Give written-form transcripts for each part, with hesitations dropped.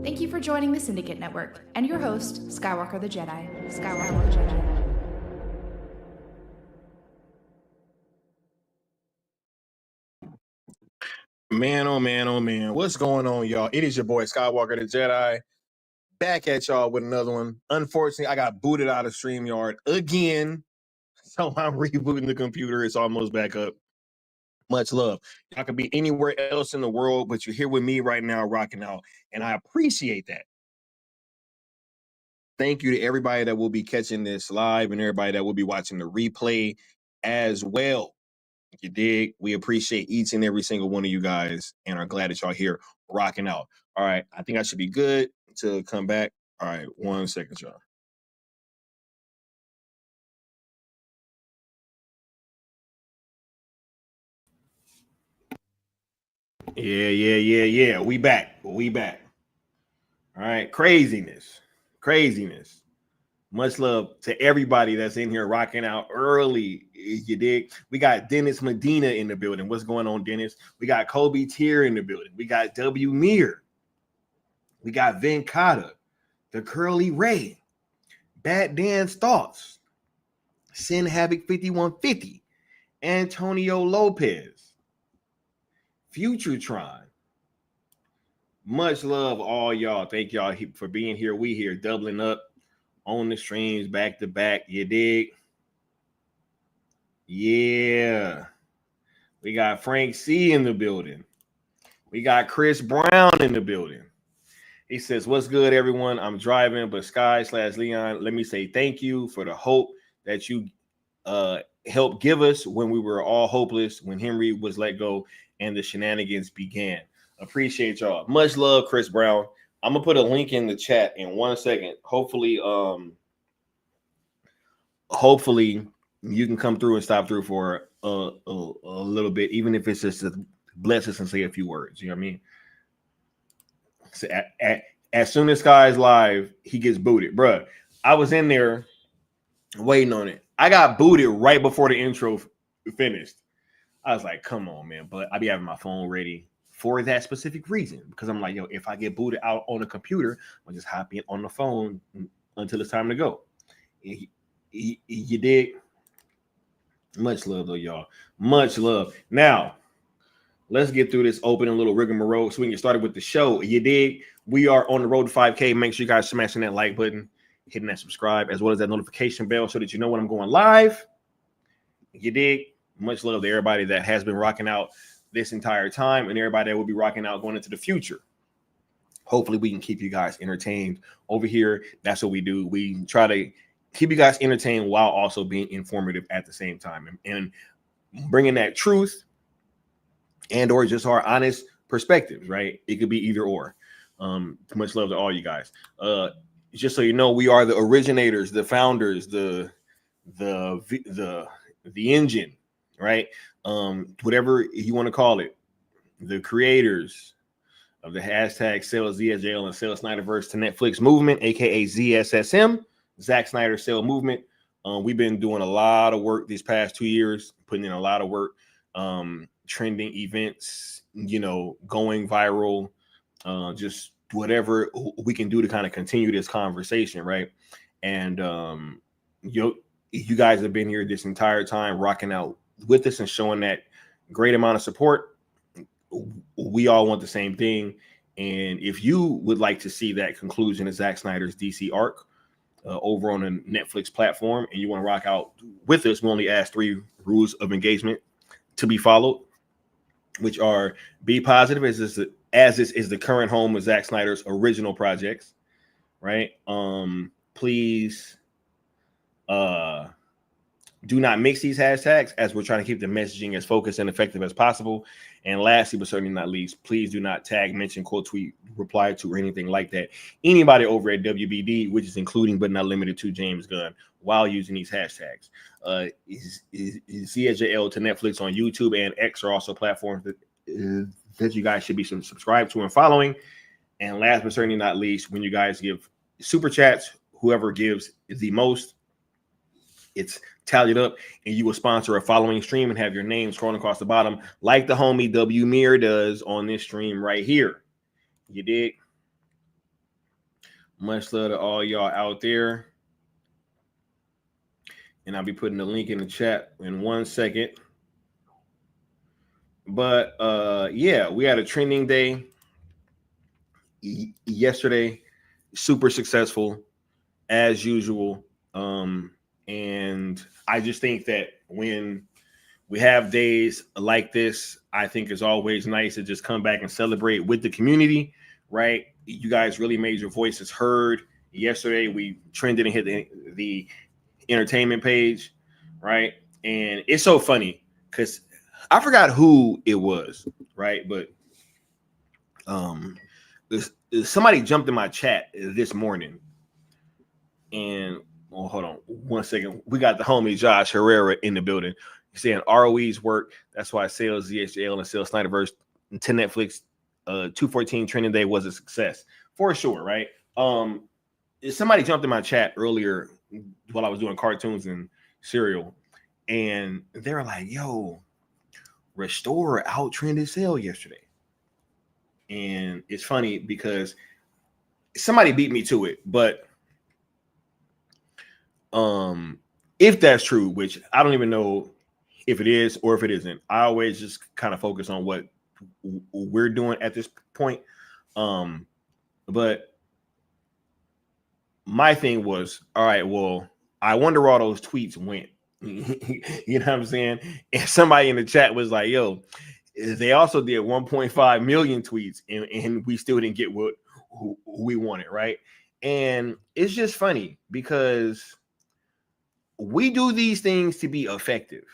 Thank you for joining the Syndicate Network and your host, Skywalker the Jedi. Skywalker the Jedi. Man, oh man, oh man. What's going on, y'all? It is your boy, Skywalker the Jedi, back at y'all with another one. Unfortunately, I got booted out of StreamYard again, so I'm rebooting the computer. It's almost back up. Much love. Y'all could be anywhere else in the world, but you're here with me right now, rocking out, and I appreciate that. Thank you to everybody that will be catching this live and everybody that will be watching the replay as well. You dig? We appreciate each and every single one of you guys and are glad that y'all here rocking out. All right. I think I should be good to come back. All right. 1 second, y'all. Yeah. We back. All right. Craziness. Much love to everybody that's in here rocking out early. You dig? We got Dennis Medina in the building. What's going on, Dennis? We got Kobe Tier in the building. We got W. Mir. We got Venkata, the Curly Ray, Bad Dan's Thoughts, Sin Havoc 5150, Antonio Lopez, Futuretron. Much love, all y'all. Thank y'all for being here. We here doubling up on the streams back to back. You dig? Yeah. We got Frank C in the building. We got Chris Brown in the building. He says, what's good, everyone? I'm driving, but Sky/Leon, let me say thank you for the hope that you helped give us when we were all hopeless, when Henry was let go and the shenanigans began. Appreciate y'all. Much love, Chris Brown. I'm gonna put a link in the chat in 1 second. Hopefully you can come through and stop through for a little bit, even if it's just to bless us and say a few words. You know what I mean? So as soon as Sky's live, he gets booted, bruh. I was in there waiting on it. I got booted right before the intro finished. I was like, come on, man. But I be having my phone ready for that specific reason, because I'm like, yo, if I get booted out on the computer, I'll just hop in on the phone until it's time to go. You dig? Much love though, y'all. Much love. Now, let's get through this opening little rigmarole so we can get started with the show. You dig? We are on the road to 5K. Make sure you guys smashing that like button, hitting that subscribe, as well as that notification bell so that you know when I'm going live. You dig? Much love to everybody that has been rocking out this entire time and everybody that will be rocking out going into the future. Hopefully we can keep you guys entertained over here. That's what we do. We try to keep you guys entertained while also being informative at the same time, and bringing that truth and or just our honest perspectives, right? It could be either or. Much love to all you guys. Just so you know, we are the originators, the founders, the engine, right? Whatever you want to call it, the creators of the hashtag Sell ZSJL and Sell Snyderverse to Netflix movement, aka ZSSM, Zack Snyder Sell movement. We've been doing a lot of work these past 2 years, putting in a lot of work, trending events, going viral, just whatever we can do to kind of continue this conversation, right? And you guys have been here this entire time, rocking out with us and showing that great amount of support. We all want the same thing. And if you would like to see that conclusion of Zack Snyder's DC arc over on a Netflix platform, and you want to rock out with us, we only ask 3 rules of engagement to be followed, which are: be positive, as this is the current home of Zack Snyder's original projects, right? Please do not mix these hashtags, as we're trying to keep the messaging as focused and effective as possible. And lastly, but certainly not least, please do not tag, mention, quote, tweet, reply to, or anything like that anybody over at WBD, which is including but not limited to James Gunn, while using these hashtags. Is CSJL to Netflix on YouTube and X are also platforms that you guys should be subscribed to and following. And last but certainly not least, when you guys give super chats, whoever gives the most, it's tallied up, and you will sponsor a following stream and have your name scrolling across the bottom like the homie W Mir does on this stream right here. You dig? Much love to all y'all out there. And I'll be putting the link in the chat in 1 second. But yeah, we had a trending day yesterday, super successful as usual. And I just think that when we have days like this, I think it's always nice to just come back and celebrate with the community, right? You guys really made your voices heard. Yesterday, we trended and hit the entertainment page, right? And it's so funny because I forgot who it was, right? But somebody jumped in my chat this morning, and well, hold on 1 second. We got the homie Josh Herrera in the building. He's saying ROE's work. That's why Sales ZHL and Sales Snyderverse to Netflix 214 training day was a success for sure, right? Somebody jumped in my chat earlier while I was doing cartoons and cereal, and they were like, "Yo, Restore out trended Sale yesterday." And it's funny because somebody beat me to it, but if that's true, which I don't even know if it is or if it isn't, I always just kind of focus on what we're doing at this point. But my thing was, all right, well, I wonder where all those tweets went. You know what I'm saying? And somebody in the chat was like, yo, they also did 1.5 million tweets and we still didn't get what we wanted, right? And it's just funny because we do these things to be effective.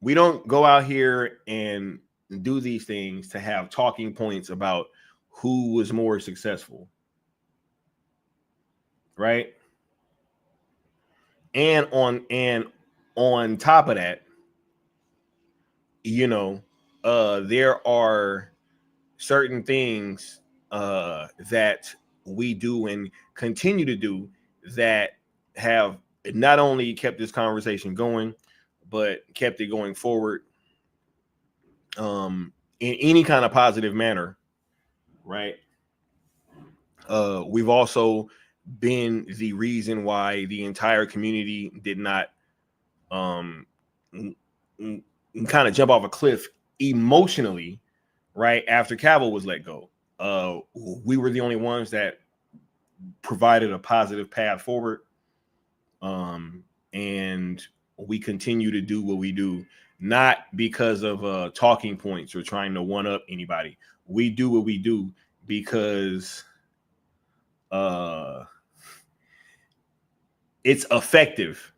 We don't go out here and do these things to have talking points about who was more successful, right? And on top of that, there are certain things that we do and continue to do that have not only kept this conversation going, but kept it going forward in any kind of positive manner, right? We've also been the reason why the entire community did not kind of jump off a cliff emotionally, right after Cavill was let go. We were the only ones that provided a positive path forward, and we continue to do what we do, not because of talking points or trying to one up anybody. We do what we do because it's effective.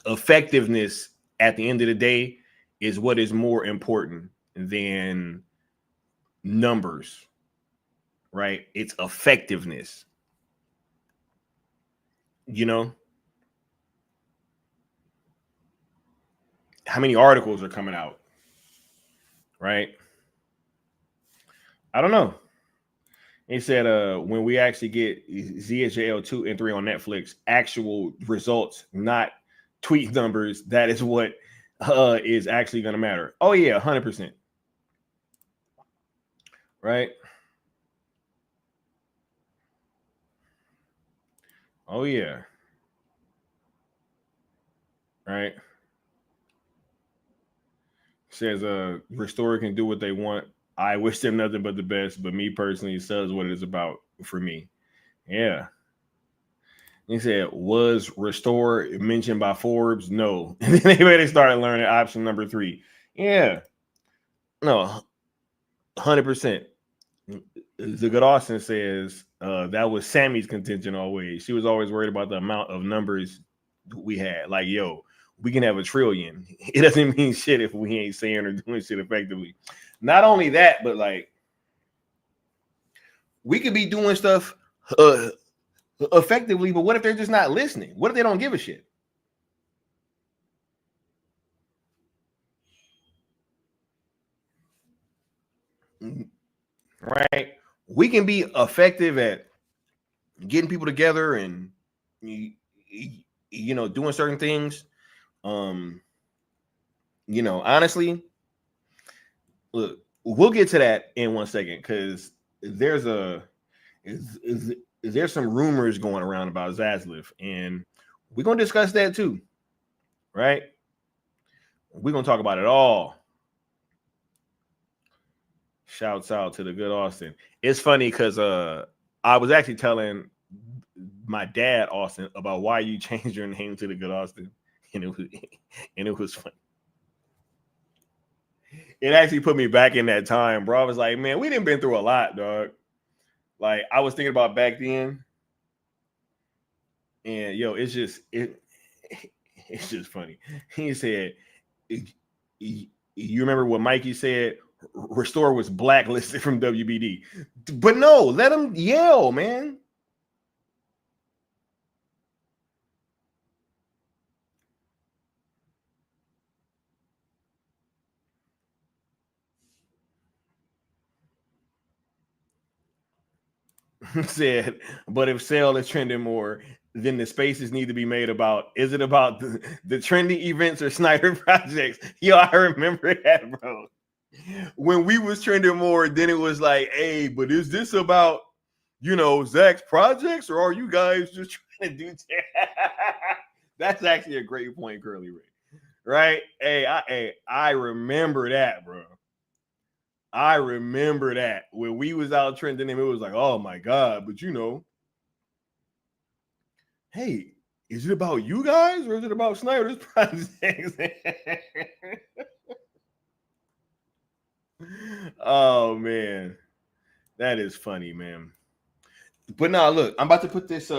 Effectiveness at the end of the day is what is more important than numbers, right? It's effectiveness. You know, how many articles are coming out, right? I don't know. He said, when we actually get ZHL 2 and 3 on Netflix, actual results, not tweet numbers, that is what is actually going to matter. Oh, yeah, 100%. Right? Oh, yeah. Right? Says, Restore can do what they want. I wish them nothing but the best, but me personally, it says what it is about for me. Yeah. He said, was Restore mentioned by Forbes? No. And then they started learning option number 3. Yeah. No, 100%. The good Austin says that was Sammy's contention always. She was always worried about the amount of numbers we had. Like, yo, we can have a trillion. It doesn't mean shit if we ain't saying or doing shit effectively. Not only that, but like, we could be doing stuff effectively, but what if they're just not listening? What if they don't give a shit? Right? We can be effective at getting people together and doing certain things. Honestly, look, we'll get to that in 1 second because there's some rumors going around about Zaslav, and we're gonna discuss that too, right? We're gonna talk about it all. Shouts out to the good Austin. It's funny because I was actually telling my dad Austin about why you changed your name to the good Austin, and it was funny. It actually put me back in that time, bro. I was like, man, we didn't been through a lot, dog. Like, I was thinking about back then, and yo, it's just funny. He said, you remember what Mikey said? Restore was blacklisted from WBD, but no, let him yell, man. Said, but if sale is trending more, then the spaces need to be made about, is it about the trendy events or Snyder projects? Yo, I remember that, bro. When we was trending more, then it was like, hey, but is this about, Zach's projects, or are you guys just trying to do that? That's actually a great point, Curly Ray. Right? Hey, I remember that, bro. I remember that when we was out trending him, it was like, oh my God, but hey, is it about you guys or is it about Snyder's projects? Oh man, that is funny, man. But now look, I'm about to put this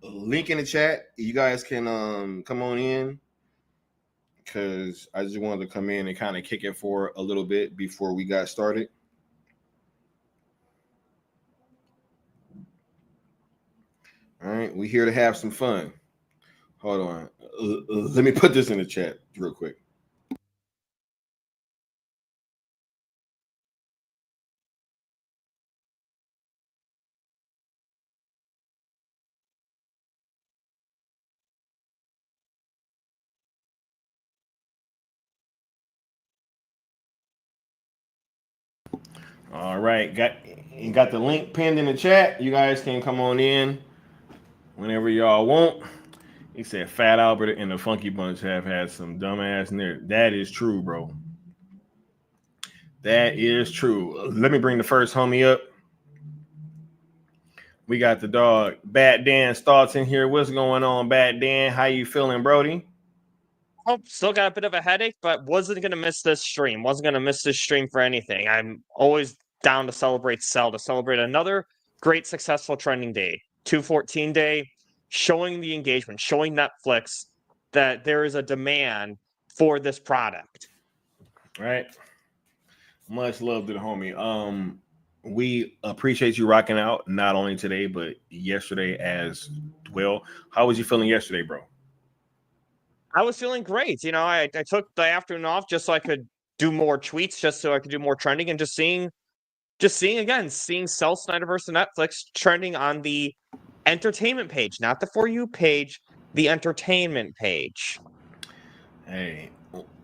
link in the chat. You guys can come on in because I just wanted to come in and kind of kick it for a little bit before we got started. All right, we're here to have some fun. Hold on. Let me put this in the chat real quick. All right, you got the link pinned in the chat. You guys can come on in whenever y'all want. He said Fat Albert and the Funky Bunch have had some dumbass niggas. That is true, bro. That is true. Let me bring the first homie up. We got the dog Bad Dan's thoughts in here. What's going on, Bad Dan? How you feeling, Brody? Oh, still got a bit of a headache, but wasn't going to miss this stream. Wasn't going to miss this stream for anything. I'm always down to celebrate to celebrate another great, successful trending day. 214 day, showing the engagement, showing Netflix that there is a demand for this product. Right. Much love to the homie. We appreciate you rocking out not only today but yesterday as well. How was you feeling yesterday, bro? I was feeling great. You know, I took the afternoon off just so I could do more tweets, just so I could do more trending, and seeing Cell Snyderverse and Netflix trending on the entertainment page, not the For You page, the entertainment page. Hey,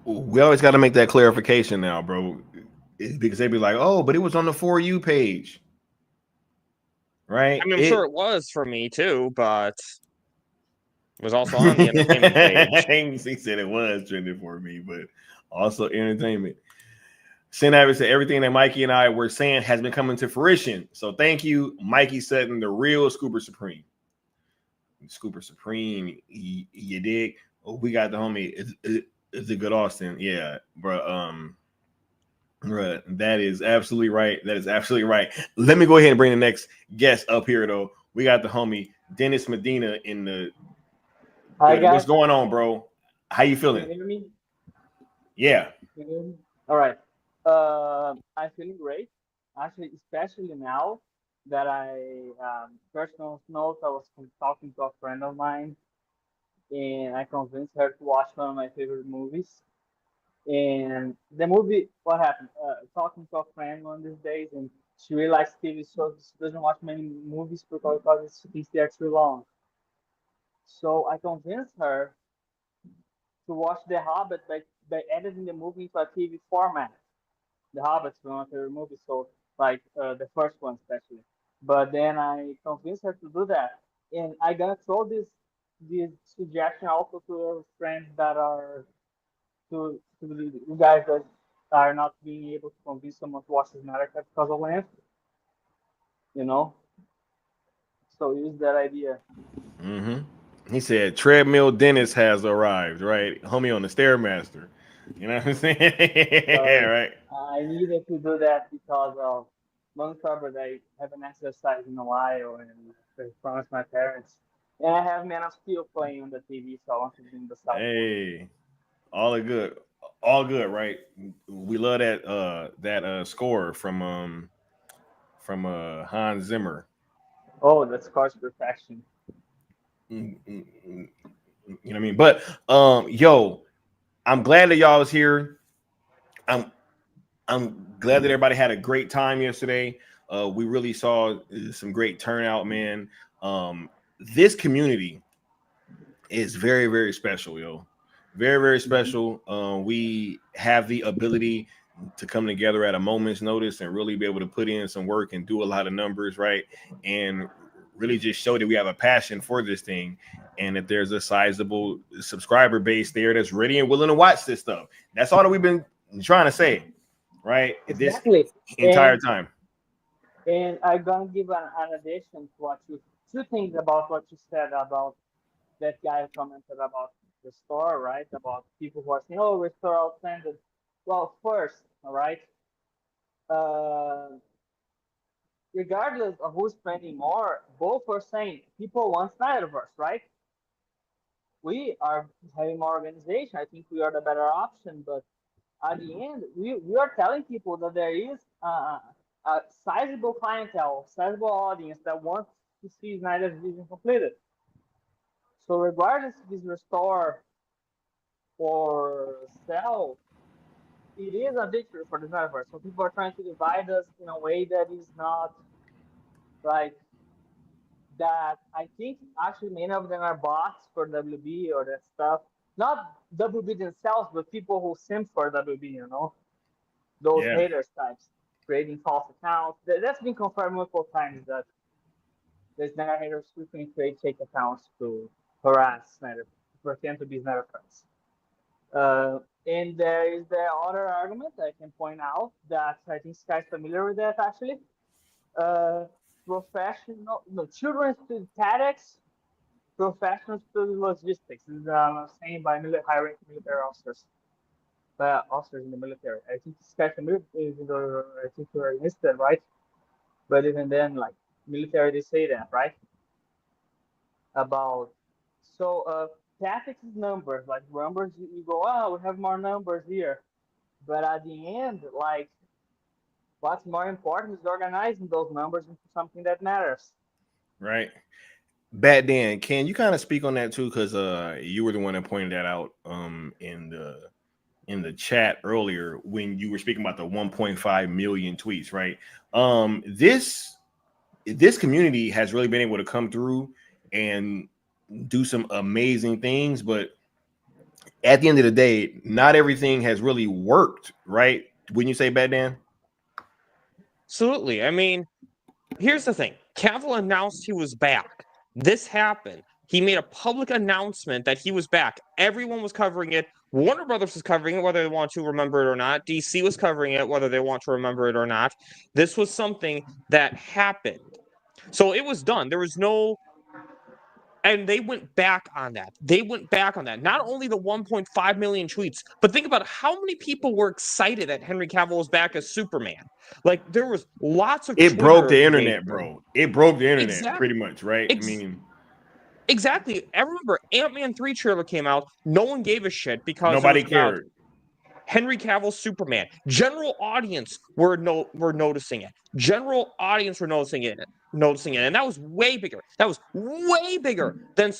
we always got to make that clarification now, bro, because they'd be like, "Oh, but it was on the For You page." Right? I mean, I'm sure it was for me too, but it was also on the entertainment page. He said it was trending for me, but also entertainment. Sin Abbott said everything that Mikey and I were saying has been coming to fruition. So thank you, Mikey Sutton, the real Scooper Supreme. Scooper Supreme, you dig? Oh, we got the homie. It's a good Austin. Yeah, bro. Bro, that is absolutely right. That is absolutely right. Let me go ahead and bring the next guest up here, though. We got the homie Dennis Medina in the. Hi guys. What's going on, bro? How you feeling? Can you hear me? Yeah. Can you hear me? All right. I'm feeling great. Actually, especially now that personal note, I was talking to a friend of mine, and I convinced her to watch one of my favorite movies. And the movie, what happened? Talking to a friend one of these days, and she really likes TV shows. She doesn't watch many movies because she thinks they are too long. So I convinced her to watch The Hobbit by editing the movie into a TV format. The Hobbit's one of my favorite movies, so like the first one especially. But then I convinced her to do that, and I gonna throw this suggestion also to your friends that are to the you guys that are not being able to convince someone to watch this matter because of length, you know. So use that idea. Mm-hmm. He said treadmill Dennis has arrived, right? Homie on the Stairmaster. You know what I'm saying? Right. I needed to do that because of long covered. I haven't exercised in a while, and I promised my parents. And I have Man of Steel playing on the TV, so I want to bring the South. Hey, all good, right? We love that score from Hans Zimmer. Oh, that's course perfection. You know what I mean? But yo, I'm glad that y'all was here. I'm glad that everybody had a great time yesterday. We really saw some great turnout, man. This community is very, very special, yo. Very, very special. We have the ability to come together at a moment's notice and really be able to put in some work and do a lot of numbers, right? And really just show that we have a passion for this thing and that there's a sizable subscriber base there that's ready and willing to watch this stuff. That's all that we've been trying to say, right? Exactly. This entire time. And I'm gonna give an addition to what two things about what you said about that guy who commented about the store, right? About people who are saying, "Oh, restore outstanding." Well, first, all right. Uh, Regardless of who's spending more, both are saying people want Snyderverse, right? We are having more organization. I think we are the better option, but at the end, we are telling people that there is a sizable clientele, sizable audience that wants to see Snyder's vision completed. So regardless if it's restore or sell, it is a victory for the Snyderverse. So people are trying to divide us in a way that is not like that. I think actually many of them are bots for WB or that stuff. Not WB themselves, but people who simp for WB, you know, those haters types. creating false accounts. That's been confirmed multiple times that the Snyder haters frequently create fake accounts to harass Snyder, to pretend to be Snyder fans. And there is the other argument I can point out that I think Sky's familiar with that actually. Professional, no, children study tactics, professionals study logistics. This is saying by high-ranking military officers. Officers in the military. I think Sky's familiar. I think you're enlisted, right? But even then, like military, they say that, right? About tactics is numbers. Like numbers, you go, oh, we have more numbers here. But at the end, like what's more important is organizing those numbers into something that matters. Right. Bad Dan, can you kind of speak on that too? Because you were the one that pointed that out in the chat earlier when you were speaking about the 1.5 million tweets, right? This community has really been able to come through and do some amazing things, but at the end of the day, not everything has really worked, right? When you say Bad Dan? Absolutely. I mean, here's the thing. Cavill announced he was back. This happened. He made a public announcement that he was back. Everyone was covering it. Warner Brothers was covering it, whether they want to remember it or not. DC was covering it, whether they want to remember it or not. This was something that happened. So it was done. There was no... And they went back on that. Not only the 1.5 million tweets, but think about how many people were excited that Henry Cavill was back as Superman. Like, there was lots of It broke the Twitter internet, bro. It broke the internet Exactly. pretty much, right? I mean, exactly. I remember Ant-Man 3 trailer came out. No one gave a shit because nobody it was about cared. Henry Cavill's Superman. General audience were noticing it. And that was way bigger. That was way bigger than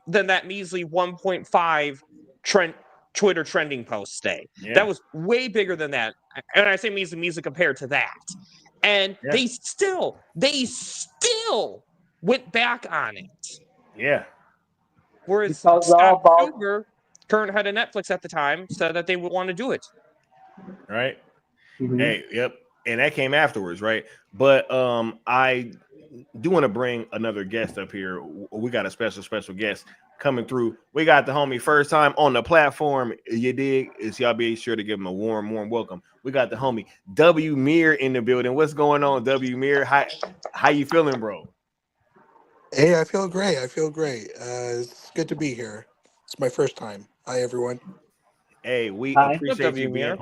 that measly 1.5 Twitter trending posts day. Yeah. That was way bigger than that. And I say measly compared to that. And they still went back on it. Yeah. Whereas Scott Cooper, current head of Netflix at the time, said that they would want to do it. Right. Mm-hmm. Hey, yep. And that came afterwards, right? But I do want to bring another guest up here. We got a special guest coming through. We got the homie first time on the platform. You dig? So y'all be sure to give him a warm welcome. We got the homie W Mir in the building. What's going on, W Mir? How you feeling, bro? Hey, I feel great. It's good to be here. It's my first time. Hi, everyone. Hey, we appreciate you being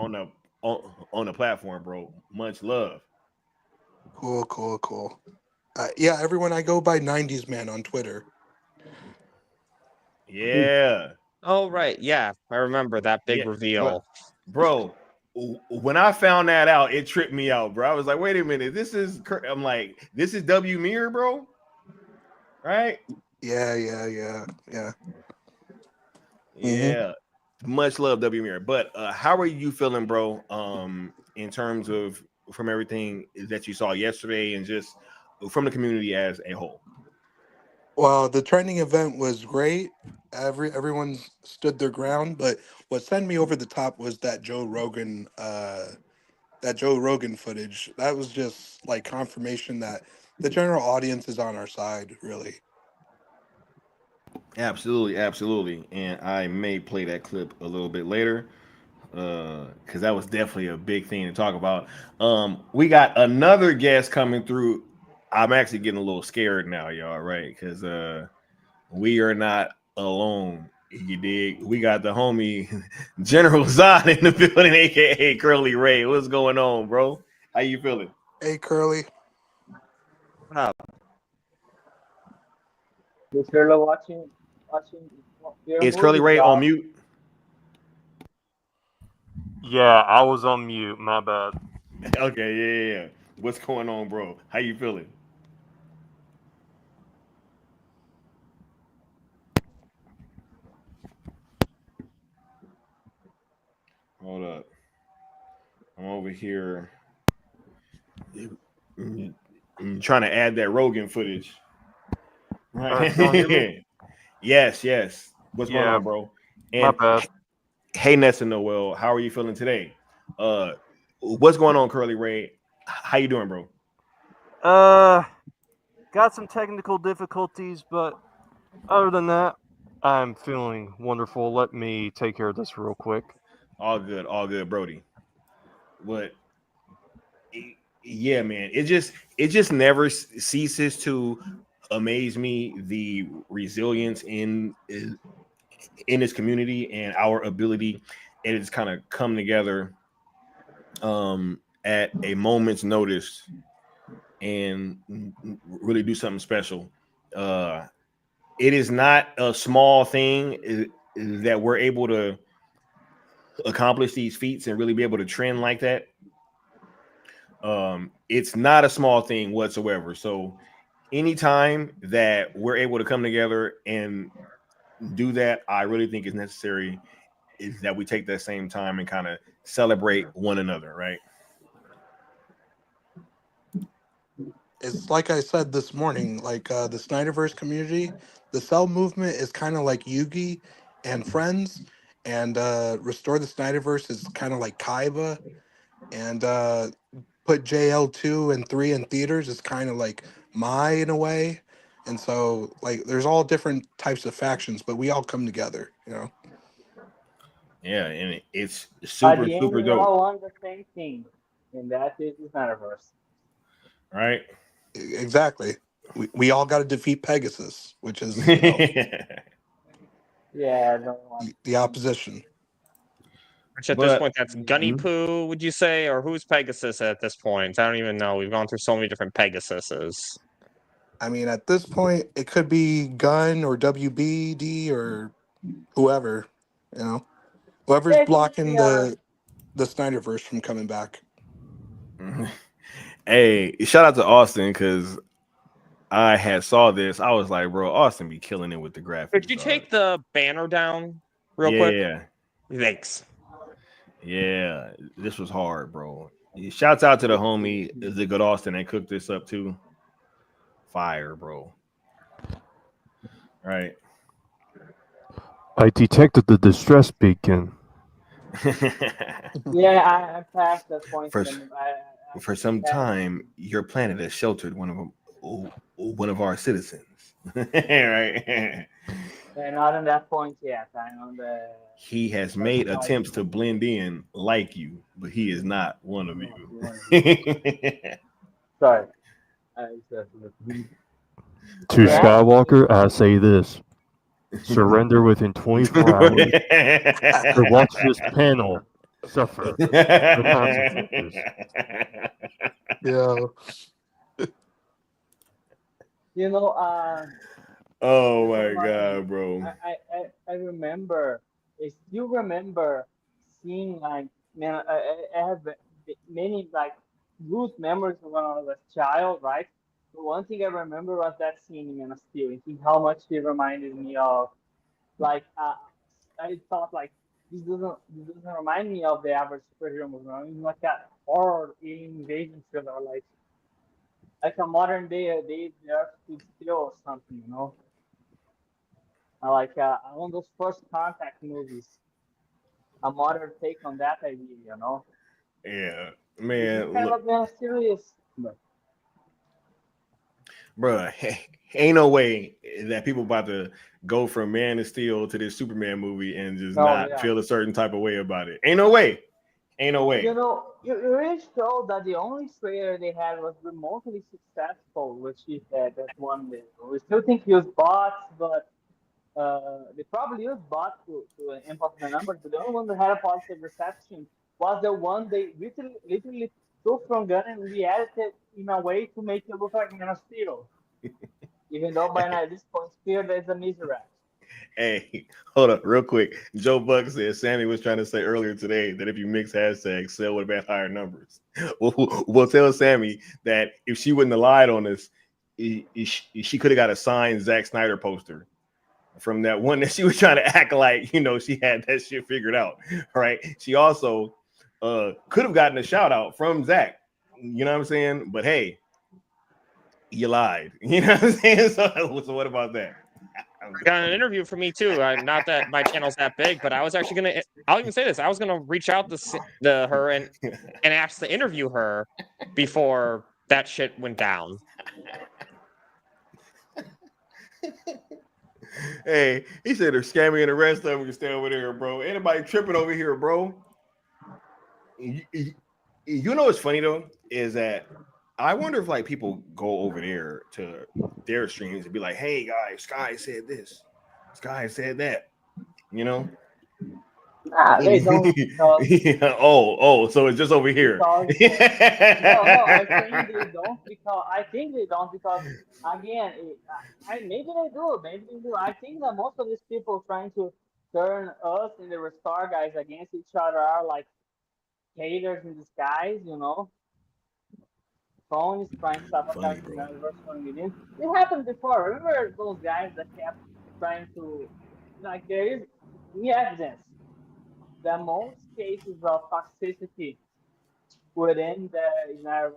on the platform, bro. Much love. Cool. Yeah, everyone, I go by 90s Man on Twitter. Yeah. Oh, right. Yeah, I remember that big reveal. Bro, when I found that out, it tripped me out, bro. I was like, wait a minute. This is W Mir, bro? Right? Yeah. Yeah. Much love, W Mir. But how are you feeling, bro? In terms of from everything that you saw yesterday and just from the community as a whole? Well, the trending event was great. Everyone stood their ground, but what sent me over the top was that Joe Rogan footage. That was just like confirmation that the general audience is on our side, really. Absolutely. And I may play that clip a little bit later because that was definitely a big thing to talk about. We got another guest coming through. I'm actually getting a little scared now, y'all, right? Because we are not alone. You dig? We got the homie General Zod in the building, aka Curly Ray. What's going on, bro? How you feeling? Hey, Curly. What up? Is Curly watching? Is Curly Ray on mute? Yeah, I was on mute. My bad. Okay, yeah. What's going on, bro? How you feeling? Hold up. I'm over here. I'm trying to add that Rogan footage. Right. Yes. What's going on, bro? And my bad. Hey, Nessa Noel, how are you feeling today? What's going on, Curly Ray? How you doing, bro? Got some technical difficulties, but other than that, I'm feeling wonderful. Let me take care of this real quick. All good, Brody. But yeah, man, it just never ceases to amaze me the resilience in this community and our ability. It has kind of come together at a moment's notice and really do something special. It is not a small thing that we're able to accomplish these feats and really be able to trend like that. It's not a small thing whatsoever. So anytime that we're able to come together and do that, I really think is necessary is that we take that same time and kind of celebrate one another, right? It's like I said this morning, like the Snyderverse community, the Cell movement is kind of like Yugi and Friends, and Restore the Snyderverse is kind of like Kaiba, and put JL2 and 3 in theaters is kind of like Mai in a way. And so, like, there's all different types of factions, but we all come together, you know? Yeah, and it's At super, the end, super we dope, all want the same thing, and that is the Snyderverse. right? Exactly. We all got to defeat Pegasus, which is, you know, Yeah, I don't want. the opposition. Which at this But point, that's Gunny Poo, would you say? Or who's Pegasus at this point? I don't even know. We've gone through so many different Pegasuses. I mean, at this point, it could be Gunn or WBD or whoever, you know, whoever's Yeah, blocking they are. the Snyderverse from coming back. hey, shout out to Austin because I had saw this. I was like, bro, Austin be killing it with the graphics. Could you take the banner down real quick? Thanks. Yeah, this was hard, bro. Shouts out to the homie, the good Austin, that cooked this up too. Fire, bro. Right. I detected the distress beacon. Yeah, I passed that point. For some time, your planet has sheltered one of our citizens. Right. And not on that point yet. I'm on the. He has made attempts to blend in like you, but he is not one of you. Sorry. To Skywalker, I say this. Surrender within 24 hours or watch this panel suffer the consequences. Yeah. You know, oh my god, bro. I remember. I still remember seeing like man. I have many like good memories when I was a child, right? The one thing I remember was that scene in Man of Steel. I think how much it reminded me of like I thought like this doesn't remind me of the average superhero movie. I mean, like that horror alien invasion thriller, like a modern day the Earth stood still or something, you know. Like one of those first contact movies, a modern take on that idea, you know. Yeah, It's man. kind Look, of serious. But bro, ain't no way that people about to go from Man of Steel to this Superman movie and just not feel a certain type of way about it. Ain't no way. Ain't no way. You know, you really showed that the only trailer they had was remotely successful, which is that one day. We still think he was bots, but they probably used bots to amp up the numbers. But the only one that had a positive reception was the one they literally took from Gun and re-edited in a way to make it look like Man of Steel. Even though by now at this point, Steel is a misdirect. Hey, hold up real quick. Joe Buck said Sammy was trying to say earlier today that if you mix hashtags, Cell would have had higher numbers. We'll tell Sammy that if she wouldn't have lied on us, she could have got a signed Zack Snyder poster from that one that she was trying to act like, you know, she had that shit figured out, right? She also could have gotten a shout out from Zack, you know what I'm saying? But hey, you lied, you know what I'm saying? So what about that? Got an interview for me too. Not that my channel's that big, but I was actually gonna. I'll even say this. I was gonna reach out to her and ask to interview her before that shit went down. Hey, he said they're scamming and the rest of them can stay over there, bro. Ain't nobody tripping over here, bro. You know what's funny though is that I wonder if like people go over there to their streams and be like, "Hey guys, Sky said this, Sky said that," you know? Nah, they don't because Yeah, oh, so it's just over here. because no, I think they don't because again, maybe they do, maybe they do. I think that most of these people trying to turn us and the Restore guys against each other are like haters in disguise, you know. Phone is trying to sabotage Funny, the bro. universal within. It happened before. Remember those guys that kept trying to like there is evidence that most cases of toxicity within the universe,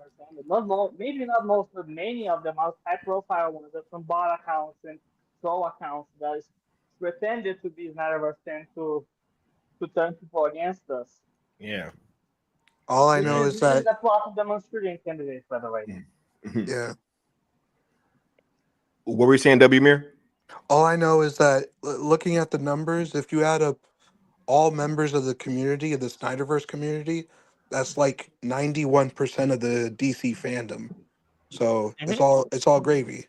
not most, maybe not most, but many of the most high-profile ones are from bot accounts and troll accounts that is pretended to be Snyderverse tend to turn people against us. Yeah. All I know is This is that the plot of the Manchurian Candidate, by the way. yeah. What were we saying, W Mir? All I know is that looking at the numbers, if you add up all members of the community, of the Snyderverse community, that's like 91% of the DC fandom. So it's all gravy.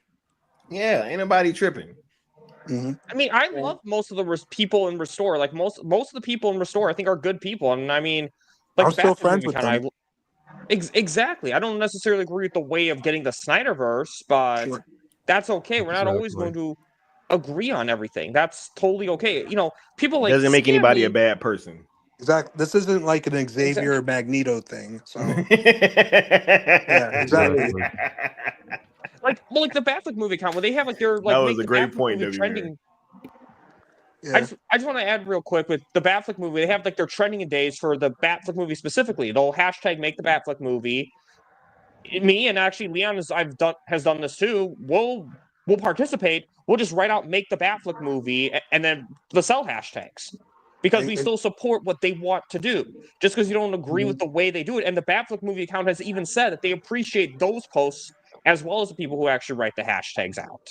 Yeah, ain't nobody tripping. Hmm. I mean, I love most of the people in Restore. Like most of the people in Restore, I think are good people. And I mean, like I'm the still Batman friends movie with kind them. of. Exactly. I don't necessarily agree with the way of getting the Snyderverse, but Sure. that's okay. We're not always Exactly. going to agree on everything. That's totally okay. You know, people like Doesn't make anybody a Scammy. bad person. Exactly. This isn't like an Exactly. Xavier Magneto thing. So yeah, exactly. Exactly. Like the Batfleck movie account where they have like their That like was make a the great Batfleck point, movie W Mir. trending. Yeah. I just want to add real quick with the Batfleck movie. They have like their trending days for the Batfleck movie specifically. They'll hashtag make the Batfleck movie. Me and actually Leon has done this too. We'll participate. We'll just write out make the Batfleck movie and then the sell hashtags because we And still support what they want to do. Just because you don't agree with the way they do it, and the Batfleck movie account has even said that they appreciate those posts as well as the people who actually write the hashtags out.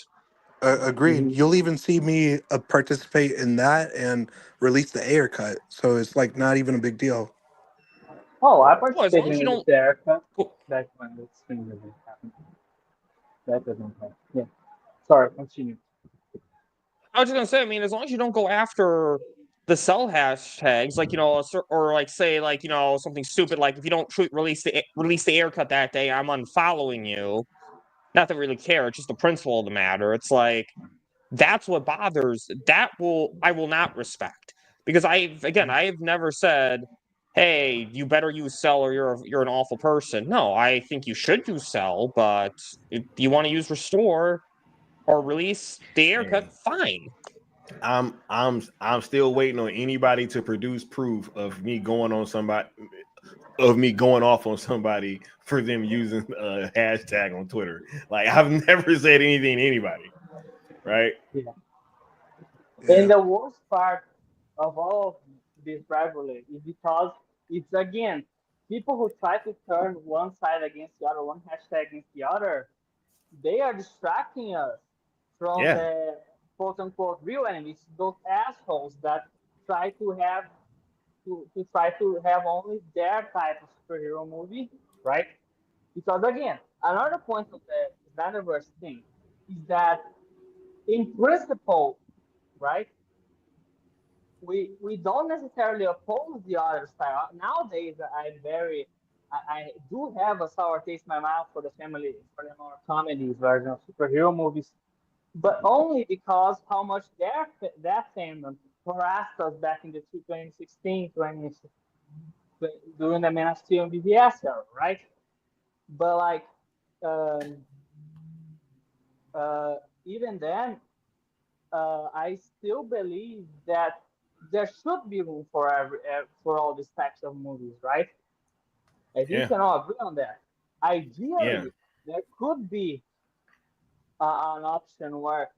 agreed. You'll even see me participate in that and release the air cut. So it's like not even a big deal. Oh, I Well, as long as participated you in this don't. haircut Well, back when this thing didn't happen. That doesn't happen. Yeah. Sorry, continue. I was just gonna say, I mean, as long as you don't go after the sell hashtags, like or like say like something stupid like if you don't release the haircut that day, I'm unfollowing you. Not that we really care, it's just the principle of the matter. It's like that's what bothers. I will not respect because I've never said, hey, you better use sell or you're an awful person. No, I think you should use sell, but if you want to use restore or release the haircut, Man, fine. I'm still waiting on anybody to produce proof of me going on somebody of me going off on somebody for them using a hashtag on Twitter. Like I've never said anything to anybody, right? Yeah. Yeah. And the worst part of all of this rivalry is because it's again people who try to turn one side against the other, one hashtag against the other, they are distracting us from Yeah, the quote unquote real enemies, those assholes that try to have to try to have only their type of superhero movie, right? Because again, another point of the Snyderverse thing is that in principle, right, we don't necessarily oppose the other style. Nowadays, I do have a sour taste in my mouth for the more comedies version of superhero movies, but only because how much that fandom harassed us back in the 2016, during the Man of Steel and BBS era, right? But like, um, uh, even then, I still believe that there should be room for all these types of movies, right? I think we yeah, can all agree on that. yeah, Ideally, there could be an option where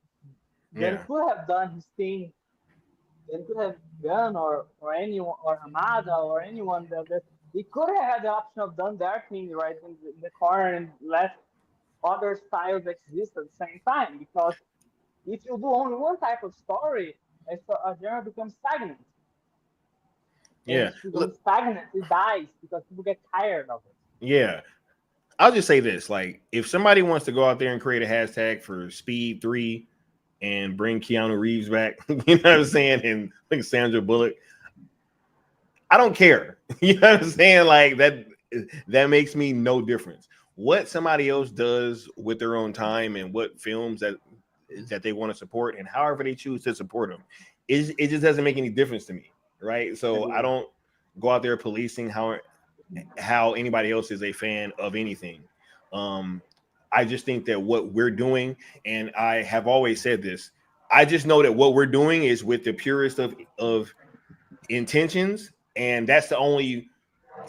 Ben yeah, could have done his thing. Ben could have done, or anyone, or Hamada, or anyone that he could have had the option of done their thing right in the corner and let other styles exist at the same time. Because if you do only one type of story, a genre becomes stagnant. And Yeah. if it becomes stagnant, it dies because people get tired of it. Yeah. I'll just say this: like, if somebody wants to go out there and create a hashtag for Speed 3 and bring Keanu Reeves back, you know what I'm saying, and like Sandra Bullock, I don't care. You know what I'm saying? Like that makes me no difference. What somebody else does with their own time and what films that they want to support and however they choose to support them, it just doesn't make any difference to me, right? So I don't go out there policing how anybody else is a fan of anything. I just think that what we're doing, and I have always said this, I just know that what we're doing is with the purest of intentions, and that's the only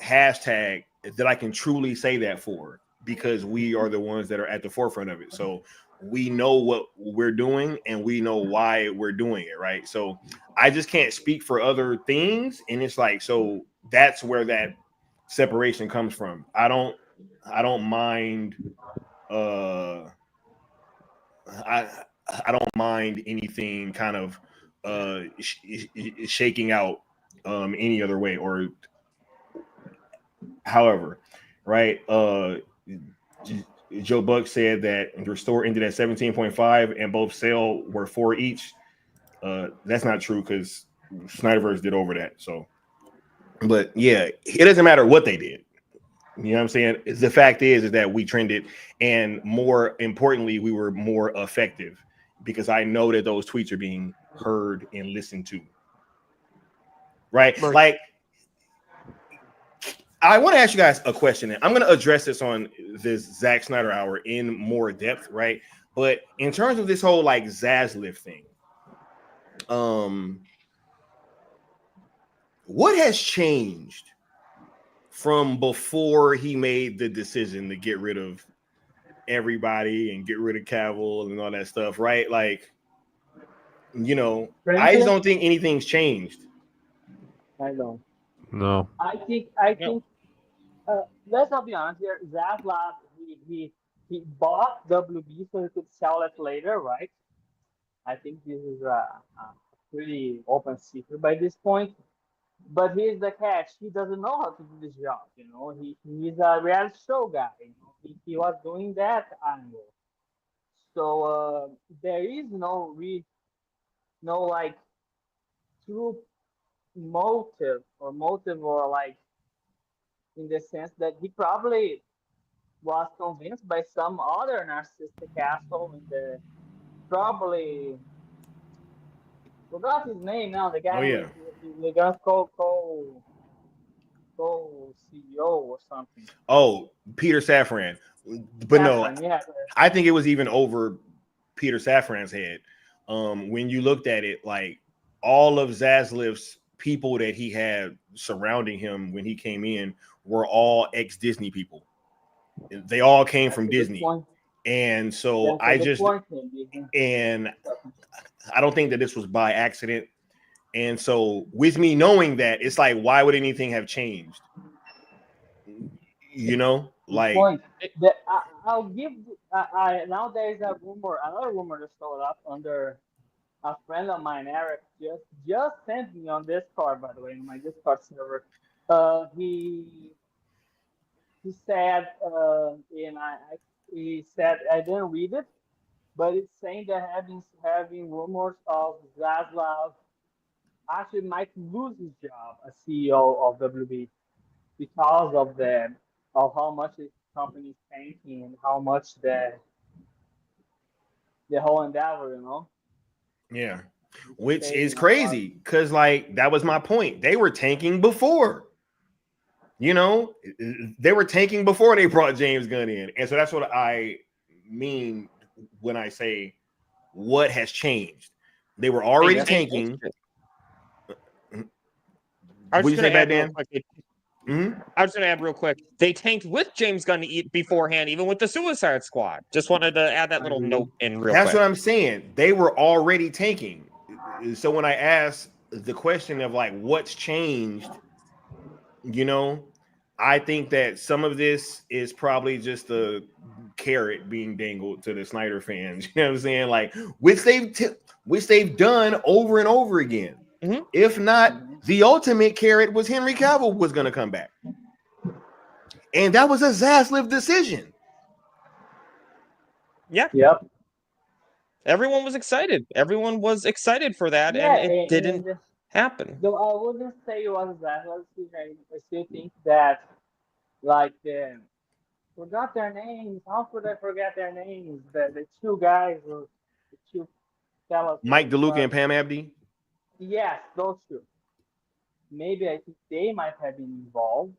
hashtag that I can truly say that for, because we are the ones that are at the forefront of it. So we know what we're doing and we know why we're doing it, right? So I just can't speak for other things, and it's like, so that's where that separation comes from. I don't mind I don't mind anything kind of shaking out any other way or however, right? Joe Buck said that the store ended at 17.5 and both sale were 4 each. That's not true because Snyderverse did over that. So, but yeah, it doesn't matter what they did. You know what I'm saying? The fact is that we trended, and more importantly, we were more effective because I know that those tweets are being heard and listened to. Right? Like, I want to ask you guys a question. I'm going to address this on this Zack Snyder Hour in more depth, right? But in terms of this whole like Zaslav thing, what has changed from before he made the decision to get rid of everybody and get rid of Cavill and all that stuff, right? Like, you know, I just don't think anything's changed. I don't. No. I think. Let's not be honest here. Zaslav, he bought WB so he could sell it later, right? I think this is a pretty open secret by this point. But here's the catch: he doesn't know how to do this job. You know, he's a reality show guy. You know, he was doing that angle. So there is no like true motive or like in the sense that he probably was convinced by some other narcissistic asshole in the probably forgot his name now. The guy the guy's co-CEO or something. Oh, Peter Safran. But Safran, no, yeah. I think it was even over Peter Safran's head. When you looked at it, like all of Zaslav's people that he had surrounding him when he came in were all ex-Disney people. They all came from Disney. And so I don't think that this was by accident. And so with me knowing that, it's like, why would anything have changed? You know, like I'll give now there's another rumor that showed up under a friend of mine, Eric, just sent me on Discord, by the way, in my Discord server. He said, he said I didn't read it, but it's saying that having rumors of Zaslav actually might lose his job as CEO of WB because of how much his company is tanking and how much the whole endeavor, you know. Yeah, which is crazy because, like, that was my point. They were tanking before. You know, they were tanking before they brought James Gunn in. And so that's what I mean when I say what has changed. They were already tanking. I was going to add real quick. I was going to add real quick. They tanked with James Gunn beforehand, even with the Suicide Squad. Just wanted to add that little note in real quick. That's what I'm saying. They were already tanking. So when I asked the question of like what's changed, you know, I think that some of this is probably just a carrot being dangled to the Snyder fans. You know what I'm saying? Like, which they've done over and over again. Mhm. If not, the ultimate carrot was Henry Cavill was going to come back, and that was a Zaslav decision. Yeah. Yep. Everyone was excited. Everyone was excited for that, Yeah, and it didn't and happen. though I wouldn't say it was that. I still think that, like, forgot their names. How could I forget their names? The two guys, or the two fellas. Mike DeLuca and Pam Abdi. Yes, those two. Maybe I think they might have been involved.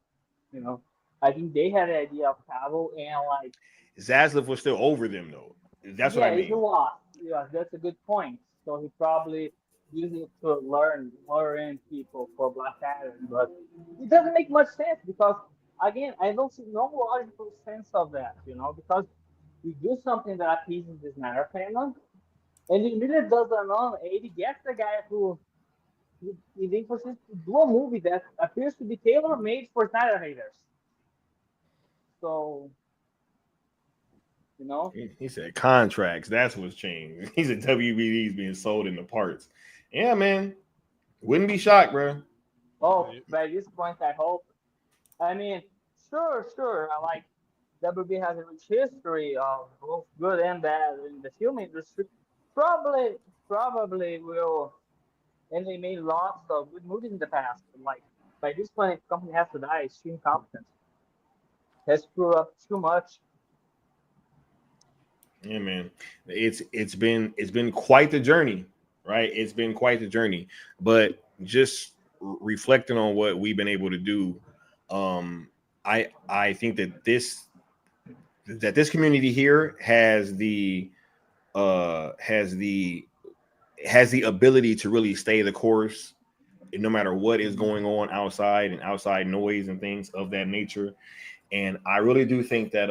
You know, I think they had an idea of Cavill, and like, Zaslav was still over them, though. That's what I it's a mean. lot. Yeah, that's a good point. So he probably used it to learn people for Black Adam, but it doesn't make much sense because, again, I don't see no logical sense of that. Because you do something that appeases the Snyder fandom, and he really doesn't know. And he gets the guy who is interested to do a movie that appears to be tailor made for Snyder haters. So, He said contracts. That's what's changed. He said WBD's being sold into parts. Yeah, man. Wouldn't be shocked, bro. Oh, by this point, I hope. I mean, sure. Like, WB has a rich history of both good and bad in the film industry. Probably will, and they made lots of good movies in the past. Like, by this point, the company has to die. It's too incompetent. Has screwed up too much. Yeah, man. It's been quite the journey, right? It's been quite the journey. But just reflecting on what we've been able to do, I think that this community here has the ability to really stay the course no matter what is going on outside and outside noise and things of that nature. And I really do think that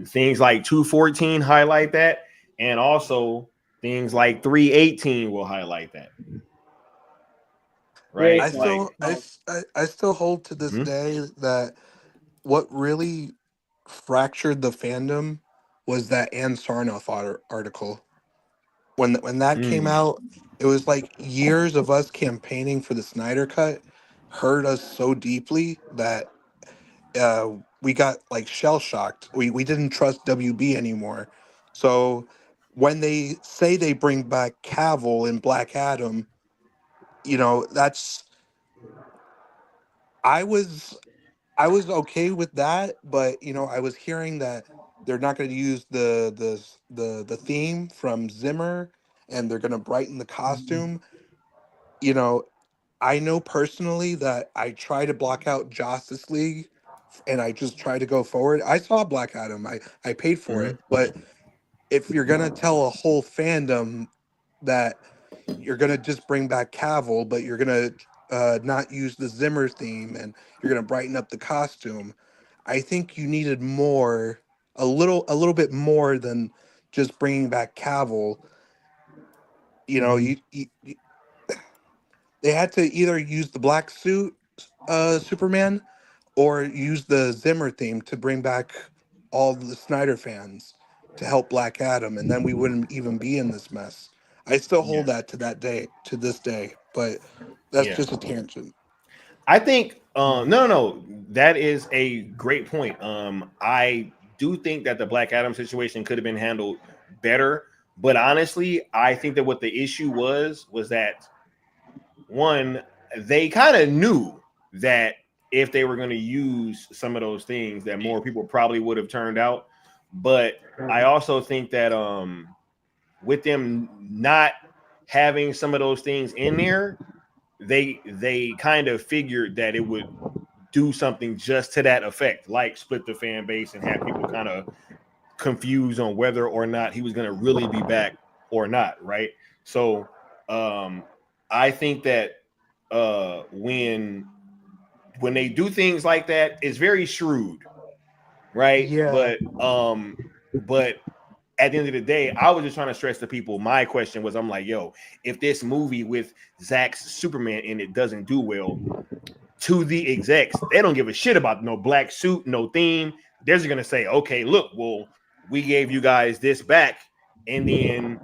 things like 214 highlight that, and also things like 318 will highlight that. Right? I still hold to this day that what really fractured the fandom was that Ann Sarnoff article. When that came out, it was like years of us campaigning for the Snyder Cut hurt us so deeply that we got like shell shocked. We didn't trust WB anymore. So when they say they bring back Cavill and Black Adam, that's I was okay with that, but I was hearing that they're not going to use the theme from Zimmer, and they're going to brighten the costume. I know personally that I try to block out Justice League, and I just try to go forward. I saw Black Adam. I paid for it, but if you're going to tell a whole fandom that you're going to just bring back Cavill, but you're going to not use the Zimmer theme, and you're going to brighten up the costume, I think you needed more, a little bit more than just bringing back Cavill. You they had to either use the black suit Superman or use the Zimmer theme to bring back all the Snyder fans to help Black Adam, and then we wouldn't even be in this mess. I still hold that to this day, but that's just a tangent. I think no, that is a great point. I do think that the Black Adam situation could have been handled better, but honestly, I think that what the issue was that one, they kind of knew that if they were going to use some of those things, that more people probably would have turned out. But I also think that with them not having some of those things in there, they kind of figured that it would do something just to that effect, like split the fan base and have people kind of confused on whether or not he was going to really be back or not, right? So I think that when they do things like that, it's very shrewd, right? Yeah. But at the end of the day, I was just trying to stress to people. My question was, I'm like, yo, if this movie with Zack's Superman in it doesn't do well, to the execs. They don't give a shit about no black suit, no theme. They're just gonna say, okay, look, well, we gave you guys this back, and then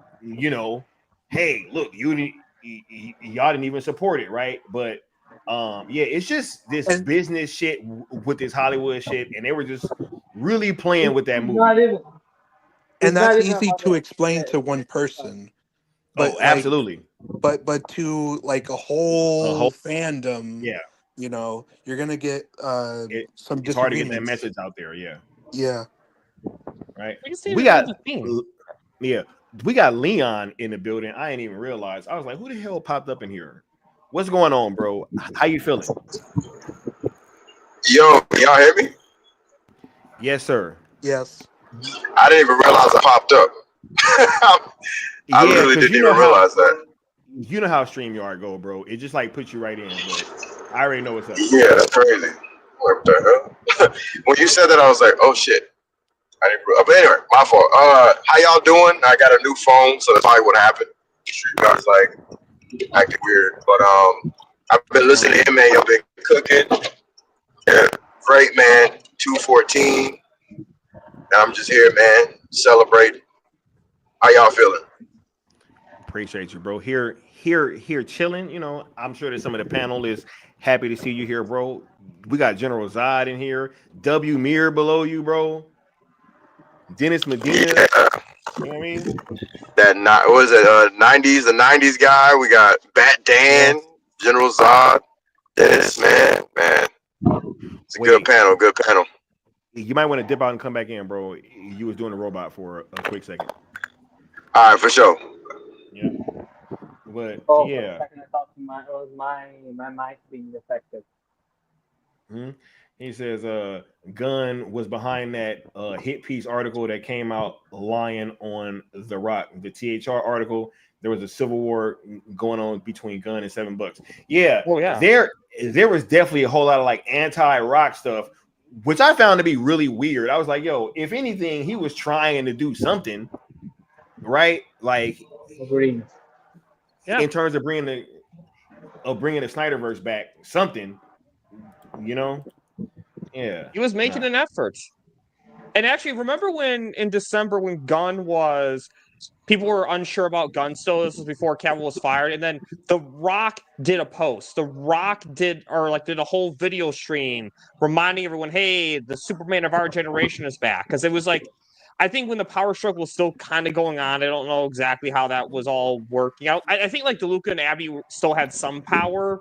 hey, look, y'all didn't even support it, right? But yeah, it's just this And business shit with this Hollywood shit, and they were just really playing with that It's movie. not even. It's not that's even easy about to the, explain to the one person, Oh, but like, absolutely. but to like a A whole whole fandom, yeah. you're gonna get some It's hard to get that disagreements. message out there. Yeah, Yeah. right. We can see We it as got a theme. yeah, we got Leon in the building. I didn't even realize. I was like, who the hell popped up in here? What's going on, bro? How you feeling? Yo, y'all hear me? Yes, sir. Yes. I didn't even realize I popped up. I Yeah, literally because didn't even realize that. you know how StreamYard go, bro. It just like puts you right in. But I already know what's up. Yeah, that's crazy. What the hell? When you said that, I was like, oh shit. I didn't. But anyway, my fault. How y'all doing? I got a new phone, so that's probably what happened. I was like acting weird, but I've been listening to him, man. Y'all been cooking. Yeah, great, man. 214. And I'm just here, man. Celebrate. How y'all feeling? Appreciate you, bro. Here, chilling. I'm sure that some of the panel is happy to see you here, bro. We got General Zod in here. W Mir below you, bro. Dennis Medina. Yeah, You know what I mean? that what was it? 90s, the 90s guy. We got Bat Dan, General Zod. Dennis, man. It's a good panel. Good panel. You might want to dip out and come back in, bro. You was doing the robot for a quick second. All right, for sure. Yeah. But For yeah. a second I thought it was my mic being affected. He says Gunn was behind that hit piece article that came out lying on The Rock. The THR article, there was a civil war going on between Gunn and $7. Yeah. Oh, yeah. There was definitely a whole lot of like anti-Rock stuff, which I found to be really weird. I was like, yo, if anything, he was trying to do something, right? Like, Agreed. in terms of bringing the Snyderverse back, something, Yeah. He was making an effort. And actually, remember when in December when Gunn was, people were unsure about Gunn still. This was before Cavill was fired, and then The Rock did a post. The Rock did a whole video stream reminding everyone, "Hey, the Superman of our generation is back." Because it was like, I think when the power struggle was still kind of going on, I don't know exactly how that was all working out. I think like DeLuca and Abby still had some power,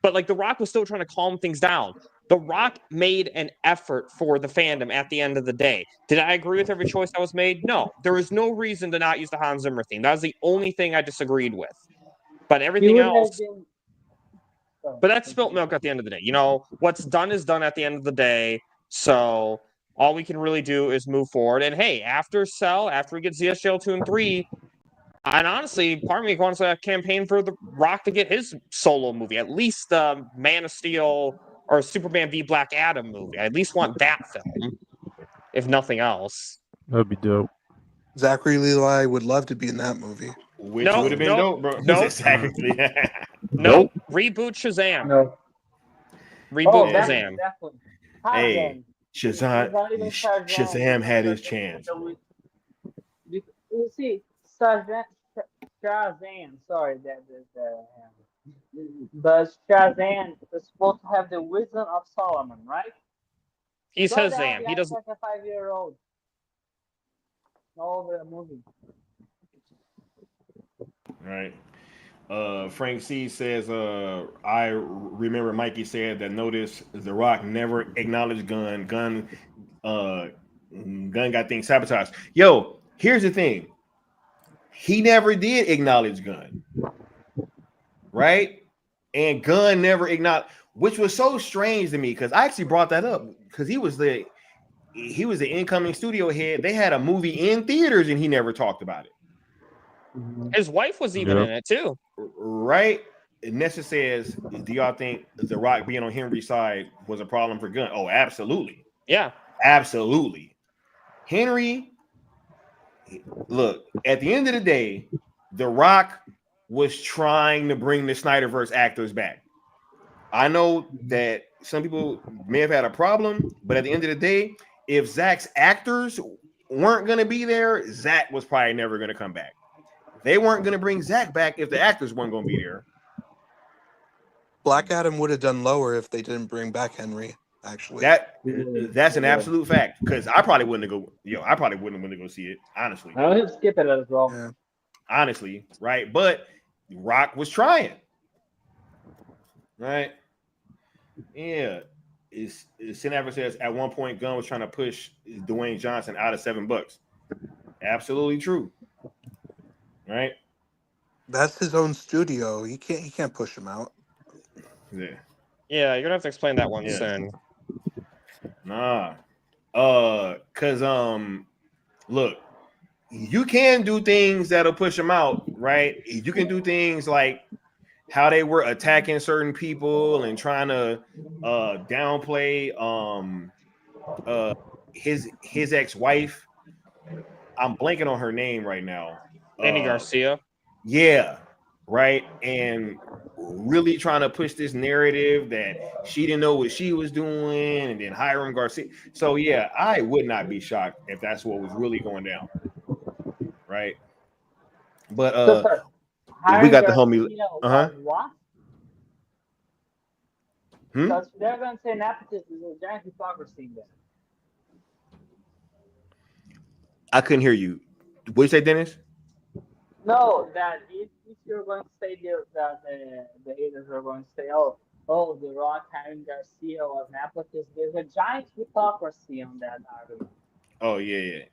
but like The Rock was still trying to calm things down. The Rock made an effort for the fandom at the end of the day. Did I agree with every choice that was made? No. There was no reason to not use the Hans Zimmer theme. That was the only thing I disagreed with. But everything else... But that's spilt milk at the end of the day. What's done is done at the end of the day. So all we can really do is move forward. And hey, after we get ZSJL 2 and 3, and honestly, part of me wants to campaign for The Rock to get his solo movie, at least the Man of Steel or Superman v Black Adam movie. I at least want that film, if nothing else. That'd be dope. Zachary Levi would love to be in that movie. Which would have been dope, bro. Exactly. Nope. Reboot Shazam. No. Reboot Shazam. Definitely. Hey, Shazam had his chance. You see, Shazam. Sorry, but Shazam is supposed to have the wisdom of Solomon, right? He's Shazam. He doesn't. Like a 5-year-old. All over the movie. Right. Frank C says, I remember Mikey said that notice The Rock never acknowledged Gunn. Gunn got things sabotaged. Yo, here's the thing. He never did acknowledge Gunn. Right? And Gunn never acknowledged, which was so strange to me because I actually brought that up because he was the incoming studio head. They had a movie in theaters and he never talked about it. His wife was even in it too. Right? Nessa says, do y'all think The Rock being on Henry's side was a problem for Gunn? Oh, absolutely. Yeah. Absolutely. Henry, look, at the end of the day, The Rock was trying to bring the Snyderverse actors back. I know that some people may have had a problem, but at the end of the day, if Zach's actors weren't going to be there, Zach was probably never going to come back. They weren't going to bring Zach back if the actors weren't going to be there. Black Adam would have done lower if they didn't bring back Henry. Actually, that's an absolute fact. Because I probably wouldn't go. I probably wouldn't want to go see it. Honestly, I would skip it as well. Yeah. Honestly, right? But Rock was trying, right? Yeah. Cinever says at one point Gunn was trying to push Dwayne Johnson out of $7. Absolutely true. Right? That's his own studio. He can't push him out. Yeah. Yeah, you're gonna have to explain that one Yeah. soon. Nah. Cause look, you can do things that'll push them out, right? You can do things like how they were attacking certain people and trying to downplay his ex-wife. I'm blanking on her name right now. Andy Garcia. Yeah, right. And really trying to push this narrative that she didn't know what she was doing, and then Hiram Garcia. So yeah, I would not be shocked if that's what was really going down. Right. But we got the homie. What? Because they're going to say nepotism is a giant hypocrisy there. I couldn't hear you. What did you say, Dennis? No, that if you're going to say that the haters are going to say, oh, The Rock hiring Garcia was nepotism, there's a giant hypocrisy on that argument. Oh yeah,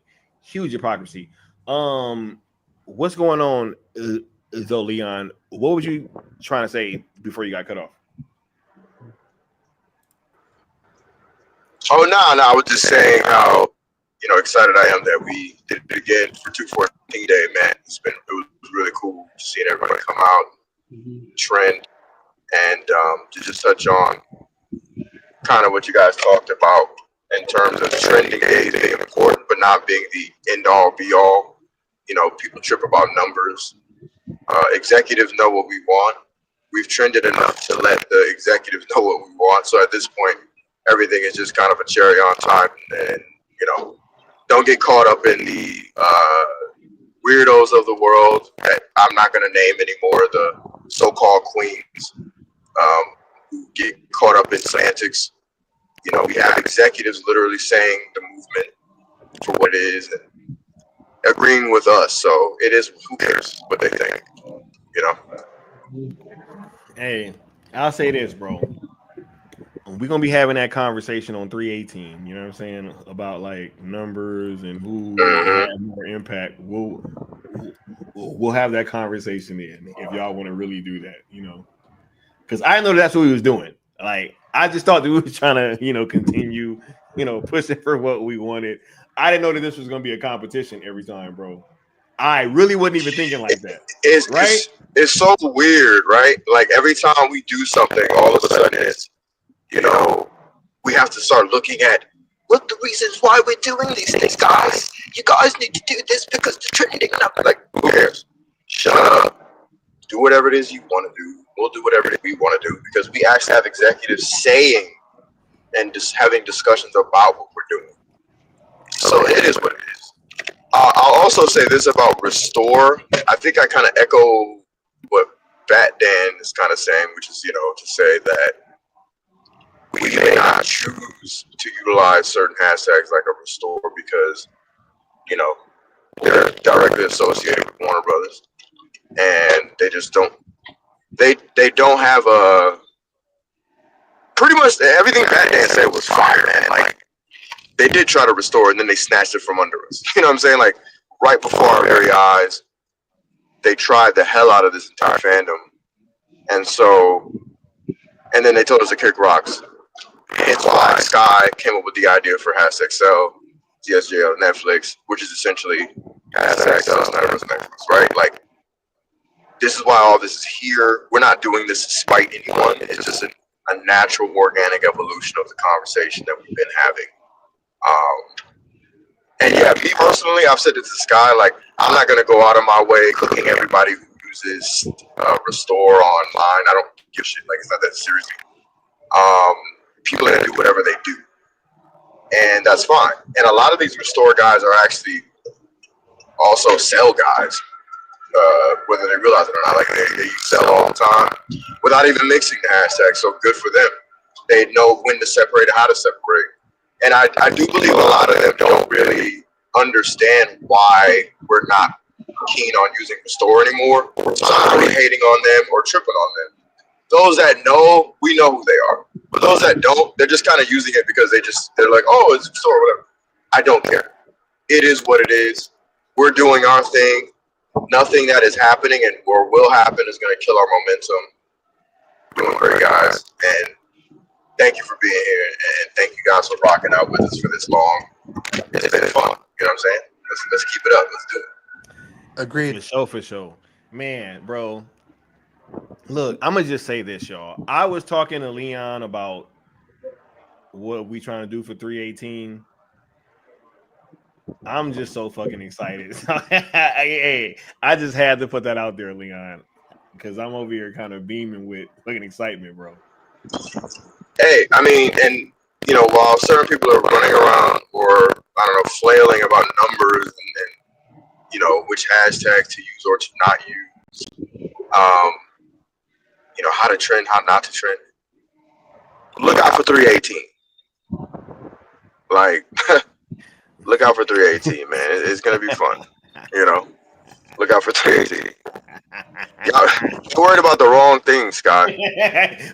huge hypocrisy. What's going on, though, Leon? What was you trying to say before you got cut off? Oh no, I was just saying how excited I am that we did it again for 214 Day, man. It was really cool seeing everybody come out, trend, and to just touch on kind of what you guys talked about in terms of trending days being important, but not being the end all be all. People trip about numbers. Executives know what we want. We've trended enough to let the executives know what we want. So at this point, everything is just kind of a cherry on top, and don't get caught up in the weirdos of the world that I'm not going to name anymore, the so-called queens who get caught up in semantics. We have executives literally saying the movement for what it is and agreeing with us. So it is, who cares what they think, Hey, I'll say this, bro. We're gonna be having that conversation on 318. You know what I'm saying, about like numbers and who had more impact. We'll have that conversation then if y'all want to really do that. Because I know that's what he was doing. Like I just thought that we was trying to continue pushing for what we wanted. I didn't know that this was gonna be a competition every time, bro. I really wasn't even thinking like that. It's so weird, right? Like every time we do something, all of a sudden it's we have to start looking at what the reasons why we're doing these things, guys. You guys need to do this because the trending. And I'm like, who cares? Shut up. Do whatever it is you want to do. We'll do whatever it is we want to do because we actually have executives saying and just having discussions about what we're doing. So it is what it is. I'll also say this about Restore. I think I kind of echo what Bat Dan is kind of saying, which is, to say that we may not choose to utilize certain hashtags like a Restore because, they're directly associated with Warner Brothers, and they just don't. They don't have a. Pretty much everything Bat Dan said was fire, man. Like they did try to restore, and then they snatched it from under us. You know what I'm saying? Like right before our very eyes, they tried the hell out of this entire fandom, and then they told us to kick rocks. It's why Sky came up with the idea for hashtag sell CSJL Netflix, which is essentially hashtag sell Netflix, right? Like, this is why all this is here. We're not doing this to spite anyone. It's just a natural, organic evolution of the conversation that we've been having. And yeah, me personally, I've said it to Sky, like, I'm not going to go out of my way clicking everybody who uses Restore online. I don't give a shit. Like, it's not that serious. People are gonna do whatever they do, and that's fine. And a lot of these restore guys are actually also sell guys, whether they realize it or not. Like they sell all the time without even mixing the hashtag. So good for them. They know when to separate and how to separate. And I do believe a lot of them don't really understand why we're not keen on using restore anymore. So I'm not really hating on them or tripping on them. Those that know, we know who they are. But those that don't, they're just kind of using it because they're like, oh, it's restore, whatever. I don't care. It is what it is. We're doing our thing. Nothing that is happening and or will happen is going to kill our momentum. Doing great, guys. And thank you for being here. And thank you guys for rocking out with us for this long. It's been fun. You know what I'm saying? Let's keep it up. Let's do it. Agreed. For sure. Man, bro. Look, I'm going to just say this, y'all. I was talking to Leon about what we trying to do for 318. I'm just so fucking excited. Hey, I just had to put that out there, Leon, because I'm over here kind of beaming with fucking excitement, bro. Hey, I mean, and you know, while certain people are running around or I don't know, flailing about numbers and you know which hashtag to use or to not use, you know how to trend, how not to trend. Look out for 318. Like, look out for 318, man. It's gonna be fun. You know, look out for 318. You're worried about the wrong thing, Sky.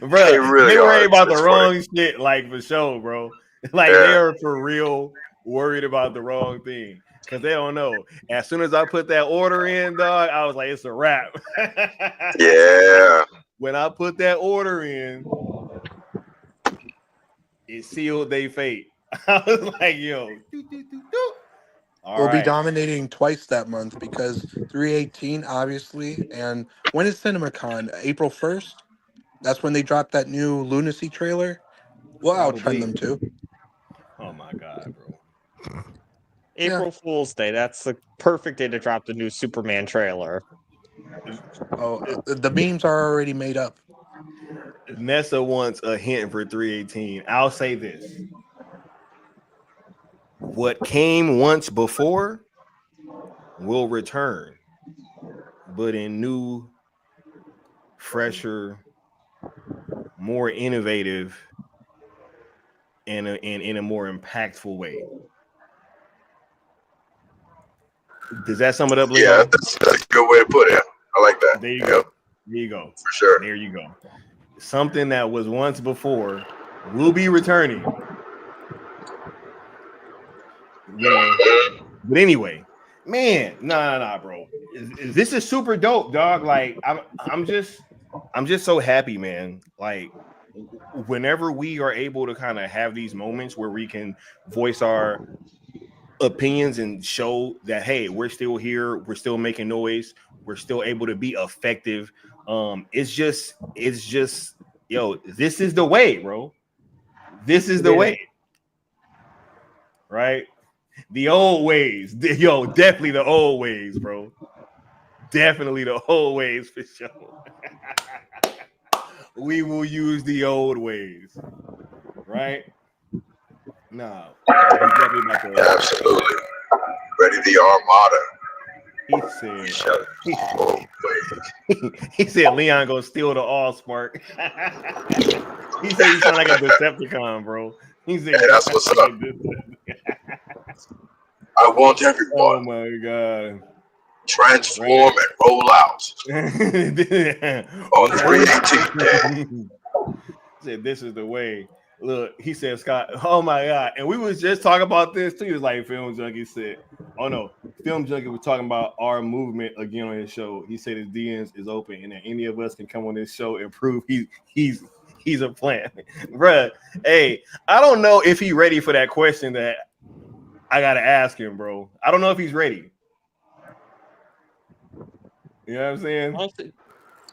Bro, they really they worried are. about It's the funny. wrong shit, like for sure, bro. Like Yeah. they're for real worried about the wrong thing because they don't know. As soon as I put that order in, dog, I was like, it's a wrap. Yeah. When I put that order in, it sealed their fate. I was like, yo, We'll be right. dominating twice that month because 318, obviously. And when is CinemaCon? April 1st? That's when they dropped that new Lunacy trailer. We'll outtrend them too. Oh my god, bro. April Fool's Day. That's the perfect day to drop the new Superman trailer. Oh, the memes are already made up. Nessa wants a hint for 318. I'll say this. What came once before will return, but in new, fresher, more innovative, and in a more impactful way. Does that sum it up, Leo? Yeah, that's a good way to put it. I like that. There you go. There you go. For sure. There you go. Something that was once before will be returning. You know, but anyway, man, nah, bro. This is super dope, dog. Like, I'm just so happy, man. Like, whenever we are able to kind of have these moments where we can voice our opinions and show that, hey, we're still here, we're still making noise, we're still able to be effective. It's just, yo, this is the way, bro. This is the way, right? The old ways, yo, definitely the old ways, bro. Definitely the old ways for sure. We will use the old ways, right? No, absolutely. Ready the Armada. He said Leon gonna steal the Allspark. He said you sound like a Decepticon, bro. He said that's what's up. I want everyone. Oh my god. Transform and roll out. On 318 day. Said this is the way. Look, he said, Scott, oh my god. And we was just talking about this too. He was like, Film Junkie said, oh no, Film Junkie was talking about our movement again on his show. He said his DMs is open and that any of us can come on this show and prove he's a plant. Bruh, hey, I don't know if he's ready for that question that I gotta ask him, bro. I don't know if he's ready. You know what I'm saying? Honestly,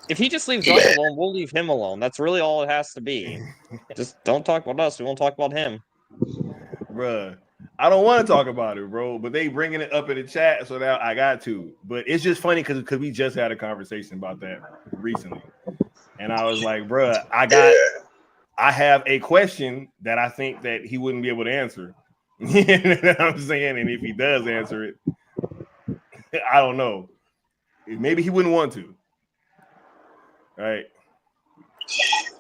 if he just leaves us alone, we'll leave him alone. That's really all it has to be. Just don't talk about us. We won't talk about him. Bruh, I don't want to talk about it, bro. But they bringing it up in the chat, so now I got to. But it's just funny because we just had a conversation about that recently. And I was like, bruh, I have a question that I think that he wouldn't be able to answer. You know what I'm saying? And if he does answer it, I don't know. Maybe he wouldn't want to. Right?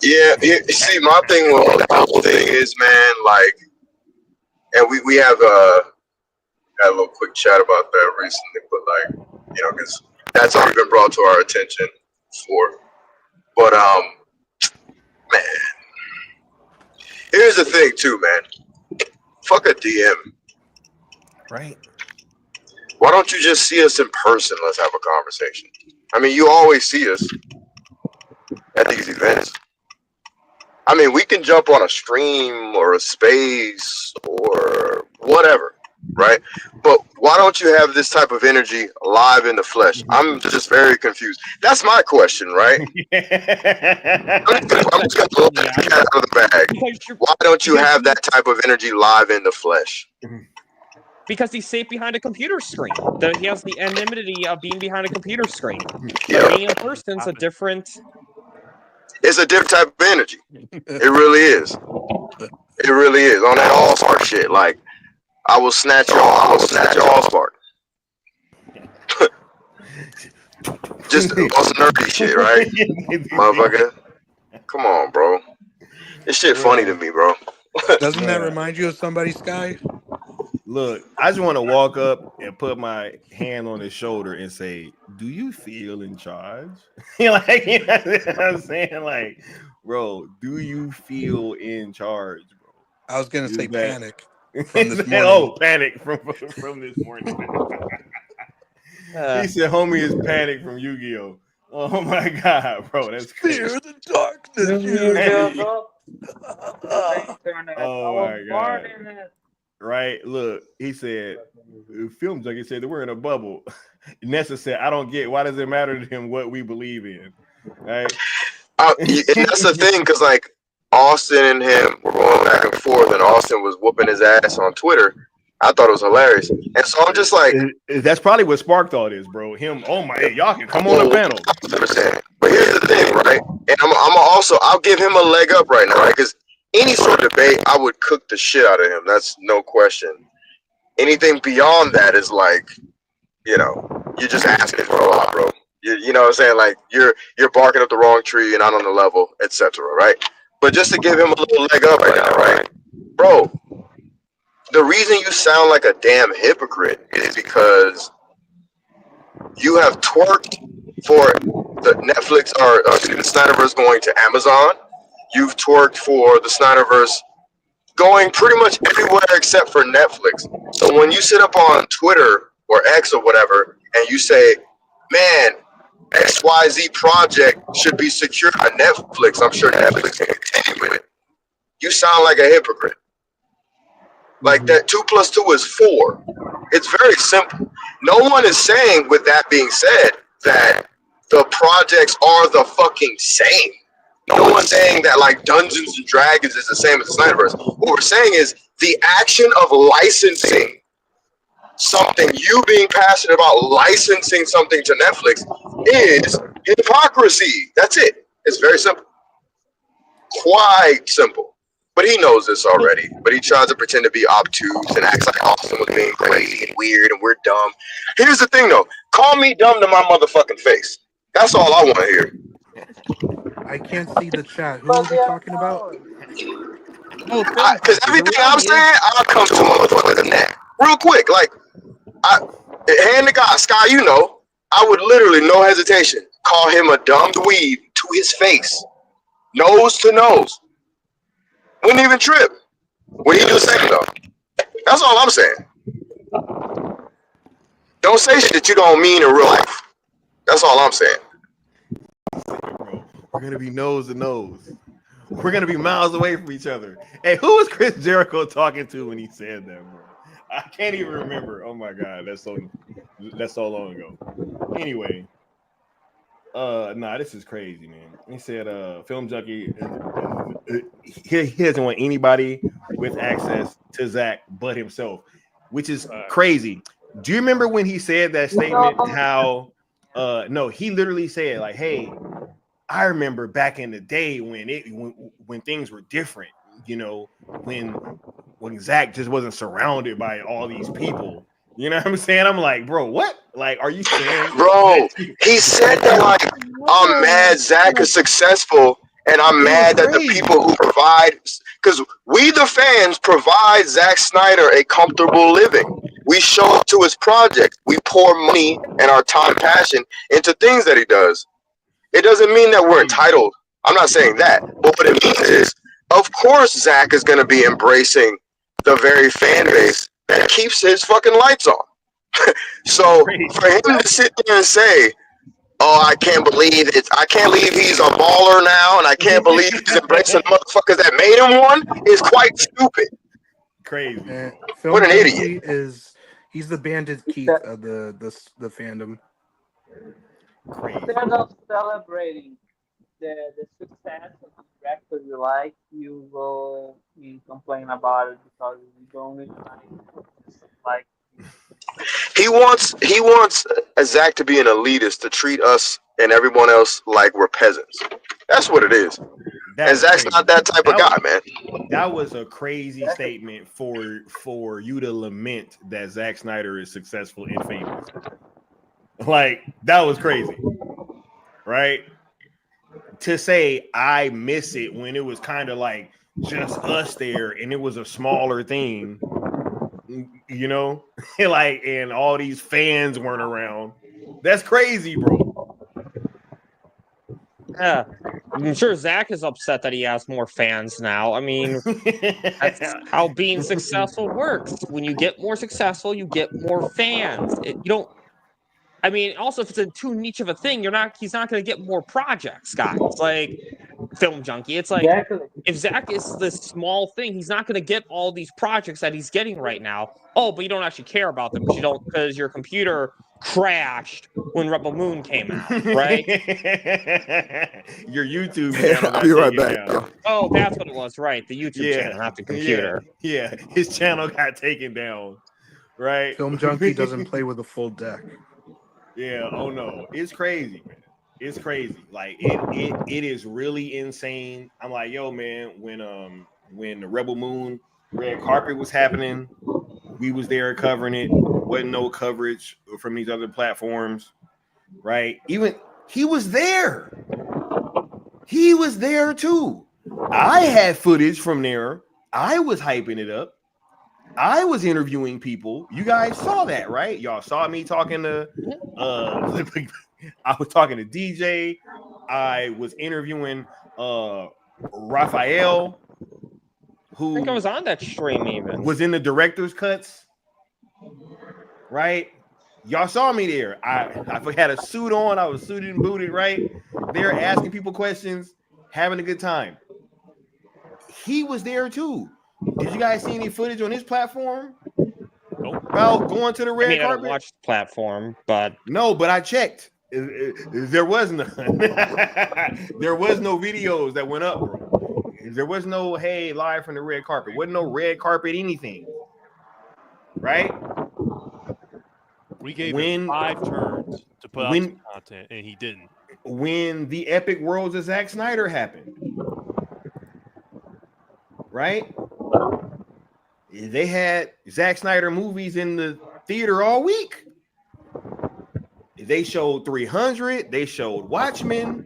Yeah, see, my thing with the whole thing is, man, like, and we have had a little quick chat about that recently, but like, you know, because that's already been brought to our attention before. But man, here's the thing too, man. Fuck a DM. Right. Why don't you just see us in person? Let's have a conversation. I mean, you always see us at these events. I mean, we can jump on a stream or a space or whatever, right? But why don't you have this type of energy live in the flesh? I'm just very confused. That's my question, right? I'm just gonna let the cat out of the bag. Why don't you have that type of energy live in the flesh? Because he's safe behind a computer screen. He has the anonymity of being behind a computer screen. Yeah. Being in person's a different. It's a different type of energy. It really is. It really is. On that all-star shit, like, I will snatch your all-spark. Just on some nerdy shit, right? Motherfucker. Come on, bro. This shit funny to me, bro. Doesn't that remind you of somebody, Sky? Look, I just want to walk up and put my hand on his shoulder and say, "Do you feel in charge?" Like, you know what I'm saying? Like, bro, do you feel in charge, bro? I was gonna say that- panic from this morning. Oh, panic from this morning. He said, "Homie is panic from Yu-Gi-Oh." Oh my god, bro, that's crazy. Fear the darkness. Oh my god. Right? Look, he said, Film Junkie said that we're in a bubble. Nessa said, I don't get why does it matter to him what we believe in? Right? And that's the thing, because like Austin and him were going back and forth, and Austin was whooping his ass on Twitter. I thought it was hilarious. And so I'm just like, that's probably what sparked all this, bro. Him, oh my, y'all can come on the panel. But here's the thing, right? And I'll give him a leg up right now, right? Because any sort of debate, I would cook the shit out of him. That's no question. Anything beyond that is like, you know, you're just asking for a lot, bro. You know what I'm saying? Like, you're barking up the wrong tree and not on the level, etc. Right? But just to give him a little leg up right now, right? Bro, the reason you sound like a damn hypocrite is because you have twerked for the Netflix or the Snyderverse going to Amazon. You've twerked for the Snyderverse going pretty much everywhere except for Netflix. So when you sit up on Twitter or X or whatever and you say, man, XYZ project should be secured on Netflix, I'm sure Netflix can continue with it. You sound like a hypocrite. Like that 2 + 2 is 4. It's very simple. No one is saying, with that being said, that the projects are the fucking same. No one's saying that like Dungeons and Dragons is the same as the Snyderverse. What we're saying is the action of licensing something, you being passionate about licensing something to Netflix is hypocrisy. That's it. It's very simple. Quite simple. But he knows this already. But he tries to pretend to be obtuse and acts like Austin was being crazy and weird and we're dumb. Here's the thing though. Call me dumb to my motherfucking face. That's all I want to hear. I can't see the chat. Who is he talking about? Because everything I'm saying, I'll come to motherfucking neck. Real quick. Like, hand to God, Sky, you know, I would literally, no hesitation, call him a dumb dweeb to his face. Nose to nose. Wouldn't even trip. What he do the same though? That's all I'm saying. Don't say shit that you don't mean in real life. That's all I'm saying. Bro, we're gonna be nose to nose. We're gonna be miles away from each other. Hey, who was Chris Jericho talking to when he said that, bro? I can't even remember. Oh my god, that's so long ago. Anyway, this is crazy, man. He said, Film Junkie, he doesn't want anybody with access to Zach but himself, which is crazy. Do you remember when he said that statement? How no, he literally said, like, hey, I remember back in the day when things were different, you know, when Zach just wasn't surrounded by all these people. You know what I'm saying? I'm like, bro, what? Like, are you saying, Bro, he said that like, I'm mad Zach is successful, and I'm mad that the people who provide, because we the fans provide Zack Snyder a comfortable living. We show up to his project. We pour money and our time, passion into things that he does. It doesn't mean that we're entitled. I'm not saying that. But what it means is, of course, Zach is going to be embracing the very fan base that keeps his fucking lights on. So for him to sit there and say, "Oh, I can't believe it. I can't believe he's a baller now, and I can't believe he's embracing motherfuckers that made him one," is quite stupid. Crazy. What an idiot. He's the Bandit Keith of the fandom. Instead of celebrating the success of the director you like, you go and complain about it because you don't really like. He wants Zach to be an elitist, to treat us and everyone else like we're peasants. That's what it is. And Zach's not that type of guy, man. That was a crazy statement for you to lament that Zack Snyder is successful and famous. Like, that was crazy, right? To say I miss it when it was kind of like just us there and it was a smaller thing, you know, like, and all these fans weren't around. That's crazy, bro. Yeah, I'm sure Zach is upset that he has more fans now. I mean, that's how being successful works. When you get more successful, you get more fans. You don't. I mean, also, if it's a too niche of a thing, he's not going to get more projects, guys. Like Film Junkie. It's like, if Zach is this small thing, he's not going to get all these projects that he's getting right now. Oh, but you don't actually care about them because your computer crashed when Rebel Moon came out, right? Your YouTube channel. I'll be right back. Oh, that's what it was, right? The YouTube channel, not the computer. Yeah, his channel got taken down, right? Film Junkie doesn't play with a full deck. Yeah, oh no, it's crazy, man. It's crazy. Like it is really insane. I'm like, yo, man, when the Rebel Moon red carpet was happening, we was there covering it. Wasn't no coverage from these other platforms, right? Even he was there. He was there too. I had footage from there. I was hyping it up. I was interviewing people. You guys saw that, right? Y'all saw me talking to I was talking to DJ. I was interviewing Raphael, who I think I was on that stream even. Was in the director's cuts, right? Y'all saw me there. I had a suit on. I was suited and booted, right? They're asking people questions, having a good time. He was there too. Did you guys see any footage on his platform? Nope. About going to the red carpet? I don't watch the platform, but no, but I checked. There was none. There was no videos that went up, bro. There was no hey live from the red carpet. Wasn't no red carpet anything, right? We gave him 5 turns to put out some content, and he didn't. When the Epic Worlds of Zack Snyder happened, right? They had Zack Snyder movies in the theater all week. They showed 300. They showed Watchmen.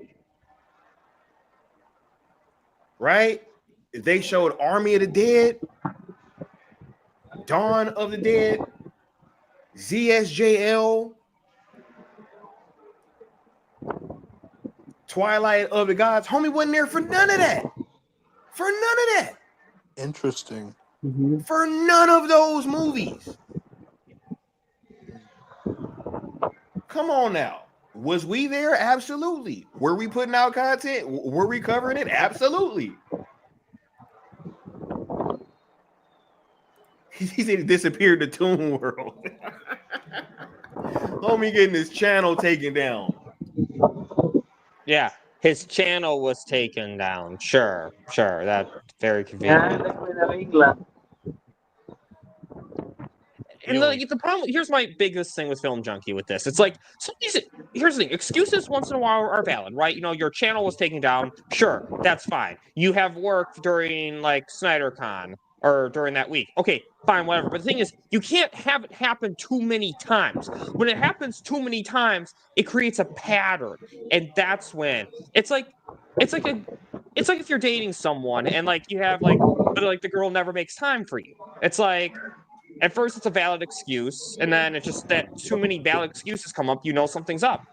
Right? They showed Army of the Dead, Dawn of the Dead, ZSJL, Twilight of the Gods. Homie wasn't there for none of that. For none of that. Interesting. For none of those movies. Come on now. Was we there? Absolutely. Were we putting out content? Were we covering it? Absolutely. He said he disappeared to Toon World. Homie getting his channel taken down. Yeah, his channel was taken down. Sure. That's very convenient. Yeah, the Queen of England. And the problem, here's my biggest thing with Film Junkie with this. It's like, here's the thing, excuses once in a while are valid, right? You know, your channel was taken down. Sure, that's fine. You have work during, like, SnyderCon or during that week. Okay, fine, whatever. But the thing is, you can't have it happen too many times. When it happens too many times, it creates a pattern. And that's when, it's like if you're dating someone and, like, you have, like, but, like, the girl never makes time for you. It's like, at first, it's a valid excuse, and then it's just that too many valid excuses come up, you know something's up.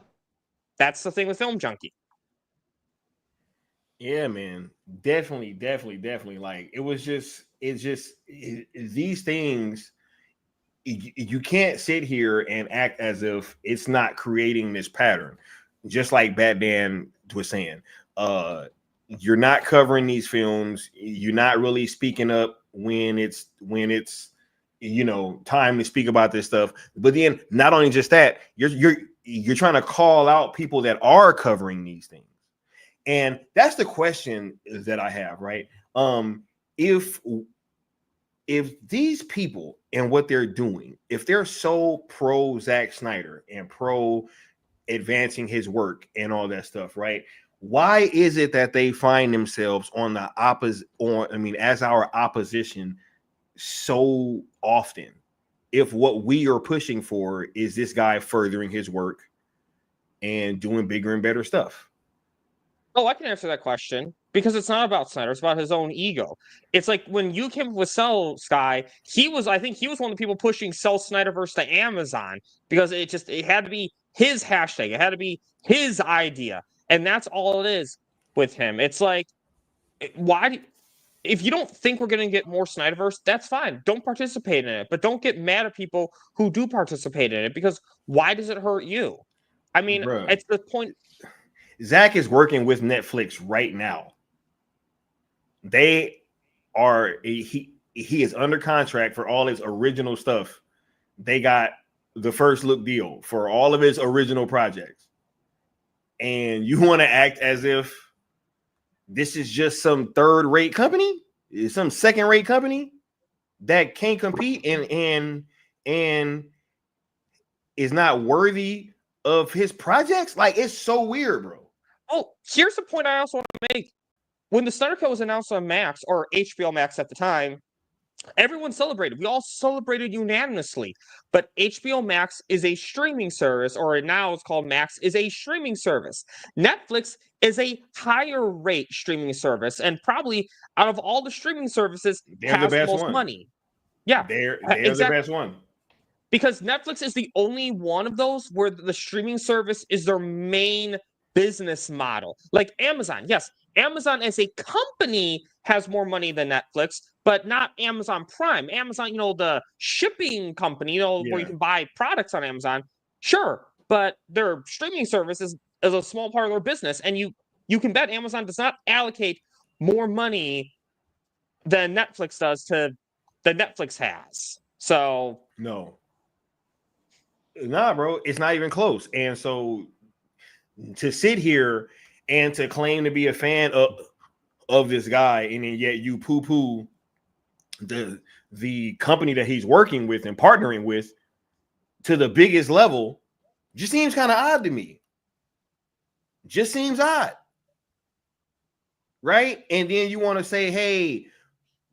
That's the thing with Film Junkie. Yeah, man. Definitely. Like, these things, you can't sit here and act as if it's not creating this pattern. Just like Batman was saying, you're not covering these films. You're not really speaking up when it's time to speak about this stuff. But then not only just that, you're trying to call out people that are covering these things. And that's the question that I have, right? If these people and what they're doing, if they're so pro Zack Snyder and pro advancing his work and all that stuff, right? Why is it that they find themselves on the as our opposition so often, if what we are pushing for is this guy furthering his work and doing bigger and better stuff? Oh, I can answer that question, because it's not about Snyder, it's about his own ego. It's like when you came up with Sell Sky, I think he was one of the people pushing Sell Snyderverse to Amazon, because it had to be his hashtag, it had to be his idea, and that's all it is with him. It's like, if you don't think we're going to get more Snyderverse, that's fine. Don't participate in it. But don't get mad at people who do participate in it, because why does it hurt you? I mean, Bruh, it's the point. Zach is working with Netflix right now. He is under contract for all his original stuff. They got the first look deal for all of his original projects. And you want to act as if this is just some third-rate company, some second-rate company that can't compete and is not worthy of his projects? Like, it's so weird, bro. Oh, here's the point I also want to make. When the Snyder Cut was announced on Max, or HBO Max at the time, everyone celebrated. We all celebrated unanimously. But HBO Max is a streaming service, or now it's called Max, is a streaming service. Netflix is a higher rate streaming service, and probably out of all the streaming services, they're has the best most one. Money. Yeah, they're exactly. The best one. Because Netflix is the only one of those where the streaming service is their main business model. Like Amazon, yes, Amazon as a company has more money than Netflix, but not Amazon Prime. Amazon, the shipping company, where you can buy products on Amazon, sure, but their streaming service is a small part of their business, and you can bet Amazon does not allocate more money than Netflix does than Netflix has. So no, bro, it's not even close. And so to sit here and to claim to be a fan of this guy, and then yet you poo-poo the company that he's working with and partnering with to the biggest level, just seems kind of odd to me. Just seems odd, right? And then you want to say, hey,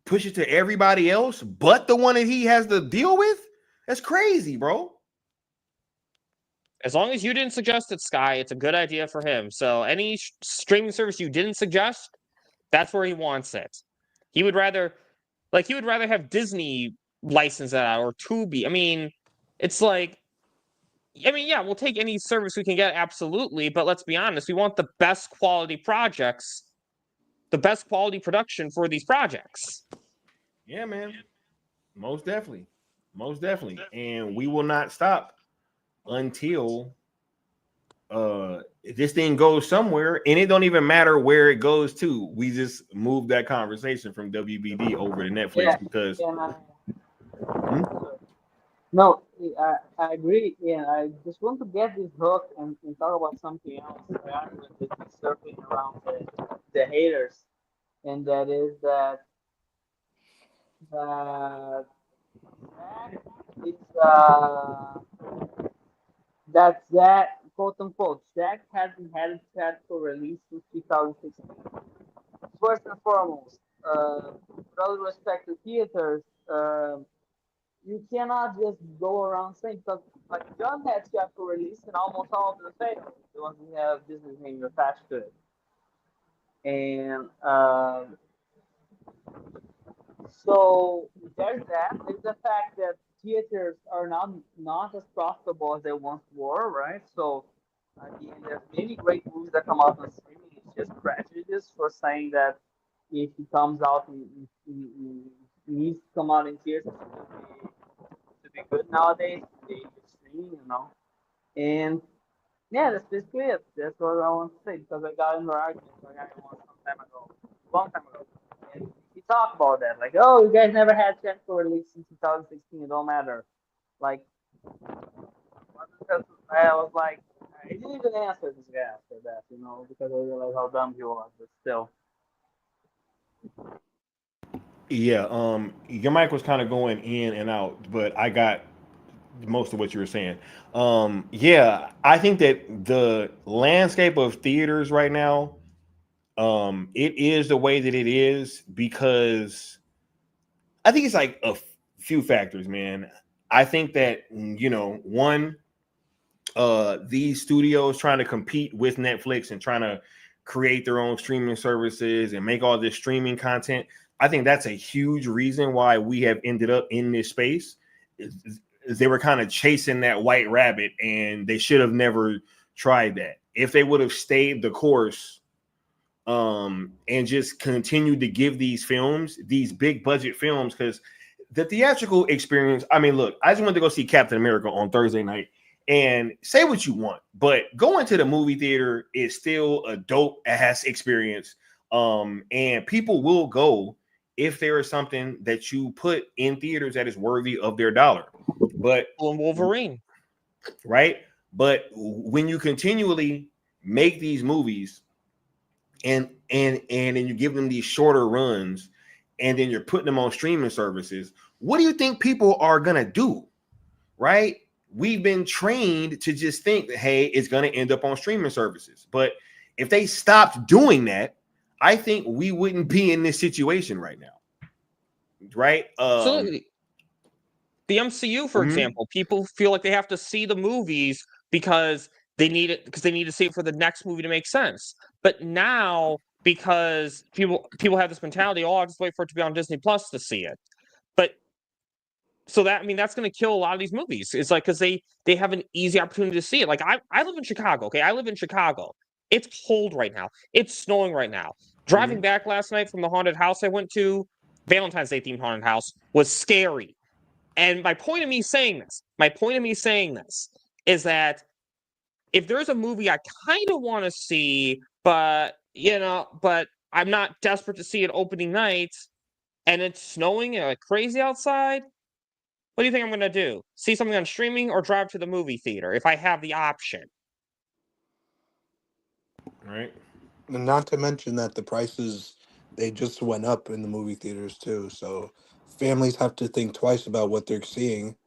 push it to everybody else but the one that he has to deal with? That's crazy, bro. As long as you didn't suggest it, Sky, it's a good idea for him. So any streaming service you didn't suggest, that's where he wants it. He would rather have Disney license that out, or Tubi. I mean, it's like, yeah, we'll take any service we can get, absolutely. But let's be honest, we want the best quality projects, the best quality production for these projects. Yeah, man. Most definitely. And we will not stop until this thing goes somewhere, and it don't even matter where it goes to. We just move that conversation from WBD over to Netflix because No, I agree. Yeah, I just want to get this hook and talk about something else rather than just circling around the haters, and that is that it's that quote unquote Jack hasn't had a theatrical release since 2016. First and foremost, with all respect to theaters, you cannot just go around saying because like John had theatrical release and almost all of them failed. The ones who have Disney's name attached to it, and so there's that. There's the fact that theaters are not as profitable as they once were, right? So again, there's many great movies that come out on streaming. It's just prejudice for saying that if it comes out, it needs to come out in theaters to be good nowadays. They streaming, you know. And yeah, that's basically it. That's what I want to say because I got in an argument with a guy once some time ago, long time ago, and he talked about that. Like, oh, you guys never had theatrical release in 2016. It don't matter. Like, I was like, I didn't even answer this guy after that, you know, because I realized how dumb he was. But still, Yeah, your mic was kind of going in and out, but I got most of what you were saying. Yeah, I think that the landscape of theaters right now, it is the way that it is because I think it's like a few factors, man. I think that, you know, one, these studios trying to compete with Netflix and trying to create their own streaming services and make all this streaming content. I think that's a huge reason why we have ended up in this space. They were kind of chasing that white rabbit and they should have never tried that. If they would have stayed the course and just continued to give these films, these big budget films, because the theatrical experience, I mean, look, I just went to go see Captain America on Thursday night and say what you want, but going to the movie theater is still a dope ass experience. And people will go if there is something that you put in theaters that is worthy of their dollar. But Wolverine, right? But when you continually make these movies and then you give them these shorter runs and then you're putting them on streaming services, what do you think people are gonna do? Right? We've been trained to just think that, hey, it's gonna end up on streaming services. But if they stopped doing that, I think we wouldn't be in this situation right now. Right? Absolutely. The MCU, for example, people feel like they have to see the movies because they need it, because they need to see it for the next movie to make sense. But now, because people have this mentality, oh, I'll just wait for it to be on Disney Plus to see it. But so that, I mean, that's going to kill a lot of these movies. It's like because they have an easy opportunity to see it. Like I live in Chicago. Okay, I live in Chicago. It's cold right now. It's snowing right now. Driving back last night from the haunted house I went to, Valentine's Day themed haunted house, was scary. And my point of me saying this is that if there's a movie I kind of want to see, but I'm not desperate to see it opening night, and it's snowing and like crazy outside, what do you think I'm going to do? See something on streaming or drive to the movie theater if I have the option? Right. And not to mention that the prices, they just went up in the movie theaters too. So families have to think twice about what they're seeing.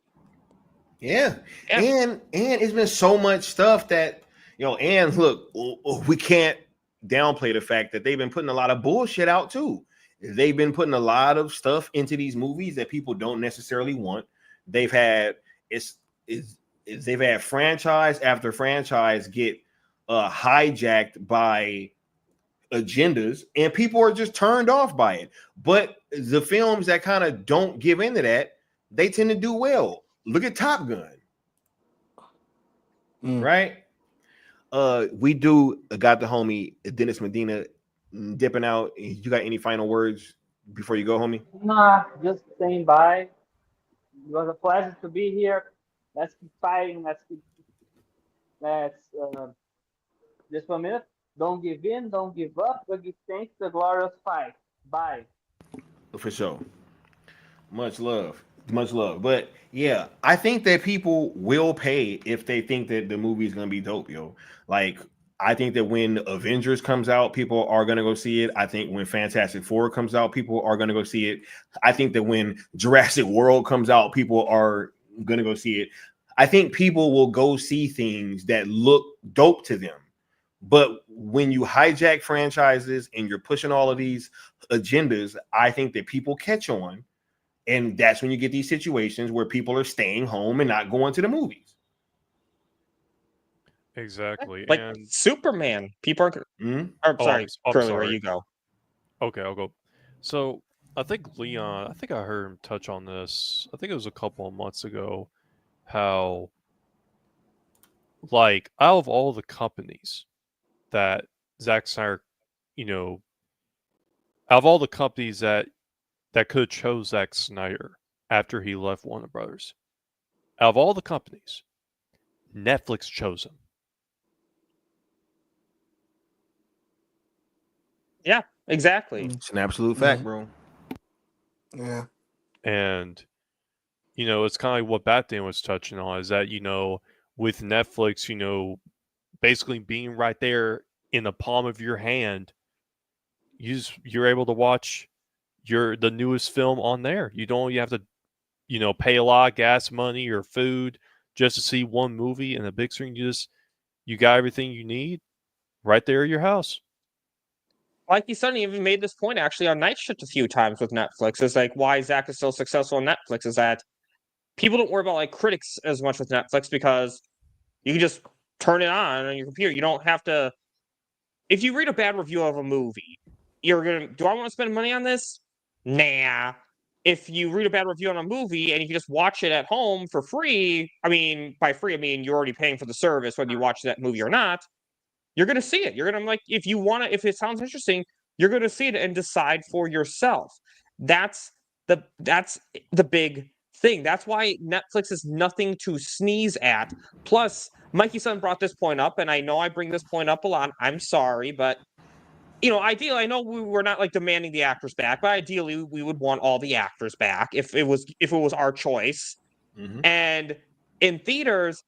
Yeah. And it's been so much stuff that, you know, and look, we can't downplay the fact that they've been putting a lot of bullshit out too. They've been putting a lot of stuff into these movies that people don't necessarily want. They've had they've had franchise after franchise get hijacked by agendas, and people are just turned off by it. But the films that kind of don't give into that, they tend to do well. Look at Top Gun. Right? We got the homie Dennis Medina dipping out. You got any final words before you go, homie? Nah, just saying bye. It was a pleasure to be here. Let's keep fighting. Let's just 1 minute. Don't give in, don't give up, but give thanks to the glorious fight. Bye. For sure. Much love. But yeah, I think that people will pay if they think that the movie is gonna be dope, yo. Like, I think that when Avengers comes out, people are gonna go see it. I think when Fantastic Four comes out, people are gonna go see it. I think that when Jurassic World comes out, people are gonna go see it. I think people will go see things that look dope to them. But when you hijack franchises and you're pushing all of these agendas, I think that people catch on. And that's when you get these situations where people are staying home and not going to the movies. Exactly. Like And Superman. People are. Mhm. Sorry, I'm Curly, where sorry. you go? Okay, I'll go. So I think Leon, I think I heard him touch on this. I think it was a couple of months ago. How, like, out of all the companies that Zack Snyder, you know, out of all the companies that could have chose Zack Snyder after he left Warner Brothers, out of all the companies, Netflix chose him. Yeah, exactly. It's an absolute fact, bro. Yeah. And it's kind of like what Batman was touching on, is that with Netflix, basically being right there in the palm of your hand, you're able to watch the newest film on there. You have to pay a lot of gas money or food just to see one movie in the big screen. You got everything you need right there at your house. Like you said, even made this point actually on Night Shift a few times with Netflix. It's like why Zach is so successful on Netflix is that people don't worry about like critics as much with Netflix because you can just turn it on your computer. You don't have to. If you read a bad review of a movie, you're gonna. Do I want to spend money on this? Nah. If you read a bad review on a movie and you can just watch it at home for free, I mean, by free, I mean you're already paying for the service whether you watch that movie or not. You're gonna see it. You're gonna like if you want to. If it sounds interesting, you're gonna see it and decide for yourself. That's the big thing. That's why Netflix is nothing to sneeze at. Plus, Mikey Sun brought this point up, and I know I bring this point up a lot. I'm sorry, but ideally, I know we're not like demanding the actors back, but ideally, we would want all the actors back if it was our choice. Mm-hmm. And in theaters,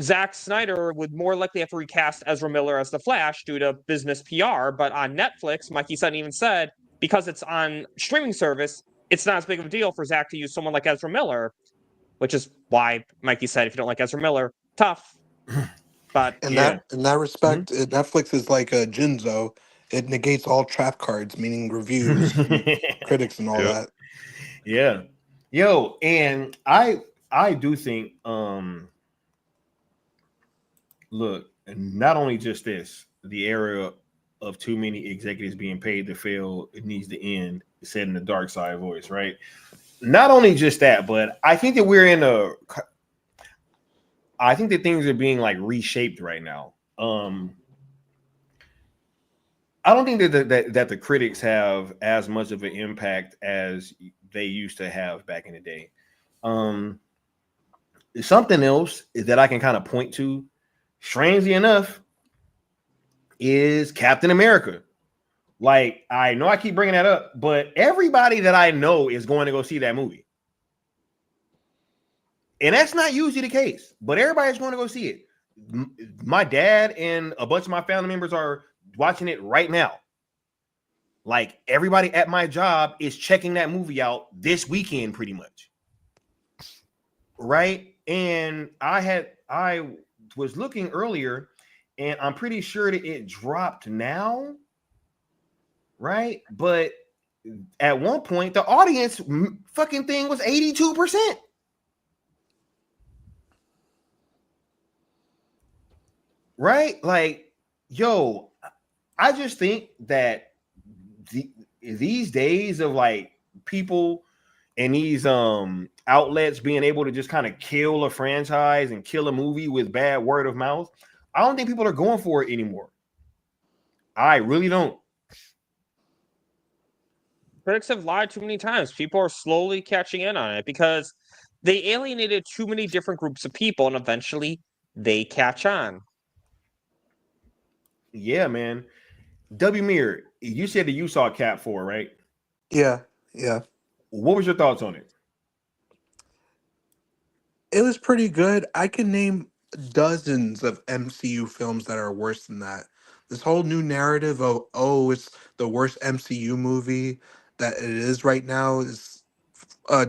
Zack Snyder would more likely have to recast Ezra Miller as the Flash due to business PR. But on Netflix, Mikey Sun even said, because it's on streaming service, it's not as big of a deal for Zack to use someone like Ezra Miller, which is why Mikey said, if you don't like Ezra Miller, tough. But In Yeah. that respect, Netflix is like a Jinzo. It negates all trap cards, meaning reviews, critics, and all Yep. that. Yeah. Yo, and I do think look, not only just this, the era of too many executives being paid to fail, it needs to end, said in the dark side voice, right? Not only just that, but I think that I think that things are being like reshaped right now. I don't think that the critics have as much of an impact as they used to have back in the day. Something else that I can kind of point to, strangely enough, is Captain America. Like, I know I keep bringing that up, but everybody that I know is going to go see that movie. And that's not usually the case, but everybody's going to go see it. My dad and a bunch of my family members are watching it right now. Like, everybody at my job is checking that movie out this weekend, pretty much. Right? And I was looking earlier, and I'm pretty sure that it dropped now. Right? But at one point, the audience fucking thing was 82%. Right? Like, yo, I just think that these days of like people and these outlets being able to just kind of kill a franchise and kill a movie with bad word of mouth, I don't think people are going for it anymore. I really don't. critics have lied too many times. People are slowly catching in on it because they alienated too many different groups of people, and eventually they catch on. Yeah, man. W Mir, you said that you saw Cap 4, right? Yeah. What was your thoughts on it? It was pretty good. I can name dozens of MCU films that are worse than that. This whole new narrative of, oh, it's the worst MCU movie that it is right now is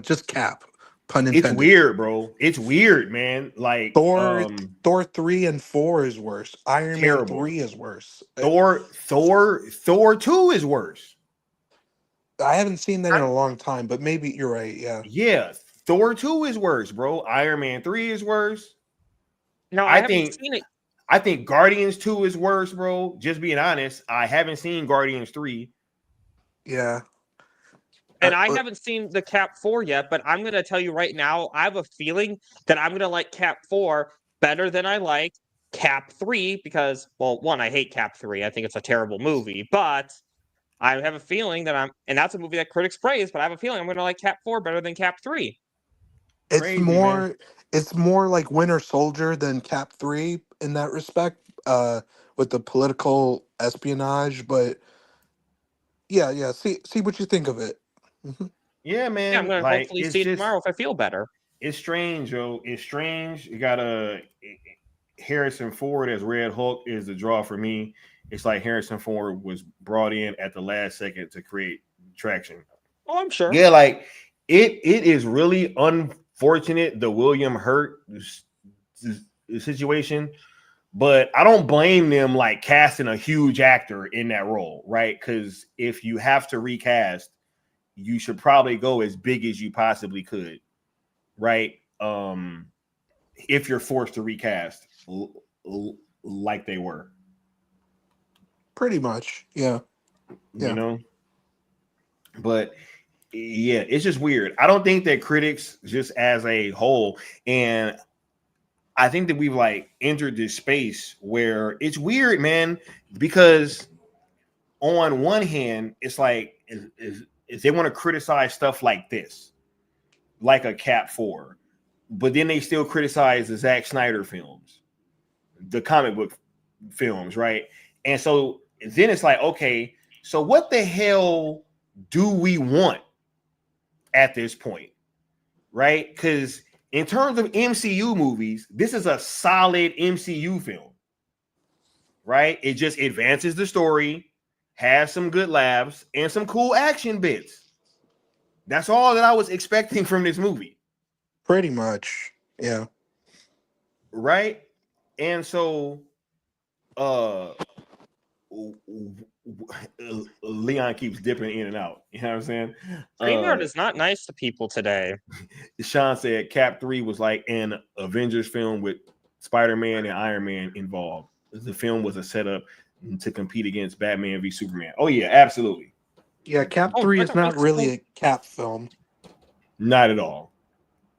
just cap. Pun intended. It's weird, bro. It's weird, man. Like Thor 3 and 4 is worse. Iron terrible. Man 3 is worse. Thor 2 is worse. I haven't seen that in a long time, but maybe you're right. Yeah. Yeah, Thor 2 is worse, bro. Iron Man 3 is worse. No, I haven't seen it. I think Guardians 2 is worse, bro. Just being honest, I haven't seen Guardians 3. Yeah. And I haven't seen the Cap 4 yet, but I'm going to tell you right now, I have a feeling that I'm going to like Cap 4 better than I like Cap 3 because, well, one, I hate Cap 3. I think it's a terrible movie, but I have a feeling that and that's a movie that critics praise, but I have a feeling I'm going to like Cap 4 better than Cap 3. It's more like Winter Soldier than Cap 3 in that respect, with the political espionage, but yeah, see what you think of it. Mm-hmm. Yeah, man. Yeah, I'm going to hopefully see it tomorrow if I feel better. It's strange, yo. It's strange. You got Harrison Ford as Red Hulk is the draw for me. It's like Harrison Ford was brought in at the last second to create traction. Oh, I'm sure. Yeah, like it is really unfortunate the William Hurt situation, but I don't blame them like casting a huge actor in that role, right? Because if you have to recast, you should probably go as big as you possibly could, right? If you're forced to recast like they were. Pretty much, yeah. You know? But yeah, it's just weird. I don't think that critics just as a whole, and I think that we've like entered this space where it's weird, man, because on one hand, it's like if they want to criticize stuff like this, like a Cap 4, but then they still criticize the Zack Snyder films, the comic book films, right? And so then it's like, okay, so what the hell do we want at this point, right? Because in terms of MCU movies, this is a solid MCU film, right? It just advances the story, has some good laughs, and some cool action bits. That's all that I was expecting from this movie. Pretty much, yeah. Right? And so Leon keeps dipping in and out. You know what I'm saying? StreamYard is not nice to people today. Sean said Cap 3 was like an Avengers film with Spider-Man and Iron Man involved. The film was a setup to compete against Batman v Superman. Oh yeah, absolutely. Yeah, Cap 3 is not really a Cap film. Not at all.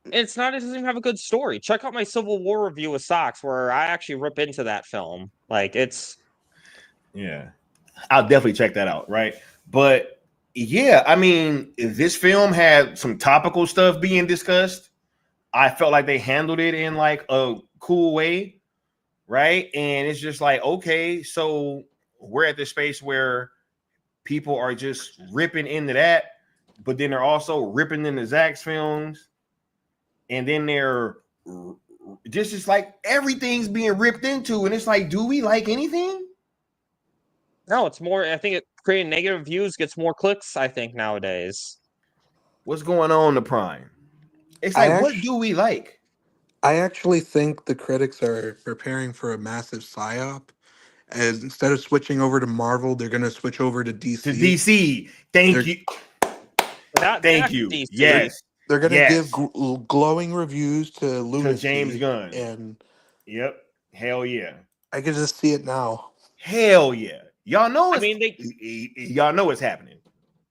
It's not. It doesn't even have a good story. Check out my Civil War review of Socks, where I actually rip into that film. Like it's. Yeah, I'll definitely check that out. Right, but yeah, I mean, this film had some topical stuff being discussed. I felt like they handled it in like a cool way, right? And it's just like, okay, so we're at this space where people are just ripping into that, but then they're also ripping into Zach's films. And then they're just like everything's being ripped into. And it's like, do we like anything? No, it's more. I think creating negative views gets more clicks, I think, nowadays. What's going on, the Prime? It's like, what do we like? I actually think the critics are preparing for a massive psyop. As instead of switching over to Marvel, they're going to switch over to DC. To DC. Thank you. Thank you. DC. Yes. They're going to give glowing reviews to Lunacy. To James Gunn. And yep. Hell yeah. I can just see it now. Hell yeah. Y'all know it's, y'all know what's happening.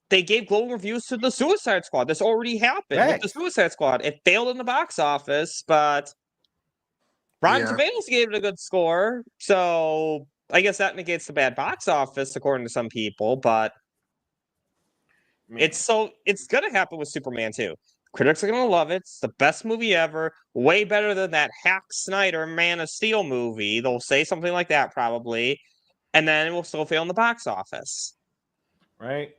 They gave glowing reviews to the Suicide Squad. This already happened with the Suicide Squad. It failed in the box office, but Rotten Tomatoes gave it a good score. So I guess that negates the bad box office, according to some people. But it's gonna happen with Superman too. Critics are gonna love it. It's the best movie ever. Way better than that Hack Snyder Man of Steel movie. They'll say something like that probably, and then it will still fail in the box office. Right.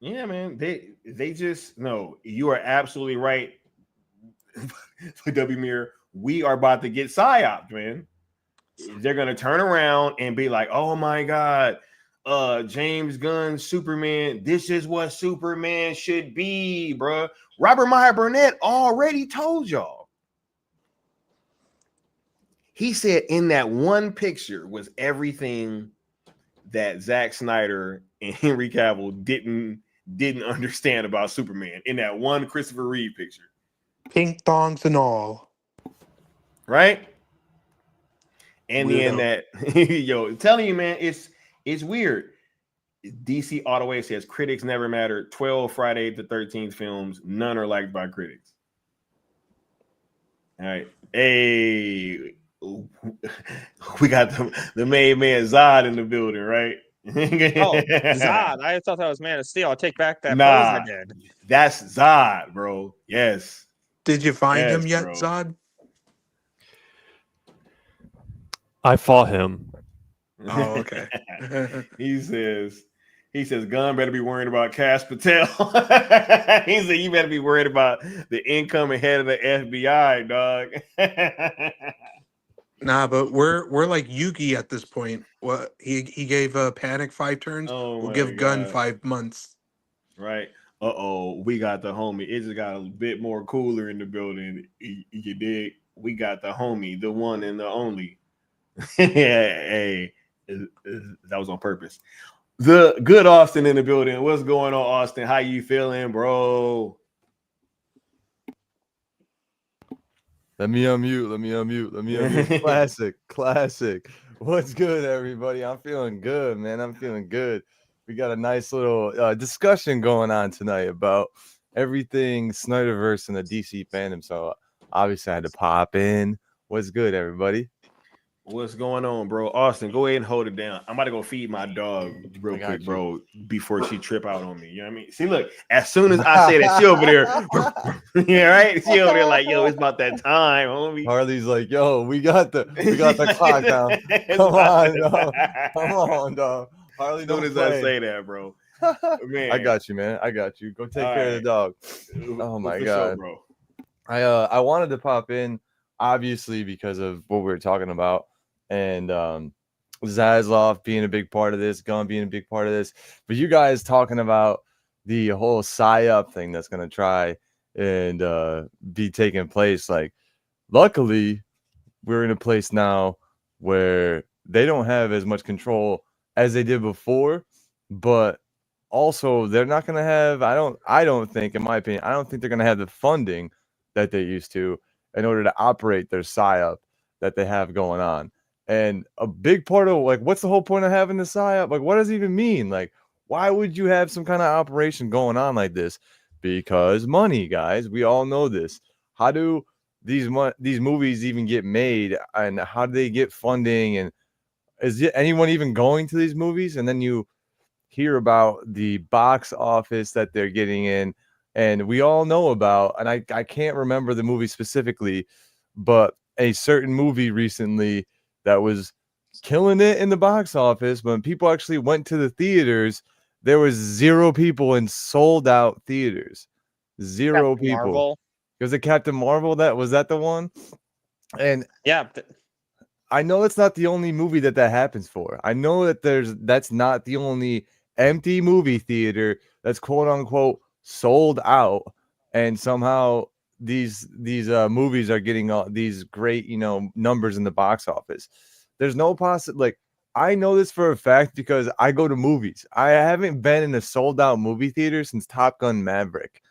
Yeah, man. They just no. You are absolutely right. W Mirror, we are about to get psyoped, man. They're gonna turn around and be like, "Oh my god, James Gunn Superman. This is what Superman should be, bruh. Robert Meyer Burnett already told y'all. He said in that one picture was everything that Zack Snyder and Henry Cavill didn't understand about Superman in that one Christopher Reeve picture. Pink thongs and all. Right? And then Weirdo. that, yo, I'm telling you, man, it's weird. DC Autoway says critics never matter. 12 Friday the 13th films, none are liked by critics. All right. Hey, we got the main man Zod in the building, right? Oh, Zod. I thought that was Man of Steel. I'll take back that pose I did. That's Zod, bro. Yes. Did you find Yes, him yet, bro. Zod? I fought him. Oh, okay. He says, Gunn better be worrying about Cash Patel. He said, you better be worried about the incoming head of the FBI, dog. Nah, but we're like Yugi at this point. What he gave Panic 5 turns. Oh, We'll my give Gunn God. 5 months. Right. We got the homie. It just got a bit more cooler in the building. You dig? We got the homie, the one and the only. Hey, that was on purpose. The good Austin in the building. What's going on, Austin? How you feeling, bro? Let me unmute. Classic. What's good, everybody? I'm feeling good, man. I'm feeling good. We got a nice little discussion going on tonight about everything Snyderverse and the DC fandom. So obviously I had to pop in. What's good, everybody? What's going on, bro? Austin, go ahead and hold it down. I'm about to go feed my dog real quick, bro, before she trip out on me. You know what I mean? See, look, as soon as I say that, she over there. Yeah, right? She over there like, yo, it's about that time, homie. Harley's like, yo, we got the clock down. Come on, dog. Harley, as soon as I say that, bro. Man, I got you, man. I got you. Go take care of the dog. Oh my God, sure, bro. I wanted to pop in, obviously, because of what we were talking about, and Zaslav being a big part of this, Gunn being a big part of this, but you guys talking about the whole PSYOP thing that's gonna try and be taking place. Like, luckily, we're in a place now where they don't have as much control as they did before, but also they're not going to have, I don't think, in my opinion, I don't think they're going to have the funding that they used to in order to operate their PSYOP that they have going on. And a big part of, like, what's the whole point of having the PSYOP? Like, what does it even mean? Like, why would you have some kind of operation going on like this? Because money, guys. We all know this. How do these movies even get made, and how do they get funding, and is anyone even going to these movies? And then you hear about the box office that they're getting in, and we all know about, and I can't remember the movie specifically, but a certain movie recently that was killing it in the box office. When people actually went to the theaters, there was 0 people in sold out theaters. 0 Captain people. Marvel. Was it Captain Marvel? Was that the one? And yeah, I know it's not the only movie that happens for. I know that that's not the only empty movie theater that's quote unquote sold out, and somehow these movies are getting these great numbers in the box office. There's no like, I know this for a fact because I go to movies. I haven't been in a sold out movie theater since Top Gun Maverick,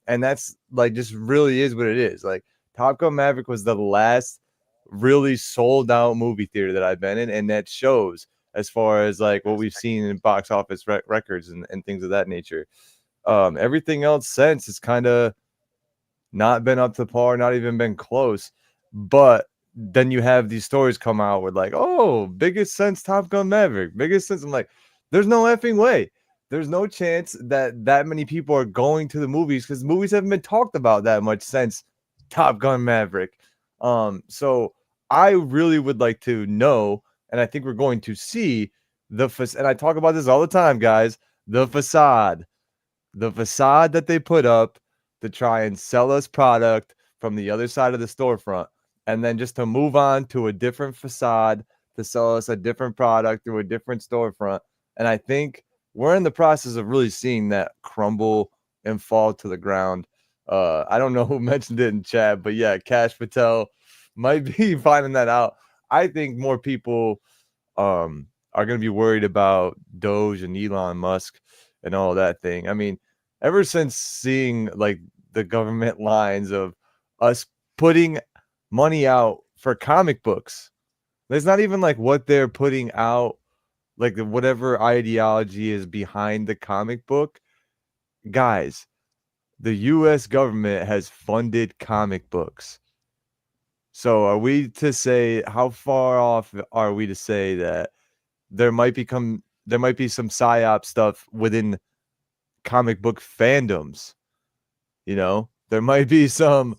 and that's like just really is what it is. Like, Top Gun Maverick was the last really sold out movie theater that I've been in, and that shows as far as like what we've seen in box office records and things of that nature. Everything else since it's kind of not been up to par, not even been close. But then you have these stories come out with like, oh, biggest since Top Gun Maverick, biggest since. I'm like, there's no effing way. There's no chance that many people are going to the movies, because movies haven't been talked about that much since Top Gun Maverick. So I really would like to know, and I think we're going to see and I talk about this all the time, guys, the facade that they put up to try and sell us product from the other side of the storefront, and then just to move on to a different facade to sell us a different product through a different storefront. And I think we're in the process of really seeing that crumble and fall to the ground. I don't know who mentioned it in chat, but yeah, Cash Patel might be finding that out. I think more people are going to be worried about Doge and Elon Musk and all that thing. I mean, ever since seeing like the government lines of us putting money out for comic books, there's not even like what they're putting out, like whatever ideology is behind the comic book. Guys, the US government has funded comic books. So are we to say, how far off are we to say that there might be some psyop stuff within comic book fandoms? You know, there might be some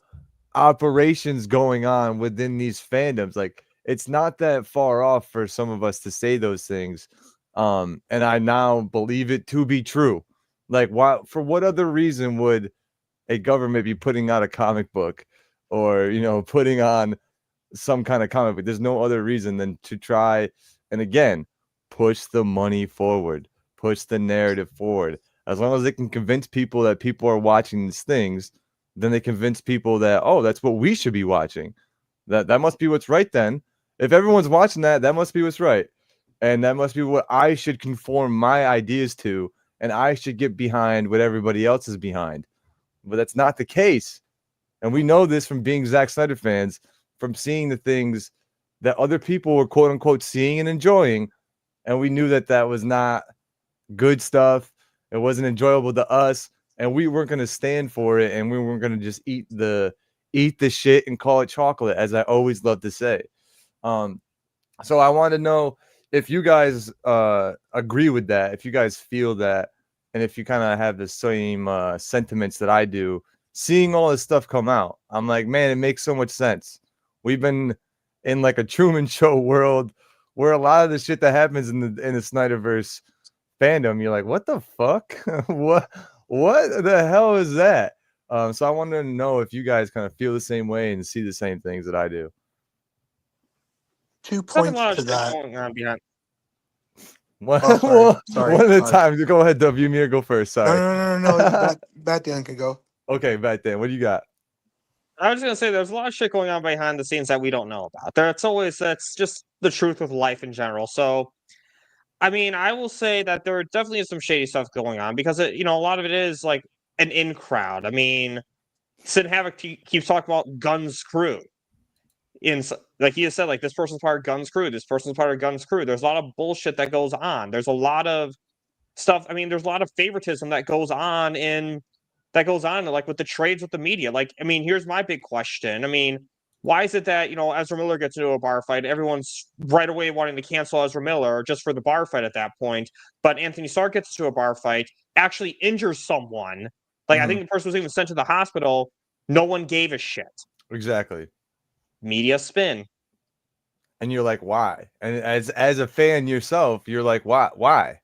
operations going on within these fandoms. Like, it's not that far off for some of us to say those things. And I now believe it to be true. Like, why, for what other reason would a government be putting out a comic book, or, you know, putting on some kind of comic book? There's no other reason than to try and, again, push the money forward, push the narrative forward. As long as they can convince people that people are watching these things, then they convince people that, oh, that's what we should be watching. That must be what's right then. If everyone's watching that, that must be what's right. And that must be what I should conform my ideas to, and I should get behind what everybody else is behind. But that's not the case. And we know this from being Zack Snyder fans, from seeing the things that other people were quote unquote seeing and enjoying. And we knew that that was not good stuff. It wasn't enjoyable to us. And we weren't going to stand for it. And we weren't going to just eat the shit and call it chocolate, as I always love to say. So I want to know if you guys agree with that, if you guys feel that, and if you kind of have the same sentiments that I do. Seeing all this stuff come out, I'm like, man, it makes so much sense. We've been in like a Truman Show world where a lot of the shit that happens in the Snyderverse fandom, you're like, what the fuck? what the hell is that? So I wanted to know if you guys kind of feel the same way and see the same things that I do. 2 There's a points lot of to shit that. going on behind. One, Oh, sorry. one at a Sorry. time. Go ahead, W. Mir, go first. Sorry. No. Bat Dan can go. Okay, back then. What do you got? I was gonna say there's a lot of shit going on behind the scenes that we don't know about. That's just the truth with life in general. So, I mean, I will say that there definitely is some shady stuff going on because a lot of it is like an in crowd. I mean, Sid Havoc keeps talking about Guns Crew. Like he has said, like, this person's part of Guns Crew, this person's part of Guns Crew. There's a lot of bullshit that goes on. There's a lot of stuff. I mean, there's a lot of favoritism that goes on like with the trades with the media. Like, I mean, here's my big question. I mean, why is it that, Ezra Miller gets into a bar fight, everyone's right away wanting to cancel Ezra Miller just for the bar fight at that point, but Anthony Stark gets into a bar fight, actually injures someone. Like, I think the person was even sent to the hospital. No one gave a shit. Exactly. Media spin. And you're like, why? And as a fan yourself, you're like, why?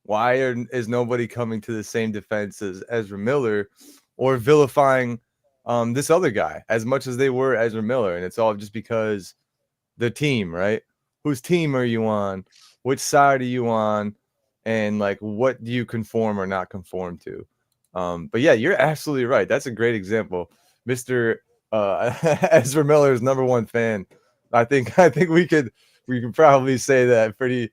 Why is nobody coming to the same defense as Ezra Miller, or vilifying this other guy as much as they were Ezra Miller? And it's all just because the team, right? Whose team are you on? Which side are you on? And like, what do you conform or not conform to? But yeah, you're absolutely right. That's a great example. Mr. Ezra Miller's #1 fan. I think we could probably say that pretty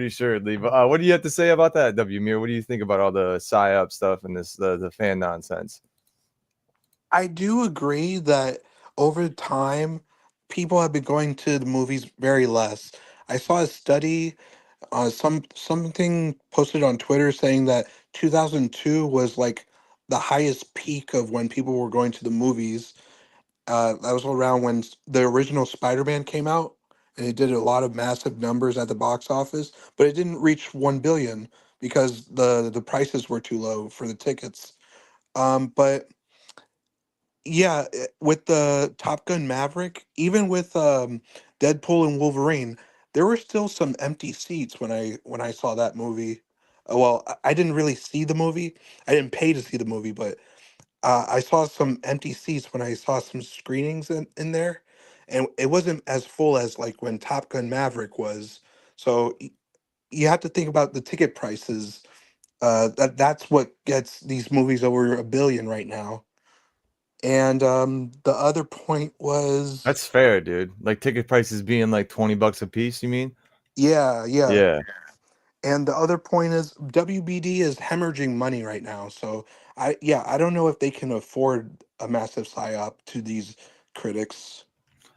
surely. But what do you have to say about that, W. Mir? What do you think about all the psyop stuff and this the fan nonsense? I do agree that over time, people have been going to the movies very less. I saw a study, something posted on Twitter saying that 2002 was like the highest peak of when people were going to the movies. That was around when the original Spider-Man came out, and it did a lot of massive numbers at the box office, but it didn't reach 1 billion because the prices were too low for the tickets. But yeah, with the Top Gun Maverick, even with Deadpool and Wolverine, there were still some empty seats when I saw that movie. Well, I didn't really see the movie. I didn't pay to see the movie, but I saw some empty seats when I saw some screenings in there, and it wasn't as full as like when Top Gun Maverick was. So you have to think about the ticket prices. That's what gets these movies over $1 billion right now. And the other point was, That's fair, dude. Like ticket prices being like $20 a piece, you mean? yeah. Yeah. And the other point is WBD is hemorrhaging money right now. So I don't know if they can afford a massive psyop to these critics.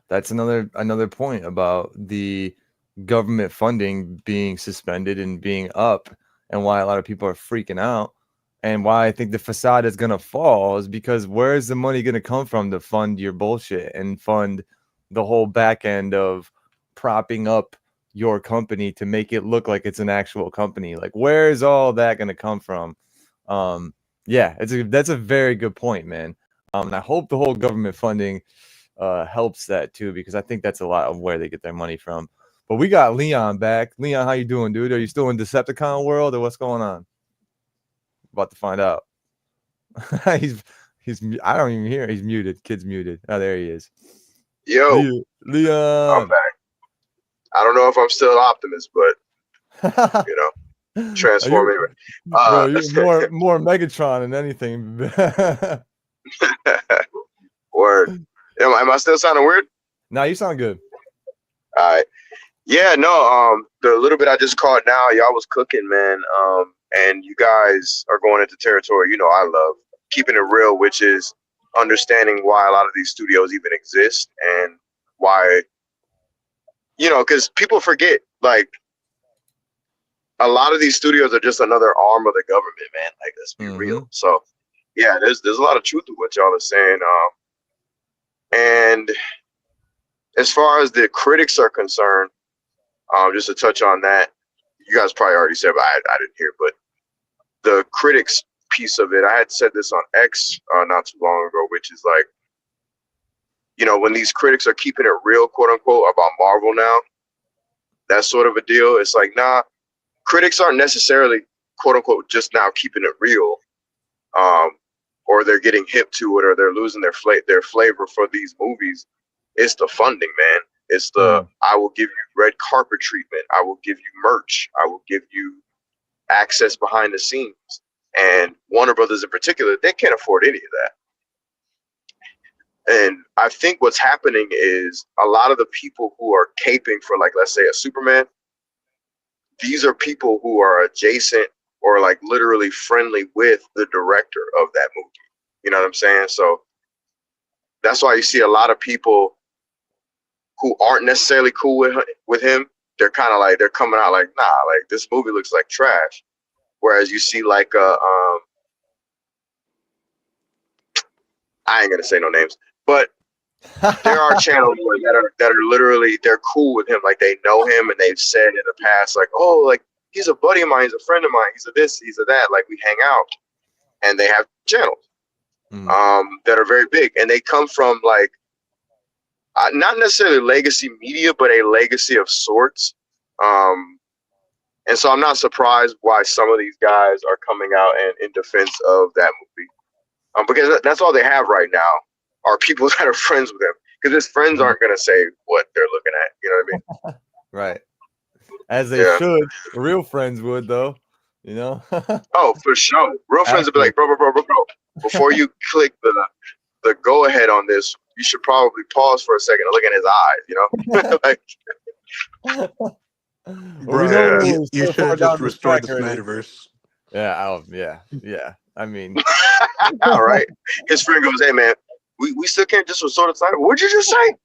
That's another point about the government funding being suspended and being up, and why a lot of people are freaking out, and why I think the facade is gonna fall is because where is the money gonna come from to fund your bullshit and fund the whole back end of propping up your company to make it look like it's an actual company? Like, where is all that gonna come from? Yeah, that's a very good point, man. And I hope the whole government funding helps that too, because I think that's a lot of where they get their money from. But we got Leon back. Leon, how you doing, dude? Are you still in Decepticon world, or what's going on? About to find out. he's I don't even hear. He's muted. Kid's muted. Oh, there he is. Yo, I'm Leon. back. I don't know if I'm still Optimus, but you know, transforming. Bro, you're more Megatron than anything. Word. Am I still sounding weird? Nah, you sound good. All right. Yeah, no, the little bit I just caught now, y'all was cooking, man. And you guys are going into territory, you know, I love keeping it real, which is understanding why a lot of these studios even exist and why, you know, because people forget, like, a lot of these studios are just another arm of the government, man. Like, let's be real. So, yeah, there's a lot of truth to what y'all are saying. And as far as the critics are concerned, just to touch on that, you guys probably already said, but I didn't hear. But the critics piece of it, I had said this on X not too long ago, which is like, you know, when these critics are keeping it real, quote unquote, about Marvel now, that sort of a deal. It's like, nah, critics aren't necessarily, quote unquote, just now keeping it real, or they're getting hip to it, or they're losing their flavor for these movies. It's the funding, man. It's the, I will give you red carpet treatment. I will give you merch. I will give you access behind the scenes. And Warner Brothers in particular, they can't afford any of that. And I think what's happening is a lot of the people who are caping for, like, let's say a Superman, these are people who are adjacent or like literally friendly with the director of that movie. You know what I'm saying? So that's why you see a lot of people who aren't necessarily cool with him. They're kind of like, they're coming out like, nah, like this movie looks like trash. Whereas you see like I ain't gonna say no names, but there are channels that are literally, they're cool with him, like they know him and they've said in the past, like, oh, like he's a buddy of mine, he's a friend of mine, he's a this, he's a that, like we hang out, and they have channels that are very big, and they come from like not necessarily legacy media, but a legacy of sorts. And so I'm not surprised why some of these guys are coming out and in defense of that movie, because that's all they have right now are people that are friends with him. Because his friends aren't going to say what they're looking at. You know what I mean? Right. As they should. Real friends would, though. You know? Oh, for sure. Real friends would be like, bro. Before you click the go ahead on this, you should probably pause for a second and look in his eyes. You know? Like, bro, you should have just restored the Snyderverse. Yeah. I mean, all right. His friend goes, "Hey, man, we still can't just restore the Snyder. What'd you just say?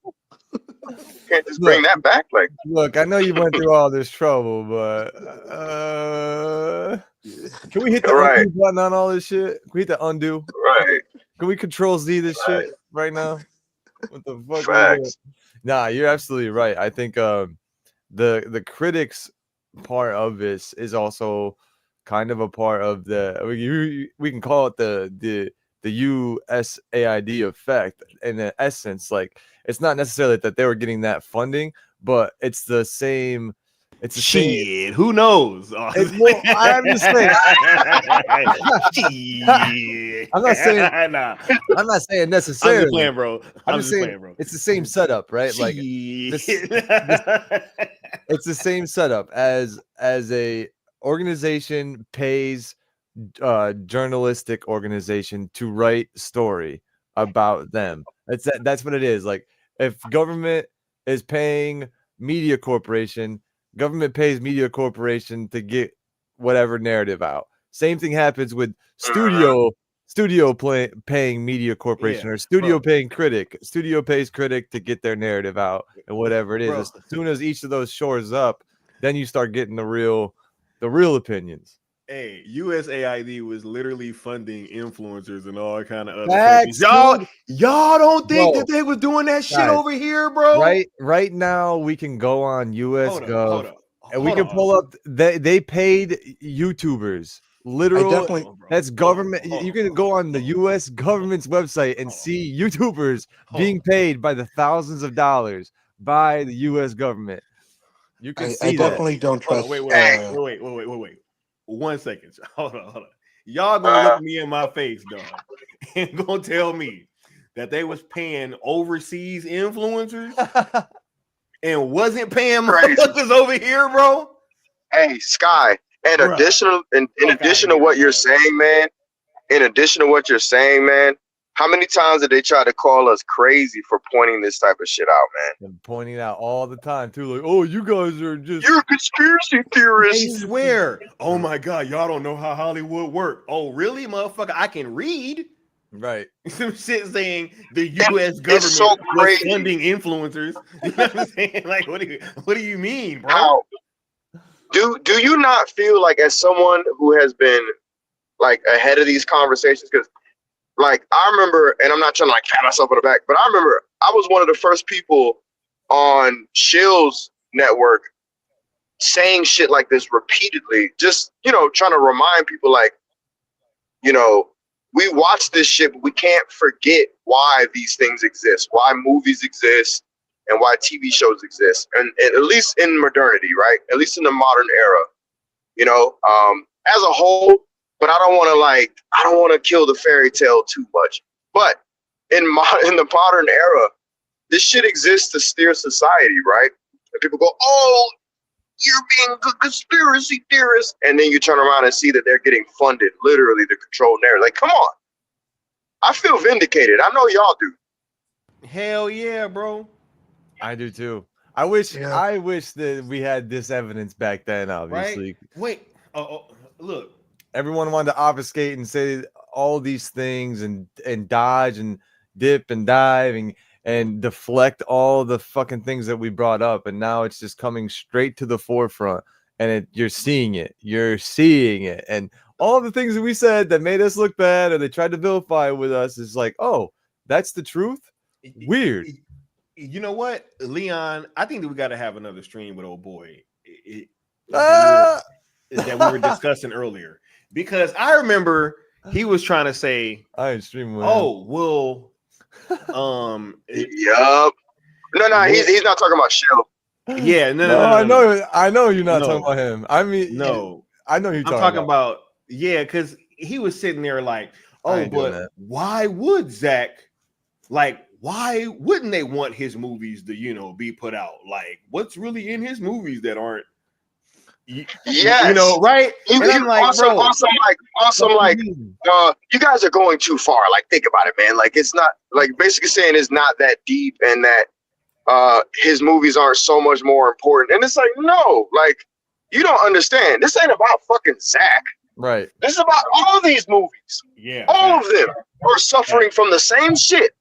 Can't just bring that back." Like, look, I know you went through all this trouble, but can we hit the undo button on all this shit? Can we hit the undo? Right. Can we Control Z this shit right now? What the fuck? Facts. Nah, you're absolutely right. I think the critics part of this is also kind of a part of the we can call it the USAID effect. In essence, like it's not necessarily that they were getting that funding, but it's the same. It's the same. Who knows? I'm just saying. I'm not saying. Nah. I'm not saying necessarily. I'm just playing, bro. I'm just saying, bro. It's the same setup, right? Like it's it's the same setup as a organization pays journalistic organization to write story about them. That's what it is. Like if government is paying media corporation, government pays media corporation to get whatever narrative out. Same thing happens with paying media corporation, or studio paying critic. Studio pays critic to get their narrative out and whatever it is. As soon as each of those shores up, then you start getting the real opinions. Hey, USAID was literally funding influencers and all kind of other Facts, companies. Y'all don't think Bro, that they was doing that shit guys, over here, bro? Right now we can go on US Hold up, Gov hold up, and we hold can on. pull up they paid YouTubers. Literal, definitely- that's government. You can go on the US government's website and see YouTubers being paid by the thousands of dollars by the US government. You can see I definitely don't trust. Wait. 1 second. Hold on. Y'all gonna look me in my face, dog, and gonna tell me that they was paying overseas influencers and wasn't paying motherfuckers over here, bro? Hey, Sky. And Bruh. in addition to what you're saying, man. How many times did they try to call us crazy for pointing this type of shit out, man? and pointing out all the time too, like, oh, you guys are just You're conspiracy They theorists. swear. Oh my God, y'all don't know how Hollywood work. Oh, really, motherfucker? I can read right. some shit saying the U.S. government so was crazy. funding influencers. You know what I'm saying? Like, what do you mean, bro? How do you not feel like, as someone who has been like ahead of these conversations, because like I remember, and I'm not trying to like pat myself on the back, but I remember I was one of the first people on Shill's network saying shit like this repeatedly, just, trying to remind people, like, we watch this shit, but we can't forget why these things exist, why movies exist, and why TV shows exist, and at least in modernity, right? At least in the modern era, as a whole. But I don't want to kill the fairy tale too much. But in the modern era, this shit exists to steer society, right? And people go, "Oh, you're being a conspiracy theorist," and then you turn around and see that they're getting funded, literally, to control narrative. Like, come on. I feel vindicated. I know y'all do. Hell yeah, bro. I do too. I wish Yeah. that we had this evidence back then, obviously. Right? Wait. Look. Everyone wanted to obfuscate and say all these things and dodge and dip and dive and deflect all the fucking things that we brought up, and now it's just coming straight to the forefront, and you're seeing it, and all the things that we said that made us look bad or they tried to vilify with us is like, oh, that's the truth. Weird. You know what, Leon? I think that we got to have another stream with old boy that we were discussing earlier, because I remember he was trying to say, I ain't streaming with "Oh, well, Yup. No, he's not talking about Shill. yeah, no, I know you're not No. talking about him. I mean, no." I know you're I'm talking about because he was sitting there like, I "Oh, ain't doing but that. why would Zach? Like, why wouldn't they want his movies to, be put out? Like, what's really in his movies that aren't?" Yes. Right? And I'm like, awesome, bro, like, you guys are going too far. Like, think about it, man. Like, it's not, like, basically saying it's not that deep, and that his movies aren't so much more important. And it's like, no, like, you don't understand. This ain't about fucking Zach. Right. This is about all these movies. Yeah, all of them are suffering from the same shit,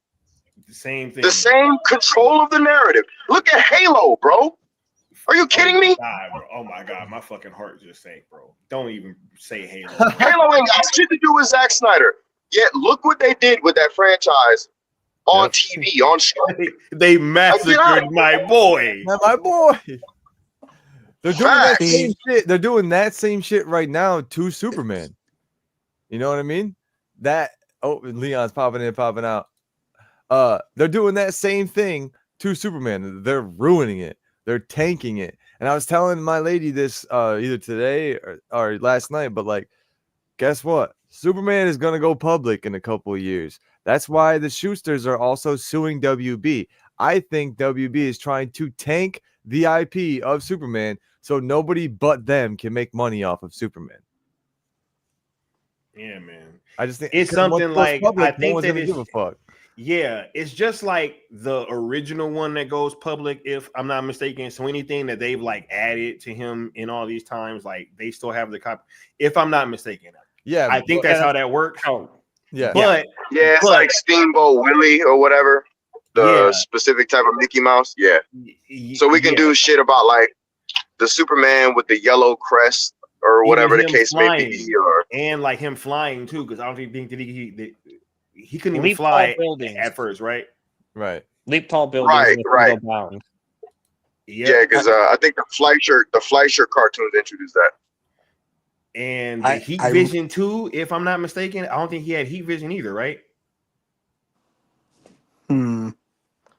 the same thing, the same control of the narrative. Look at Halo, bro. Are you kidding me? Oh my God, my fucking heart just sank, bro. Don't even say Halo. Halo ain't got shit to do with Zack Snyder. Yet look what they did with that franchise on TV, on screen. They massacred my boy. My boy. They're doing that same shit. They're doing that same shit right now to Superman. You know what I mean? Leon's popping in, popping out. They're doing that same thing to Superman. They're ruining it. They're tanking it. And I was telling my lady this either today or last night, but like, guess what? Superman is going to go public in a couple of years. That's why the Schusters are also suing WB. I think WB is trying to tank the IP of Superman so nobody but them can make money off of Superman. Yeah, man. I just think It's 'cause once something it goes like public, I no think one's that gonna it's give a fuck. yeah, it's just like the original one that goes public, if I'm not mistaken. So anything that they've like added to him in all these times, like they still have the copy. If I'm not mistaken, Yeah, I think that's how that works. yeah. But Yeah, it's like Steamboat Willie or whatever. The yeah, specific type of Mickey Mouse. Yeah. So we can yeah. do shit about like the Superman with the yellow crest or Even whatever the him case may flying, be, or and like him flying too, because I don't think that he couldn't even Leap tall fly buildings. at first, right? Right. Leap tall buildings Right, in a right. single bound. yeah, because I think the Fleischer cartoons introduced that. And the Heat Vision too, if I'm not mistaken. I don't think he had Heat Vision either, right?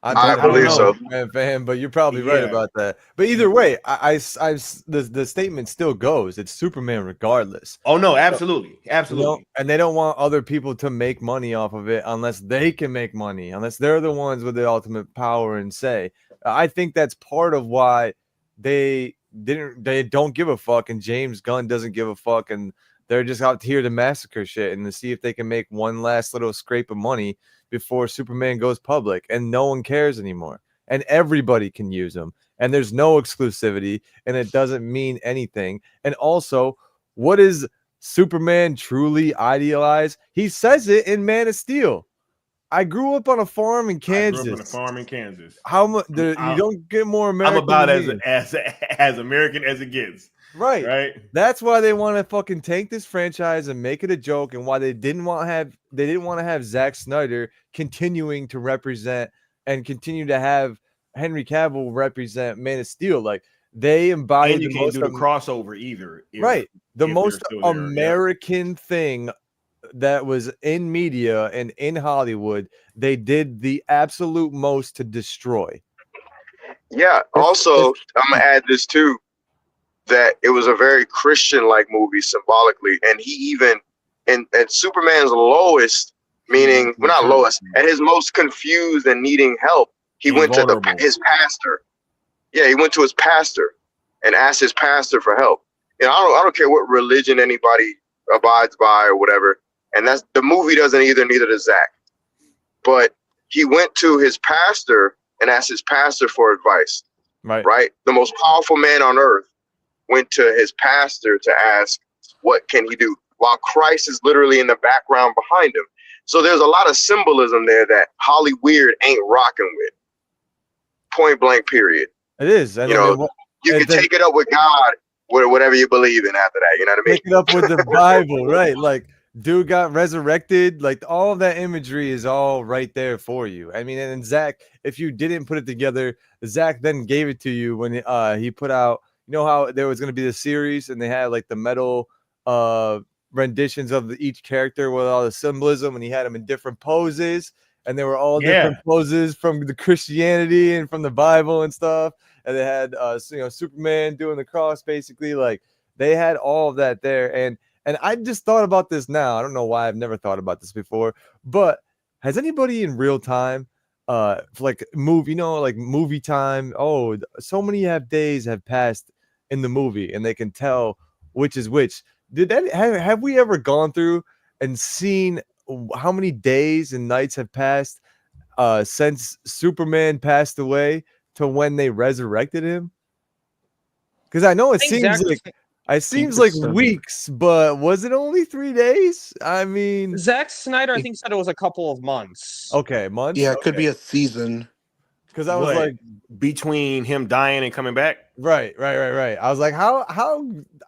I believe so. Man, fan, but you're probably right Yeah. about that. But either way, the statement still goes. It's Superman regardless. Oh no, absolutely, You absolutely. know, and they don't want other people to make money off of it unless they can make money, unless they're the ones with the ultimate power and say. I think that's part of why they don't give a fuck, and James Gunn doesn't give a fuck, and they're just out here to massacre shit and to see if they can make one last little scrape of money before Superman goes public, and no one cares anymore, and everybody can use them, and there's no exclusivity, and it doesn't mean anything. And also, what is Superman truly idealized? He says it in Man of Steel. I grew up on a farm in Kansas. I grew up on a farm in Kansas. How much? You don't get more American. I'm about than me. as American as it gets. Right. Right. That's why they want to fucking tank this franchise and make it a joke, and why they didn't want to have Zack Snyder continuing to represent and continue to have Henry Cavill represent Man of Steel. Like they embody And you the can't most do the crossover either. right. The if most they're still there, American thing that was in media and in Hollywood, they did the absolute most to destroy. Yeah. Also, I'm gonna add this too, that it was a very Christian-like movie symbolically, and he even at Superman's lowest, meaning well, not lowest, at his most confused and needing help, he went to his pastor. Yeah, he went to his pastor and asked his pastor for help. You know, I don't care what religion anybody abides by or whatever, and that's the movie doesn't either. Neither does Zach. But he went to his pastor and asked his pastor for advice. Right. The most powerful man on earth went to his pastor to ask, what can he do? While Christ is literally in the background behind him. So there's a lot of symbolism there that Holly Weird ain't rocking with. Point blank, period. It is. You know, you can take it up with God, whatever you believe in after that. You know what I mean? Take it up with the Bible, right? Like, dude got resurrected. Like, all of that imagery is all right there for you. I mean, and Zach, if you didn't put it together, Zach then gave it to you when he put out, you know how there was going to be the series and they had like the metal renditions of each character with all the symbolism, and he had them in different poses, and they were all different poses from the Christianity and from the Bible and stuff. And they had Superman doing the cross, basically. Like, they had all of that there. And I just thought about this now. I don't know why I've never thought about this before, but has anybody in real time like movie time, oh, so many days have passed in the movie and they can tell which is which? Have we ever gone through and seen how many days and nights have passed since Superman passed away to when they resurrected him? Because I know it seems like weeks, but was it only 3 days? I mean, Zack Snyder, I think, said it was a couple of months. Okay, months. Yeah, it could be a season. Because I was like, between him dying and coming back. Right. I was like, how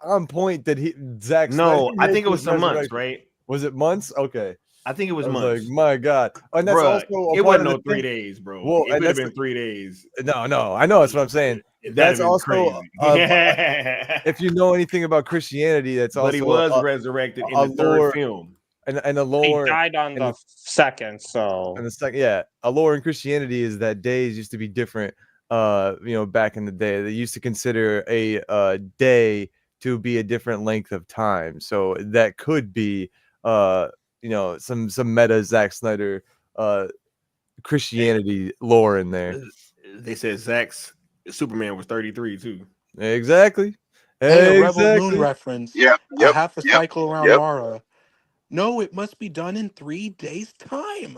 on point did Zack? No, Snyder I think it was some months, right? Was it months? Okay. I think it was months. Like, my God. And that's also it wasn't no 3 days, bro. Well, it could have been 3 days. No, I know that's what I'm saying. That's also if you know anything about Christianity, that's also. But he was resurrected in the third film. And the lore. He died on the second, so. And the second, yeah, a lore in Christianity is that days used to be different. Back in the day, they used to consider a day to be a different length of time. So that could be some meta Zack Snyder Christianity lore in there. They said Zach's Superman was 33 too. Exactly. Hey, a Rebel Moon Exactly. reference. Yep, A yep, half a yep, cycle around yep. Mara. No, it must be done in 3 days' time.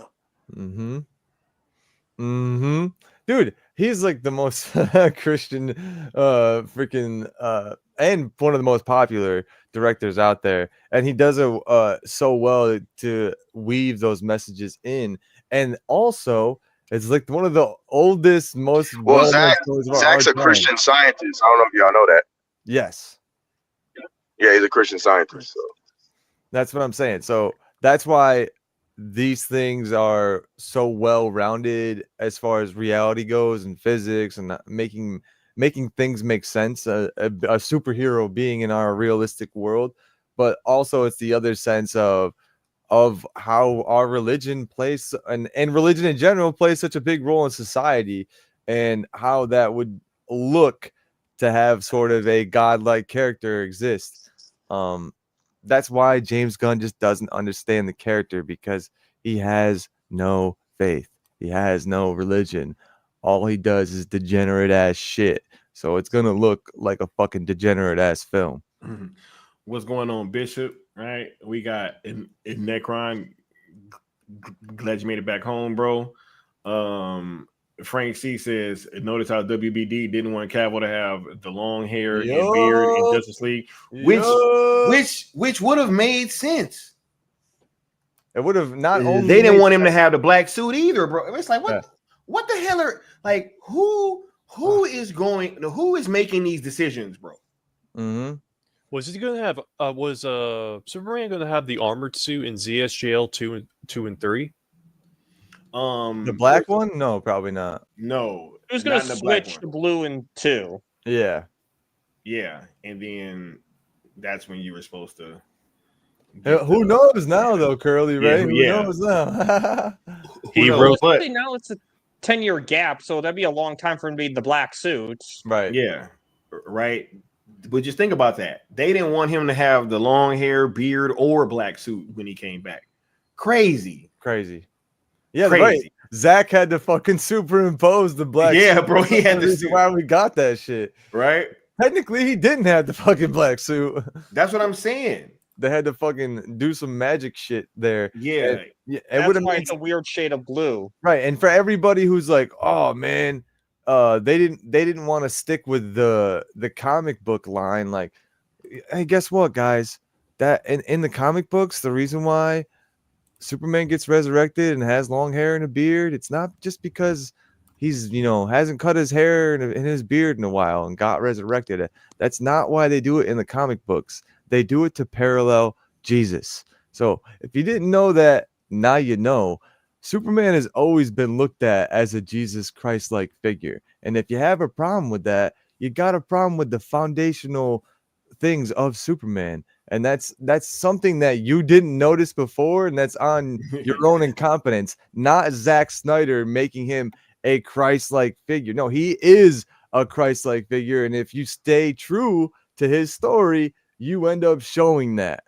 Mm-hmm. Mm-hmm. Dude, he's like the most Christian freaking and one of the most popular directors out there. And he does it so well to weave those messages in. And also it's like one of the oldest, most Well, well-known stories of our Zach's a time. Christian scientist. I don't know if y'all know that. Yes. Yeah, he's a Christian scientist. So. That's what I'm saying. So that's why these things are so well rounded as far as reality goes and physics and making things make sense. A superhero being in our realistic world, but also it's the other sense of how our religion plays and religion in general plays such a big role in society, and how that would look to have sort of a godlike character exist. That's why James Gunn just doesn't understand the character, because he has no faith. He has no religion. All he does is degenerate ass shit. So it's gonna look like a fucking degenerate ass film. What's going on, Bishop? Right? We got in Necron. Glad you made it back home, bro. Frank C says, notice how WBD didn't want Cavill to have the long hair and beard in Justice League, which would have made sense. It would have not only they didn't want him to have the black suit either, bro. It's like what the hell are like who is making these decisions, bro? Mm-hmm. Was he going to have? Was Superman going to have the armored suit in ZSJL 2 and 3? The black one? No, probably not. No, He was going to switch to blue in 2. Yeah, and then that's when you were supposed to. Who knows now, though, Curly Ray? Who knows now? He wrote. Now it's a 10-year gap, so that'd be a long time for him to be the black suit. Right. Yeah. Right. But just think about that. They didn't want him to have the long hair, beard, or black suit when he came back. Crazy. Yeah, right. Zach had to fucking superimpose the black suit. Yeah, bro. He had to see why we got that shit. Right. Technically, he didn't have the fucking black suit. That's what I'm saying. They had to fucking do some magic shit there. Yeah. That's why it's a weird shade of blue. Right. And for everybody who's like, oh man, they didn't want to stick with the comic book line. Like, hey, guess what, guys? That in the comic books, the reason why Superman gets resurrected and has long hair and a beard, it's not just because he's, hasn't cut his hair and his beard in a while and got resurrected. That's not why they do it in the comic books. They do it to parallel Jesus. So if you didn't know that, now you know. Superman has always been looked at as a Jesus Christ-like figure. And if you have a problem with that, you got a problem with the foundational things of Superman. And that's something that you didn't notice before, and that's on your own incompetence, not Zack Snyder making him a Christ-like figure. No, he is a Christ-like figure, and if you stay true to his story, you end up showing that.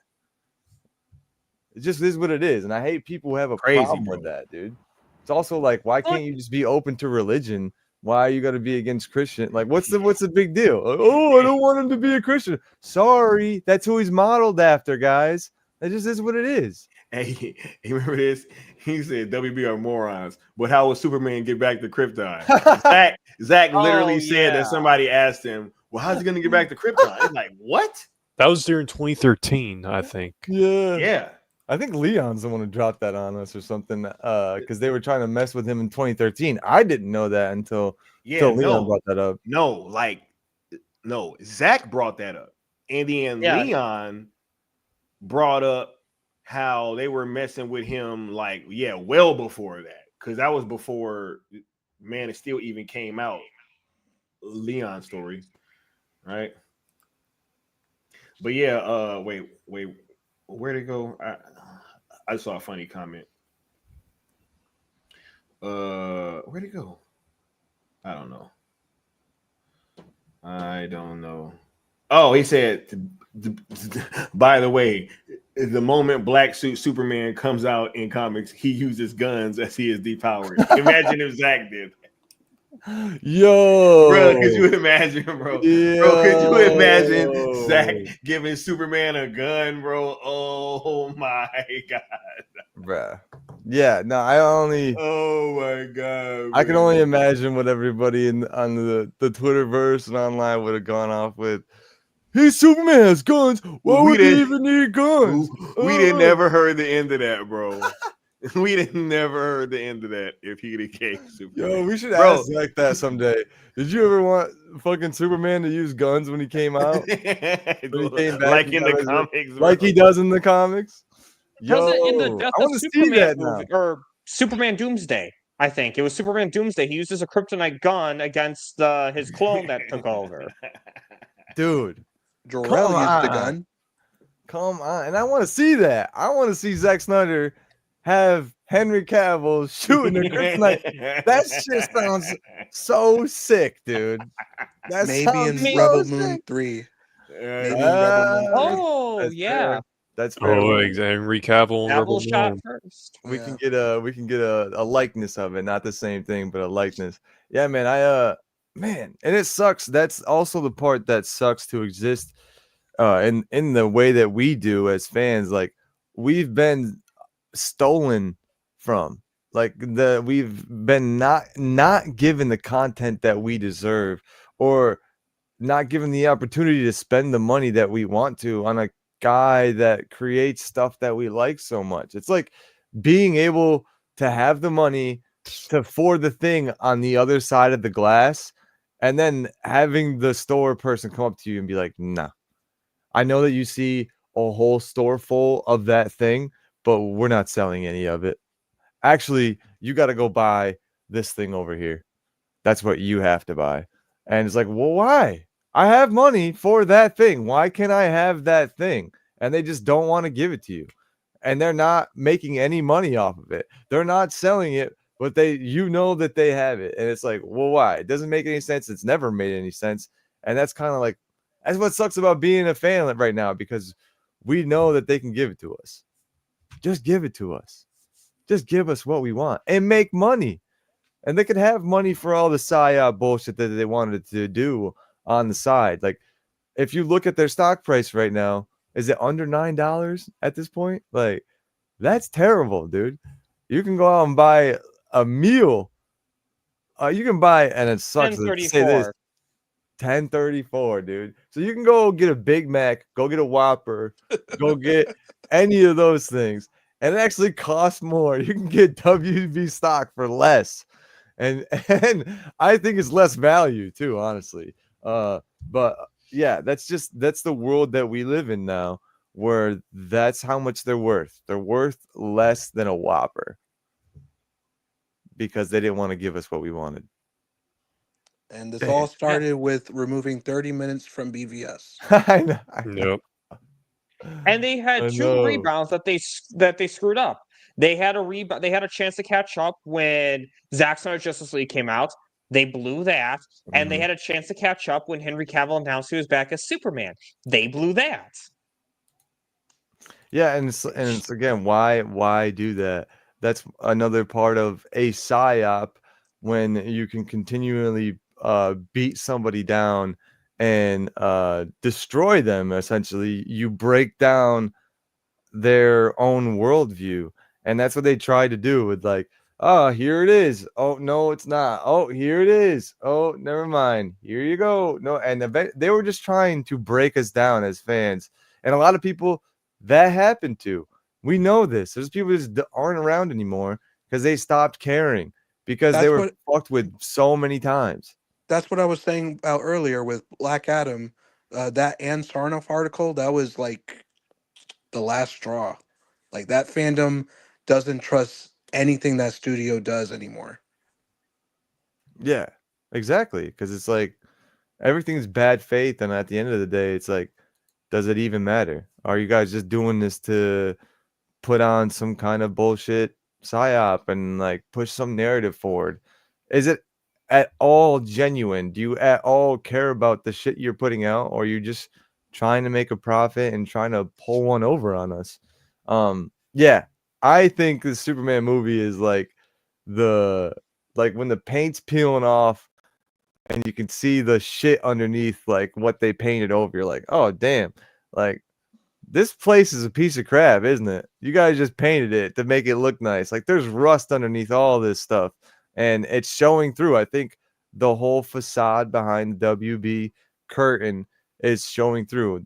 It just is what it is, and I hate people who have a problem with that, dude. It's also like, why can't you just be open to religion? Why are you got to be against Christian? Like, what's the big deal? Like, oh, I don't want him to be a Christian. Sorry, that's who he's modeled after, guys. That just is what it is. Hey, you remember this? He said WB are morons, but how will Superman get back to Krypton? Zach literally said that somebody asked him, well, how's he going to get back to Krypton? It's like, what? That was during 2013, I think. Yeah. I think Leon's the one who dropped that on us or something, because they were trying to mess with him in 2013. I didn't know that until Leon brought that up. No, Zach brought that up. And then Leon brought up how they were messing with him, well before that. Because that was before Man of Steel even came out. Leon's story. Right? But yeah, wait, where'd it go? I saw a funny comment. Where'd it go? I don't know. Oh, he said, by the way, the moment Black Suit Superman comes out in comics, he uses guns as he is depowered. Imagine if Zach did. Yo, Bro, could you imagine, bro? Bro, could you imagine Zach giving Superman a gun, bro? Oh my god, bruh. Yeah, no, I only. Oh my god, I can man. only imagine what everybody on the Twitterverse and online would have gone off with. Hey, Superman has guns. Why would he even need guns? We didn't never heard the end of that, bro. We didn't never heard the end of that if he came Superman. Yo, we should ask Zach that someday. Did you ever want fucking Superman to use guns when he came out? When he came back, like in the comics, like he does in the comics. Yo, In the Death I of want to see Superman that movie, now. or Superman Doomsday. I think it was Superman Doomsday. He uses a kryptonite gun against his clone that took over. Dude, Jor-El used the gun. Come on, and I want to see that. I want to see Zack Snyder have Henry Cavill shooting a kryptonite. That shit sounds so sick, dude. That Maybe in sounds Rebel so Moon sick. 3. Maybe in Rebel Moon 3. Oh That's yeah, fair. That's fair. Oh, exactly. Henry Cavill and Rebel Cavill shot Moon. first. We can get a likeness of it, not the same thing, but a likeness. Yeah, man. Man, and it sucks. That's also the part that sucks to exist in the way that we do as fans. Like, we've been stolen from. Like, we've been not given the content that we deserve, or not given the opportunity to spend the money that we want to on a guy that creates stuff that we like so much. It's like being able to have the money for the thing on the other side of the glass, and then having the store person come up to you and be like, nah, I know that you see a whole store full of that thing, but we're not selling any of it. Actually, you got to go buy this thing over here. That's what you have to buy. And it's like, well, why? I have money for that thing. Why can't I have that thing? And they just don't want to give it to you. And they're not making any money off of it. They're not selling it, but you know that they have it. And it's like, well, why? It doesn't make any sense. It's never made any sense. And that's kind of like, that's what sucks about being a fan right now, because we know that they can give it to us. Just give it to us. Just give us what we want and make money. And they could have money for all the psyop bullshit that they wanted to do on the side. Like, if you look at their stock price right now, is it under $9 at this point? Like, that's terrible, dude. You can go out and buy a meal. You can buy, and it sucks to say this, $10.34, dude. So you can go get a Big Mac, go get a Whopper, go get any of those things, and it actually costs more. You can get WB stock for less. And I think it's less value too, honestly. But yeah, that's the world that we live in now, where that's how much they're worth. They're worth less than a Whopper because they didn't want to give us what we wanted. And this all started with removing 30 minutes from BVS. I know. Nope. And they had two rebounds that they screwed up. They had a rebound. They had a chance to catch up when Zack Snyder's Justice League came out. They blew that, and they had a chance to catch up when Henry Cavill announced he was back as Superman. They blew that. Yeah, and it's again, why do that? That's another part of a psyop, when you can continually beat somebody down and destroy them. Essentially, you break down their own worldview. And that's what they try to do with, like, oh, here it is. Oh, no, it's not. Oh, here it is. Oh, never mind. Here you go. No, and they were just trying to break us down as fans. And a lot of people that happened to. We know this. There's people just aren't around anymore because they stopped caring, because they were fucked with so many times. That's what I was saying about earlier with Black Adam. That Ann Sarnoff article, that was like the last straw. Like, that fandom doesn't trust anything that studio does anymore. Yeah, exactly. Because it's like everything's bad faith, and at the end of the day, it's like, does it even matter? Are you guys just doing this to put on some kind of bullshit psyop and like push some narrative forward? Is it at all genuine? Do you at all care about the shit you're putting out, or are you just trying to make a profit and trying to pull one over on us? Yeah, I think the Superman movie is like when the paint's peeling off and you can see the shit underneath, like what they painted over. You're like, oh damn, like this place is a piece of crap, isn't it? You guys just painted it to make it look nice. Like there's rust underneath all this stuff, and it's showing through. I think the whole facade behind the WB curtain is showing through.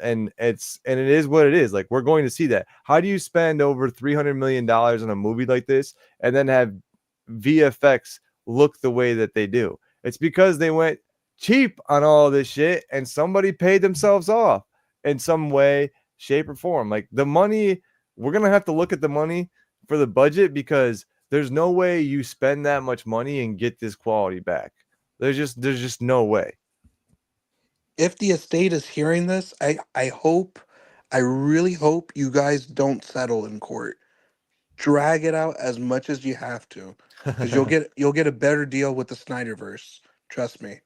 And it is what it is. Like we're going to see that. How do you spend over $300 million on a movie like this and then have VFX look the way that they do? It's because they went cheap on all this shit and somebody paid themselves off in some way, shape, or form. Like the money, we're gonna have to look at the money for the budget, because there's no way you spend that much money and get this quality back. There's just no way. If the estate is hearing this, I really hope you guys don't settle in court. Drag it out as much as you have to, because you'll get a better deal with the Snyderverse. Trust me.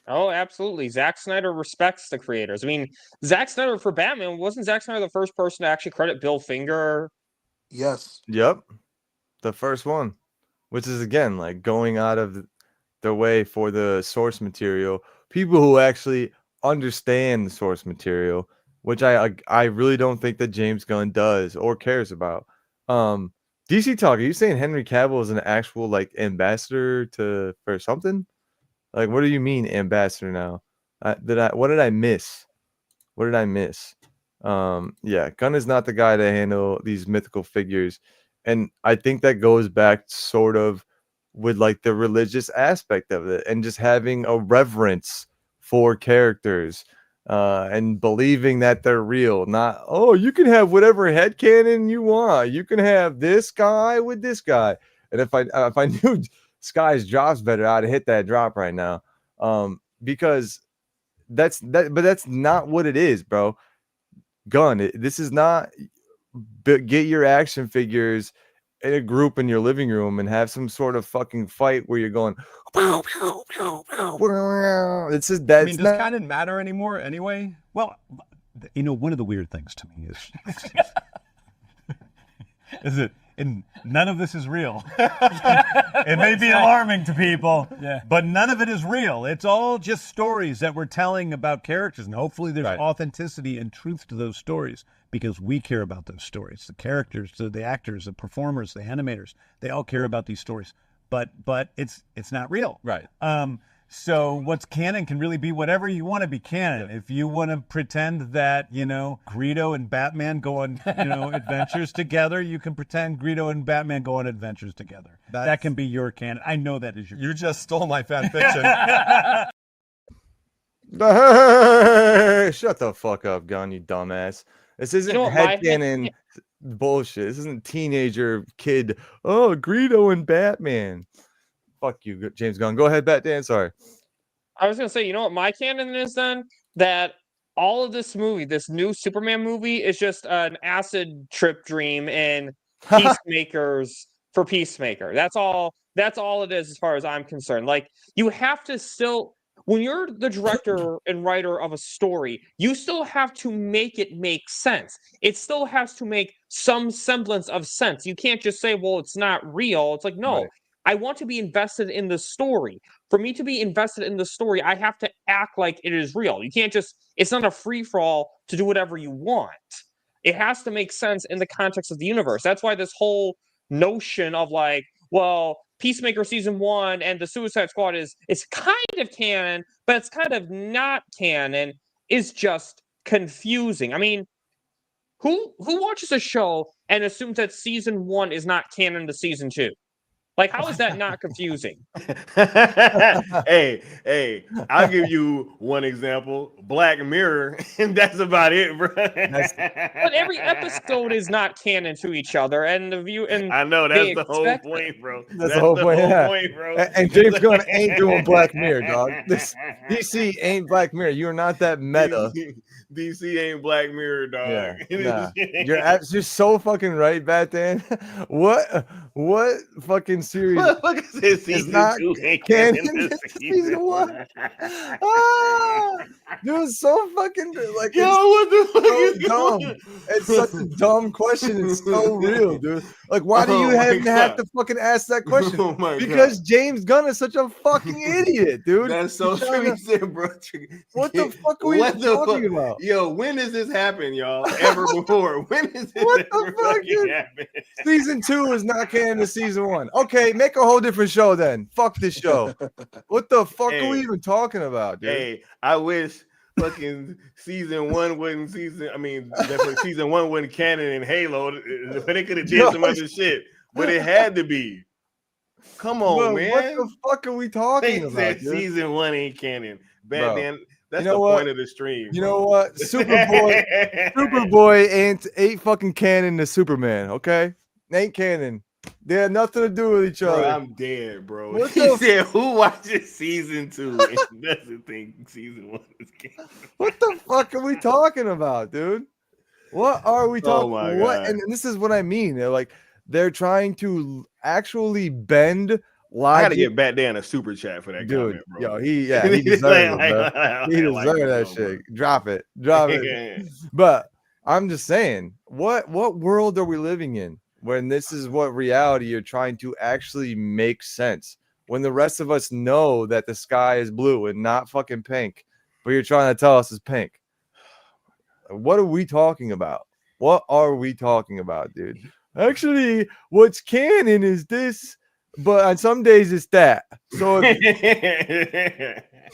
Oh, absolutely. Zack Snyder respects the creators. I mean, Zack Snyder for Batman, wasn't Zack Snyder the first person to actually credit Bill Finger? Yes. Yep. The first one, which is again like going out of their way for the source material. People who actually understand the source material, which I really don't think that James Gunn does or cares about. DC Talk, are you saying Henry Cavill is an actual like ambassador for something? Like, what do you mean ambassador now? What did I miss? What did I miss? Yeah, Gunn is not the guy to handle these mythical figures. And I think that goes back sort of with like the religious aspect of it and just having a reverence for characters and believing that they're real. Not, oh, you can have whatever headcanon you want. You can have this guy with this guy. And if I knew Sky's drops better, I'd hit that drop right now. Because that's not what it is, bro. Gunn, this is not get your action figures in a group in your living room and have some sort of fucking fight where you're going pow, pow, pow, pow. It's just that. I mean, does canon matter anymore anyway? Well, you know, one of the weird things to me is that none of this is real. It may be alarming to people, but none of it is real. It's all just stories that we're telling about characters, and hopefully there's authenticity and truth to those stories, because we care about those stories. The characters, the actors, the performers, the animators, they all care about these stories. But it's not real. Right. So what's canon can really be whatever you want to be canon. If you want to pretend that, you know, Greedo and Batman go on, you know, adventures together, you can pretend Greedo and Batman go on adventures together. That can be your canon. I know that is your. You just stole my fan fiction. Shut the fuck up, Gunn, you dumbass. This isn't headcanon bullshit. This isn't teenager kid. Oh, Greedo and Batman. Fuck you, James Gunn. Go ahead, Batman. Sorry. I was going to say, you know what my canon is then? That all of this movie, this new Superman movie, is just an acid trip dream and Peacemakers for Peacemaker. That's all it is as far as I'm concerned. Like, you have to still, when you're the director and writer of a story, you still have to make it make sense. It still has to make some semblance of sense. You can't just say, well, it's not real. It's like, no. Right. I want to be invested in the story. For me to be invested in the story, I have to act like it is real. You can't just, it's not a free-for-all to do whatever you want. It has to make sense in the context of the universe. That's why this whole notion of like, well, Peacemaker Season 1 and the Suicide Squad it's kind of canon, but it's kind of not canon, is just confusing. I mean, who watches a show and assumes that Season 1 is not canon to Season 2? Like, how is that not confusing? Hey, I'll give you one example. Black Mirror, and that's about it, bro. But every episode is not canon to each other, and the view. And I know that's the whole point, bro. That's the whole point, bro. And James Gunn ain't doing Black Mirror, dog. This DC ain't Black Mirror. You're not that meta. DC ain't Black Mirror, dog. Yeah, nah. You're so fucking right, Batman. What fucking series What the fuck is this? is Season not 2 ain't canon canon to to season 1. Dude, so fucking like Yo, it's what the fuck so is dumb. going It's such a dumb question. It's so real, dude. Like, why do you Oh my even have God. to fucking ask that question? Oh my Because God. James Gunn is such a fucking idiot, dude. That's so He's true. trying He to- said, bro. What the fuck are we What the talking fuck? about? Yo, when does this happen, y'all? Ever before? When is this What the ever fuck, fucking dude? happen? Season 2 is not canon to season 1. Okay, make a whole different show then. Fuck this show. What the fuck are we Hey. even talking about, dude? Hey, I wish fucking season 1 wouldn't definitely season 1 wasn't canon in Halo. But they could have did some other shit. But it had to be. Come on, Bro, man. what the fuck are we talking They about, said dude? season 1 ain't canon. Bro, Batman, that's you know the what? point of the stream. You bro. know what? Superboy ain't fucking canon to Superman, okay? Ain't canon. They had nothing to do with each Bro, other. I'm dead, bro. What He the said, "Who watches season 2 and doesn't think season 1 is canon?" What the fuck are we talking about, dude? What are we talking? my What? God. And this is what I mean. They're trying to actually bend I gotta logic. get Batman a super chat for that Dude, comment, bro. yo, he deserved it, bro. He like deserved that bro. shit. Drop it. But I'm just saying, what world are we living in when this is what reality you're trying to actually make sense? When the rest of us know that the sky is blue and not fucking pink, but you're trying to tell us it's pink. What are we talking about? What are we talking about, dude? Actually, what's canon is this, but on some days it's that. So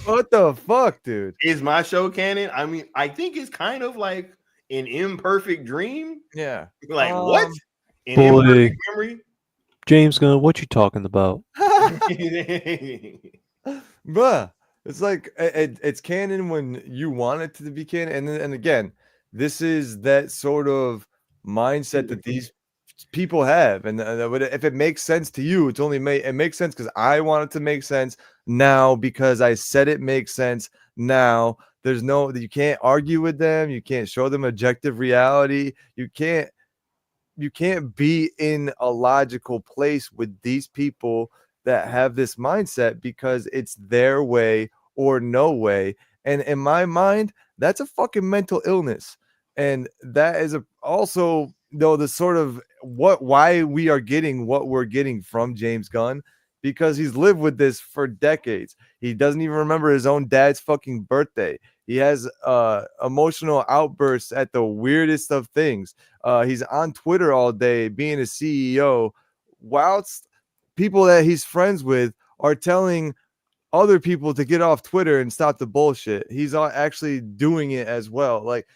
what the fuck, dude? Is my show canon? I mean, I think it's kind of like an imperfect dream. Yeah. Like what? An Boy. imperfect memory? James Gunn, what you talking about? Bruh, it's like it's canon when you want it to be canon, and again, this is that sort of mindset that these people have, and if it makes sense to you, it makes sense because I want it to make sense now because I said it makes sense now. You can't argue with them, you can't show them objective reality, you can't be in a logical place with these people that have this mindset because it's their way or no way. And in my mind, that's a fucking mental illness. And that is also the sort of why we are getting what we're getting from James Gunn, because he's lived with this for decades. He doesn't even remember his own dad's fucking birthday. He has emotional outbursts at the weirdest of things. He's on Twitter all day being a CEO, whilst people that he's friends with are telling other people to get off Twitter and stop the bullshit. He's actually doing it as well. Like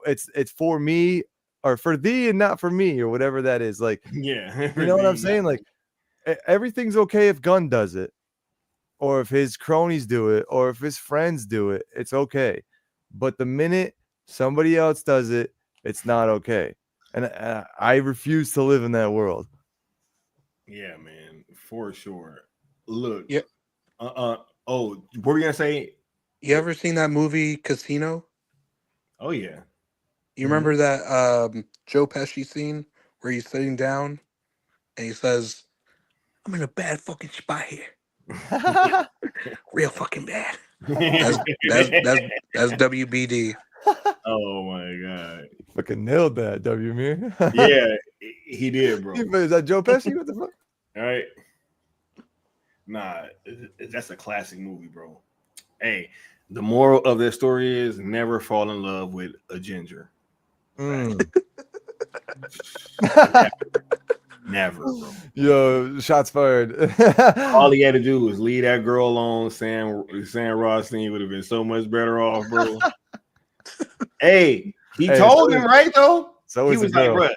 it's for me or for thee and not for me or whatever that is. Like, yeah, you know what I'm saying? Like everything's okay if Gunn does it, or if his cronies do it, or if his friends do it, it's okay. But the minute somebody else does it, it's not okay. And I refuse to live in that world. Yeah, man, for sure. Look, Yeah. Oh, what were you gonna say? You ever seen that movie Casino? Oh yeah. You remember that Joe Pesci scene where he's sitting down and he says, "I'm in a bad fucking spot here, real fucking bad." That's WBD. Oh my God. Fucking nailed that, W. Mir. Yeah, he did, bro. Is that Joe Pesci? What the fuck? All right. Nah, that's a classic movie, bro. Hey, the moral of this story is never fall in love with a ginger. Never, bro. Yo, shots fired. All he had to do was leave that girl alone. Sam Rothstein would have been so much better off, bro. Hey, he told him, right, though? So he was like, bro,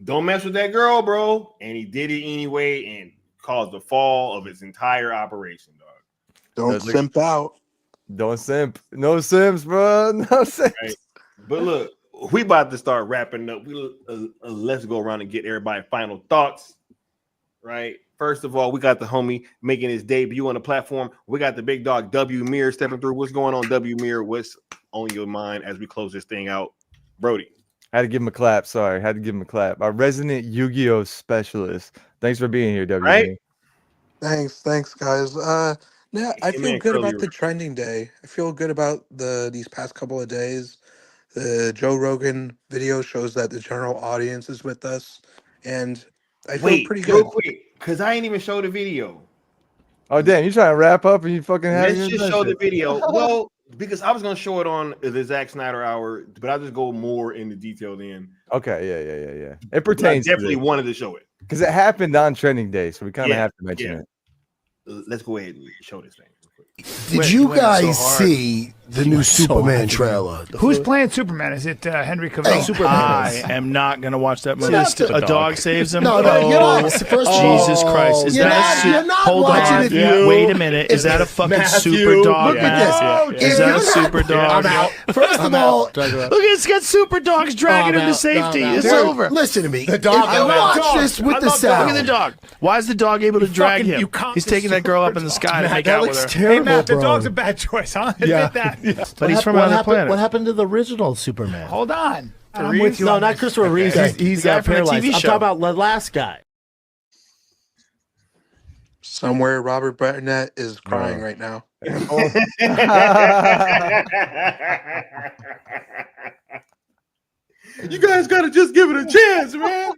don't mess with that girl, bro. And he did it anyway and caused the fall of his entire operation, dog. Don't simp out. Don't simp. No simps, bro. No simps. Right. But look, we about to start wrapping up. Let's go around and get everybody final thoughts. Right. First of all, we got the homie making his debut on the platform. We got the big dog W Mir stepping through. What's going on, W Mir? What's on your mind as we close this thing out, Brody? Had to give him a clap. Sorry, had to give him a clap. Our resident Yu-Gi-Oh specialist. Thanks for being here, WB. Right? Thanks, guys. Yeah, I Hey, feel man, good Curly about the trending day. I feel good about these past couple of days. The Joe Rogan video shows that the general audience is with us, and I feel Wait, pretty real good. quick, because I ain't even show the video. Oh damn, you trying to wrap up and you fucking have Let's your just show the shit. video. Well, because I was gonna show it on the Zack Snyder Hour, but I'll just go more into detail then. Okay, yeah. It But I pertains definitely to wanted to show it. because it happened on trending day, so we kind of have to mention it. Let's go ahead and show this thing. Did you guys see the new Superman trailer? Who's playing Superman? Is it Henry Cavill? Superman. I am not going to watch that movie. A dog saves him. No, you're not. First of all, Jesus Christ! Is you're that not- you're not hold watching on? it, you. Wait a minute. Is that a fucking Matthew, super dog? look at this. Is If that a you're super not- dog? I'm out. First of all, look, it's got super dogs dragging him to safety. It's Dude, over. Listen to me. The dog. If you watch this with the sound. Look at the dog. Why is the dog able to drag him? He's taking that girl up in the sky to make out with her. Hey, Matt, the dog's a bad choice, huh? Admit that. But he's from another planet. What happened to the original Superman? Hold on. I'm Reeves? with you. No, on not this. Christopher Reeves. Okay. He's The guy from the paralyzed. TV I'm show. talking about the last guy. Somewhere Robert Burnett is crying right now. You guys gotta just give it a chance, man.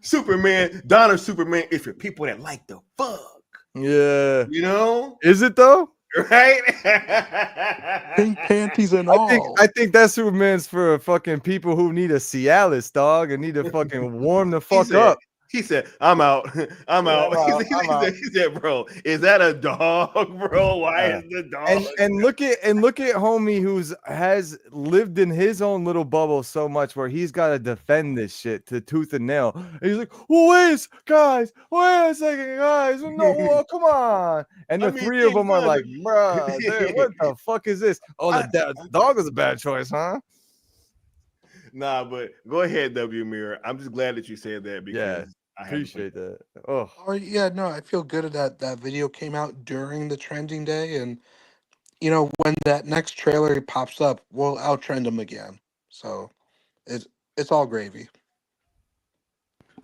Superman, Donner Superman, if you're people that like the fuck. Yeah. You know? Is it though? Right? Pink panties and all. I think that Superman's for fucking people who need a Cialis, dog, and need to fucking warm the fuck up. He said, I'm out. I'm out. I'm out. He said, bro, is that a dog, bro? Why is the dog? And look at homie who's has lived in his own little bubble so much where he's got to defend this shit to tooth and nail. And he's like, wait a second, guys. No, come on. And the three of them are like, bro, what the fuck is this? Oh, the dog was a bad choice, huh? Nah, but go ahead, W Mirror. I'm just glad that you said that because I appreciate that. Oh yeah, no, I feel good that video came out during the trending day, and you know when that next trailer pops up, we'll outtrend them again. So it's all gravy.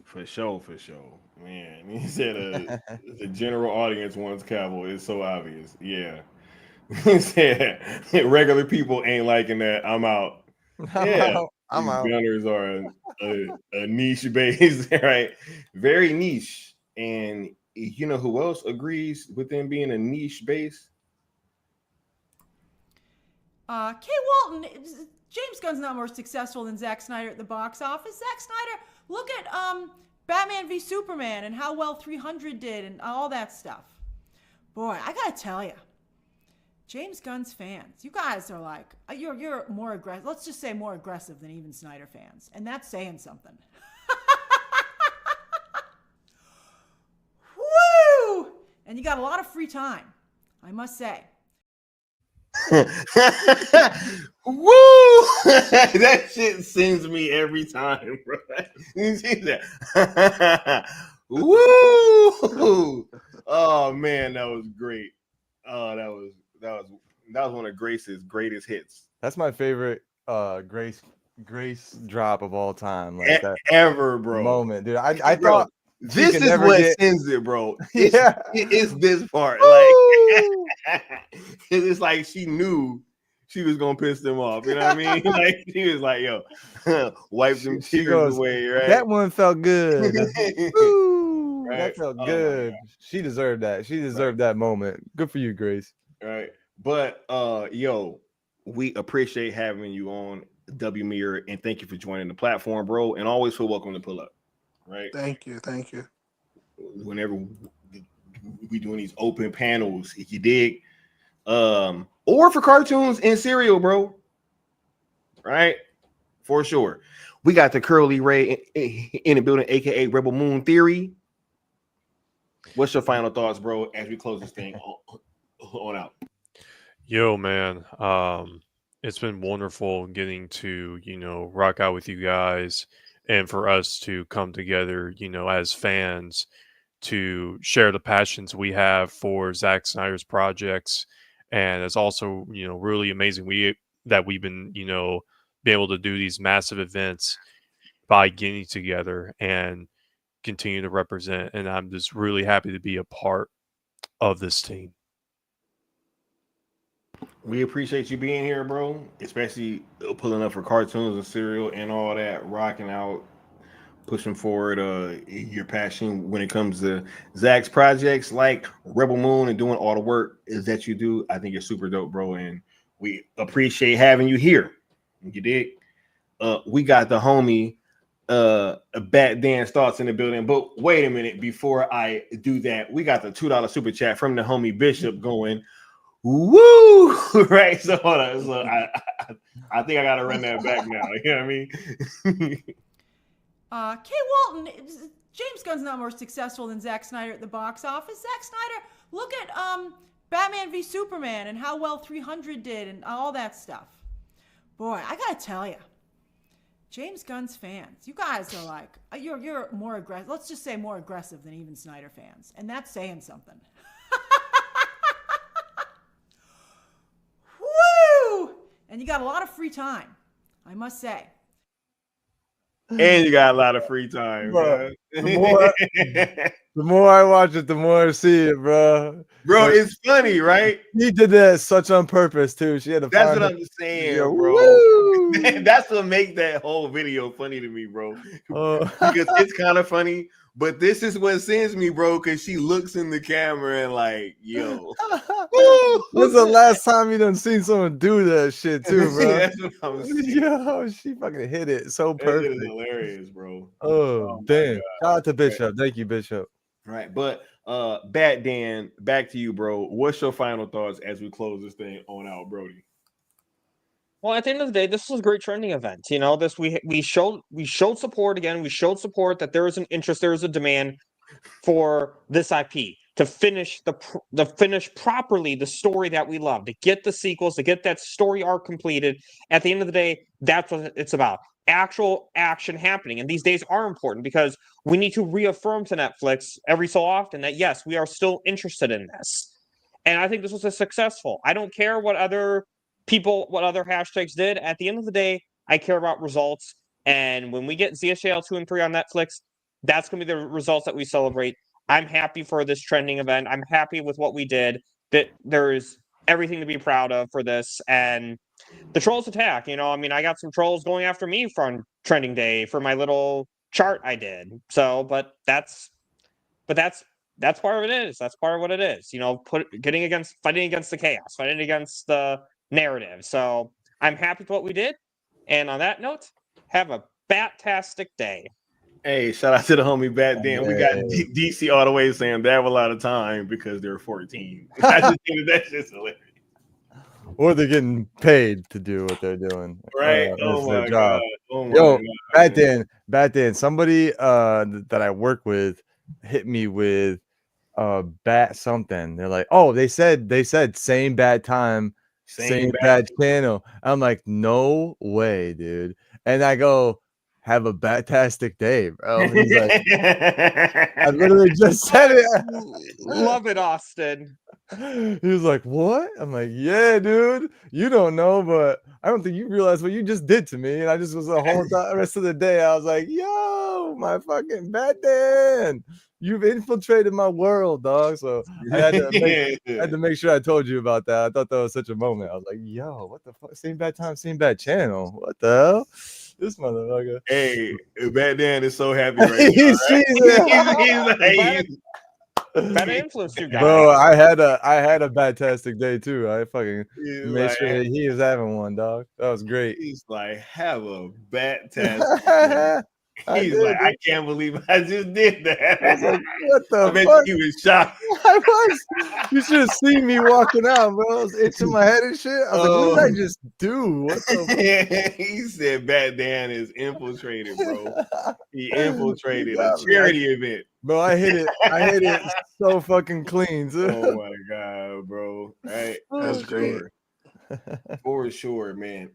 For sure. Man, he said the general audience wants Cavill. It's so obvious. Yeah. He said regular people ain't liking that. I'm out. Yeah. I'm out. Gunners are a niche base, right? Very niche. And you know who else agrees with them being a niche base? Kay Walton, James Gunn's not more successful than Zack Snyder at the box office. Zack Snyder, look at Batman v Superman and how well 300 did and all that stuff. Boy, I gotta tell you, James Gunn's fans, you guys are like, you're more aggressive. Let's just say more aggressive than even Snyder fans. And that's saying something. Woo! And you got a lot of free time, I must say. Woo! That shit sends me every time, bro. You see that? Woo! Oh man, that was great. Oh, that was one of Grace's greatest hits. That's my favorite Grace drop of all time. Like that ever, bro. Moment, dude. I thought this is what sends it, bro. Yeah. It's this part. Like it's like she knew she was gonna piss them off. You know what I mean? Like she was like, yo, wipe them tears away, right? That one felt good. Woo, Right? that felt Oh, good. She deserved that. She deserved that moment. Good for you, Grace. Right. But yo, we appreciate having you on W Mirror and thank you for joining the platform, bro. And always feel welcome to pull up. Right. Thank you. Whenever we doing these open panels, if you dig. Or for cartoons and cereal, bro. Right? For sure. We got the Curly Ray in the building, aka Rebel Moon Theory. What's your final thoughts, bro, as we close this thing on out? Yo, man, it's been wonderful getting to, rock out with you guys and for us to come together, as fans to share the passions we have for Zack Snyder's projects. And it's also, really amazing that we've been, be able to do these massive events, by getting together and continue to represent. And I'm just really happy to be a part of this team. We appreciate you being here, bro. Especially pulling up for cartoons and cereal and all that, rocking out, pushing forward your passion when it comes to Zach's projects like Rebel Moon and doing all the work is that you do. I think you're super dope, bro, and we appreciate having you here. You dig? We got the homie Bat Dan's thoughts in the building, but wait a minute before I do that, we got the $2 super chat from the homie Bishop going. Woo! Right, so hold on. So I think I gotta run that back now. You know what I mean? Kay Walton, James Gunn's not more successful than Zack Snyder at the box office. Zack Snyder, look at Batman v Superman and how well 300 did and all that stuff. Boy, I gotta tell you, James Gunn's fans, you guys are like, you're more aggressive. Let's just say more aggressive than even Snyder fans, and that's saying something. Woo! And you got a lot of free time, I must say. And you got a lot of free time, bro. The more I watch it, the more I see it, bro. Bro, it's funny, right? He did that such on purpose too. She had to. That's what I'm saying, bro. That's what makes that whole video funny to me, bro. Because it's kind of funny, but this is what sends me, bro. Because she looks in the camera and like, yo. When's the last time you done seen someone do that shit too, bro? That's what I'm saying. Yo, she fucking hit it so perfect. That is hilarious, bro. Oh damn! Shout out to Bishop. Thank you, Bishop. Right, but Bat Dan, back to you, bro. What's your final thoughts as we close this thing on out, Brody? Well, at the end of the day, this was a great trending event. You know, this we showed support again. We showed support that there is an interest, there is a demand for this IP to finish finish properly the story that we love, to get the sequels, to get that story arc completed. At the end of the day, that's what it's about. Actual action happening. And these days are important because we need to reaffirm to Netflix every so often that, yes, we are still interested in this. And I think this was a successful. I don't care what other hashtags did. At the end of the day, I care about results. And when we get ZSJL 2 and 3 on Netflix, that's going to be the results that we celebrate. I'm happy for this trending event. I'm happy with what we did. That there's everything to be proud of for this. And the trolls attack, you know, I mean, I got some trolls going after me from trending day for my little chart I did. So, but that's part of it is. That's part of what it is. You know, fighting against the chaos, fighting against the narrative. So I'm happy with what we did. And on that note, have a bat-tastic day. Hey, shout out to the homie Bat Dan. We got DC all the way saying they have a lot of time because they're 14. I just think that's just hilarious. Or they're getting paid to do what they're doing. Right. Oh my my God. Yo, Bat Dan, somebody that I work with hit me with bat something. They're like, oh, they said same bad time, same bad channel. I'm like, no way, dude. And I go, have a bat-tastic day, bro. He's like, I literally just said it. Love it, Austin. He was like, what? I'm like, yeah, dude. You don't know, but I don't think you realize what you just did to me. And I just was the whole rest of the day. I was like, yo, my fucking Bat Dan. You've infiltrated my world, dog. So I had to make sure I told you about that. I thought that was such a moment. I was like, yo, what the fuck? Same bad time, same bad channel. What the hell? This motherfucker. Hey, Bat Dan is so happy right now. Right? That influenced you guys. Bro, I had a bat-tastic day too. I fucking made sure he was having one, dog. That was great. He's like, have a bat-tastic day. He's like, I can't believe I just did that. I was like, what the I bet fuck? he was shocked. I was. You should have seen me walking out, bro. I was itching my head and shit. I was like, what did I just do? What the He said Bat Dan is infiltrated, bro. He infiltrated a charity event. Bro, I hit it so fucking clean. Oh my God, bro. Right? That's great. For sure, man.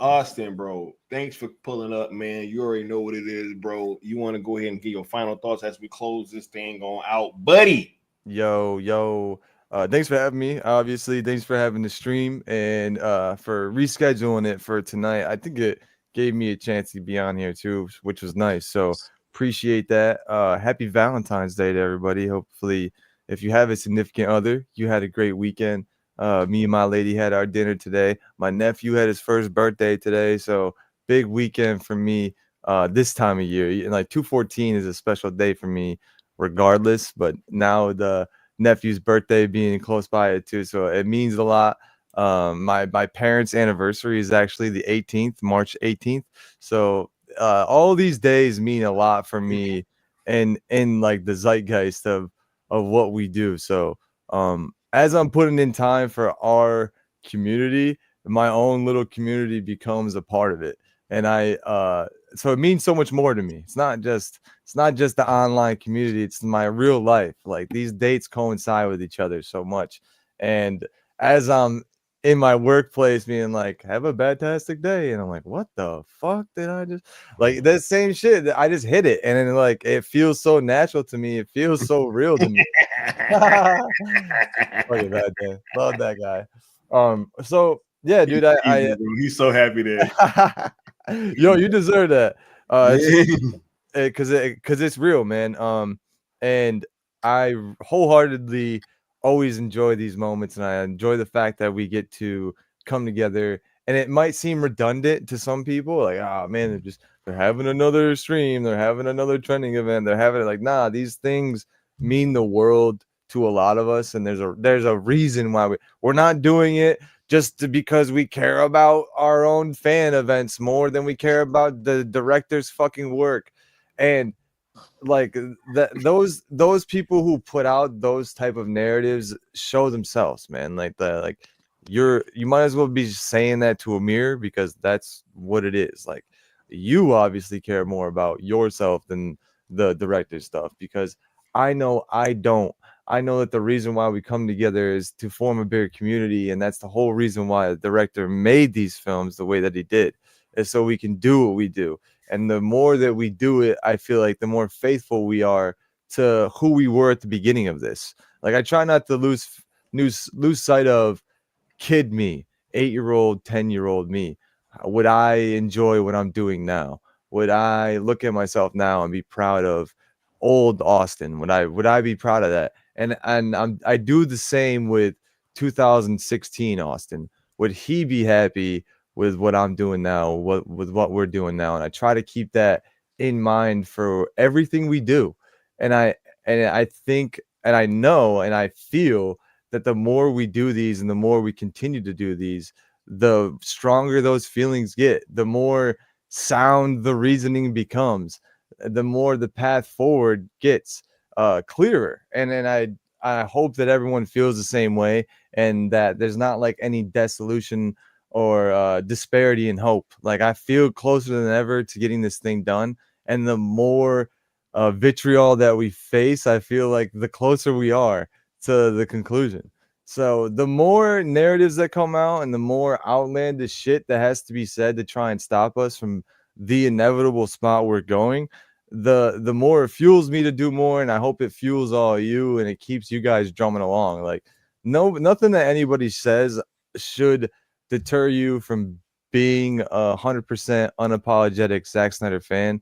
Austin, bro, thanks for pulling up, man. You already know what it is, bro. You want to go ahead and get your final thoughts as we close this thing on out, buddy? Yo. Thanks for having me. Obviously, thanks for having the stream and for rescheduling it for tonight. I think it gave me a chance to be on here too, which was nice. So appreciate that. Happy Valentine's Day to everybody. Hopefully, if you have a significant other, you had a great weekend. Me and my lady had our dinner today. My nephew had his first birthday today, so big weekend for me this time of year. And like 214 is a special day for me regardless, but now the nephew's birthday being close by it too, so it means a lot. My parents' anniversary is actually the 18th, March 18th. So all these days mean a lot for me and in like the zeitgeist of what we do. So as I'm putting in time for our community, my own little community becomes a part of it. And so it means so much more to me. It's not just the online community, it's my real life. Like these dates coincide with each other so much. And as I'm in my workplace being like, have a fantastic day, and I'm like, what the fuck did I just like that same shit? I just hit it, and then like it feels so natural to me. It feels so real to me. Fucking bad day. Love that guy. So yeah, dude, he's so happy that yo, you deserve that. Because it's real, man. And I wholeheartedly always enjoy these moments, and I enjoy the fact that we get to come together. And it might seem redundant to some people, like, oh man, they're having another stream, they're having another trending event, they're having it. Like, nah, these things mean the world to a lot of us, and there's a reason why we're not doing it just because we care about our own fan events more than we care about the director's fucking work. And like those people who put out those type of narratives show themselves, man. You might as well be saying that to a mirror, because that's what it is. Like, you obviously care more about yourself than the director's stuff, because I know I don't. I know that the reason why we come together is to form a bigger community, and that's the whole reason why the director made these films the way that he did, is so we can do what we do. And the more that we do it, I feel like the more faithful we are to who we were at the beginning of this. Like, I try not to lose sight of kid me, 8-year-old, 10-year-old me. Would I enjoy what I'm doing now? Would I look at myself now and be proud of old Austin? Would I be proud of that? And I do the same with 2016 Austin. Would he be happy with what I'm doing now, with what we're doing now? And I try to keep that in mind for everything we do. And I think, and I know, and I feel that the more we do these and the more we continue to do these, the stronger those feelings get, the more sound the reasoning becomes, the more the path forward gets clearer. And I hope that everyone feels the same way, and that there's not like any dissolution or disparity in hope. Like, I feel closer than ever to getting this thing done, and the more vitriol that we face, I feel like the closer we are to the conclusion. So the more narratives that come out and the more outlandish shit that has to be said to try and stop us from the inevitable spot we're going, the more it fuels me to do more. And I hope it fuels all you, and it keeps you guys drumming along. Like, nothing that anybody says should deter you from being 100% unapologetic Zack Snyder fan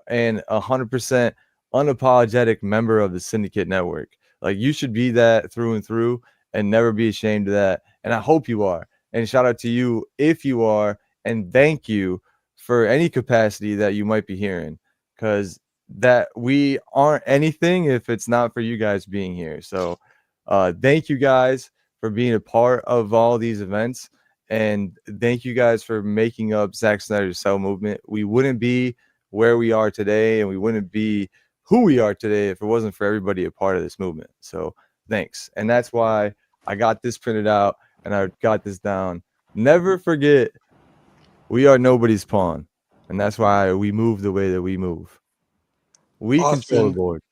and 100% unapologetic member of the Syndicate network. Like, you should be that through and through, and never be ashamed of that. And I hope you are. And shout out to you if you are, and thank you for any capacity that you might be hearing, because that we aren't anything if it's not for you guys being here. So thank you guys for being a part of all these events, and thank you guys for making up Zack Snyder's Cell movement. We wouldn't be where we are today, and we wouldn't be who we are today if it wasn't for everybody a part of this movement. So thanks. And that's why I got this printed out and I got this down. Never forget, we are nobody's pawn, and that's why we move the way that we move. We control the board.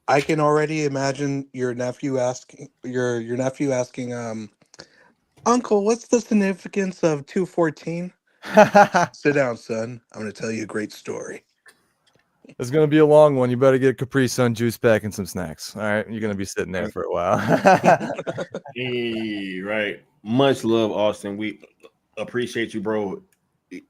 I can already imagine your nephew asking, Uncle, what's the significance of 214? Sit down, son. I'm going to tell you a great story. It's going to be a long one. You better get Capri Sun juice back and some snacks. All right. You're going to be sitting there for a while. Hey, right. Much love, Austin. We appreciate you, bro.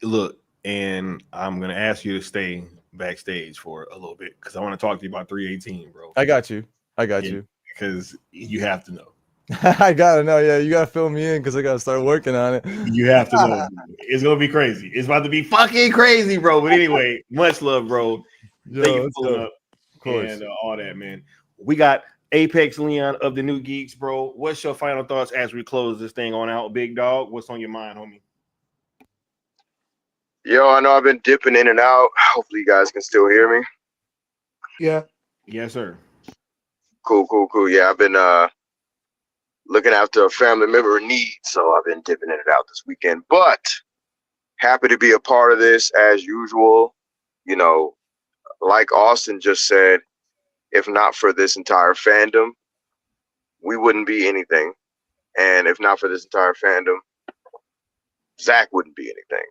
Look, and I'm gonna ask you to stay backstage for a little bit because I want to talk to you about 318, bro. I got you. Because you have to know. I gotta know. Yeah, you gotta fill me in because I gotta start working on it. You have to know. It's gonna be crazy. It's about to be fucking crazy, bro. But anyway, much love, bro. Thank you for pulling up. Of course. And all that, man. We got Apex Leon of the New Geeks, bro. What's your final thoughts as we close this thing on out, big dog? What's on your mind, homie? Yo, I know I've been dipping in and out. Hopefully you guys can still hear me. Yeah. Yes, sir. Cool. Yeah, I've been looking after a family member in need, so I've been dipping in and out this weekend. But happy to be a part of this as usual. You know, like Austin just said, if not for this entire fandom, we wouldn't be anything. And if not for this entire fandom, Zach wouldn't be anything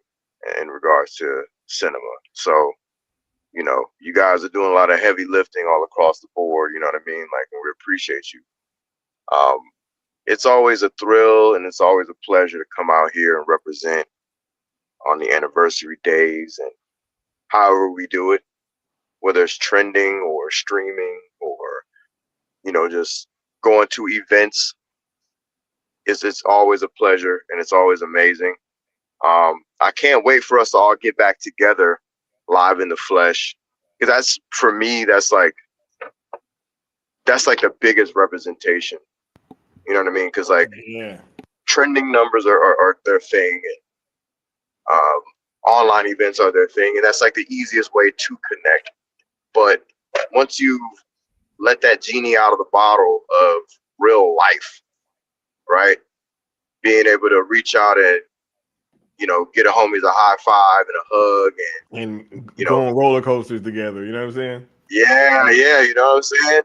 in regards to cinema. So, you know, you guys are doing a lot of heavy lifting all across the board. You know what I mean? Like, and we appreciate you. It's always a thrill and it's always a pleasure to come out here and represent on the anniversary days and however we do it, whether it's trending or streaming or, you know, just going to events. It's always a pleasure and it's always amazing. I can't wait for us to all get back together live in the flesh, because that's, for me, that's like the biggest representation. You know what I mean? Because like trending numbers are their thing, and online events are their thing, and that's like the easiest way to connect. But once you let that genie out of the bottle of real life, right? Being able to reach out and, you know, get a homies a high five and a hug and you go on roller coasters together. You know what I'm saying? Yeah. You know what I'm saying?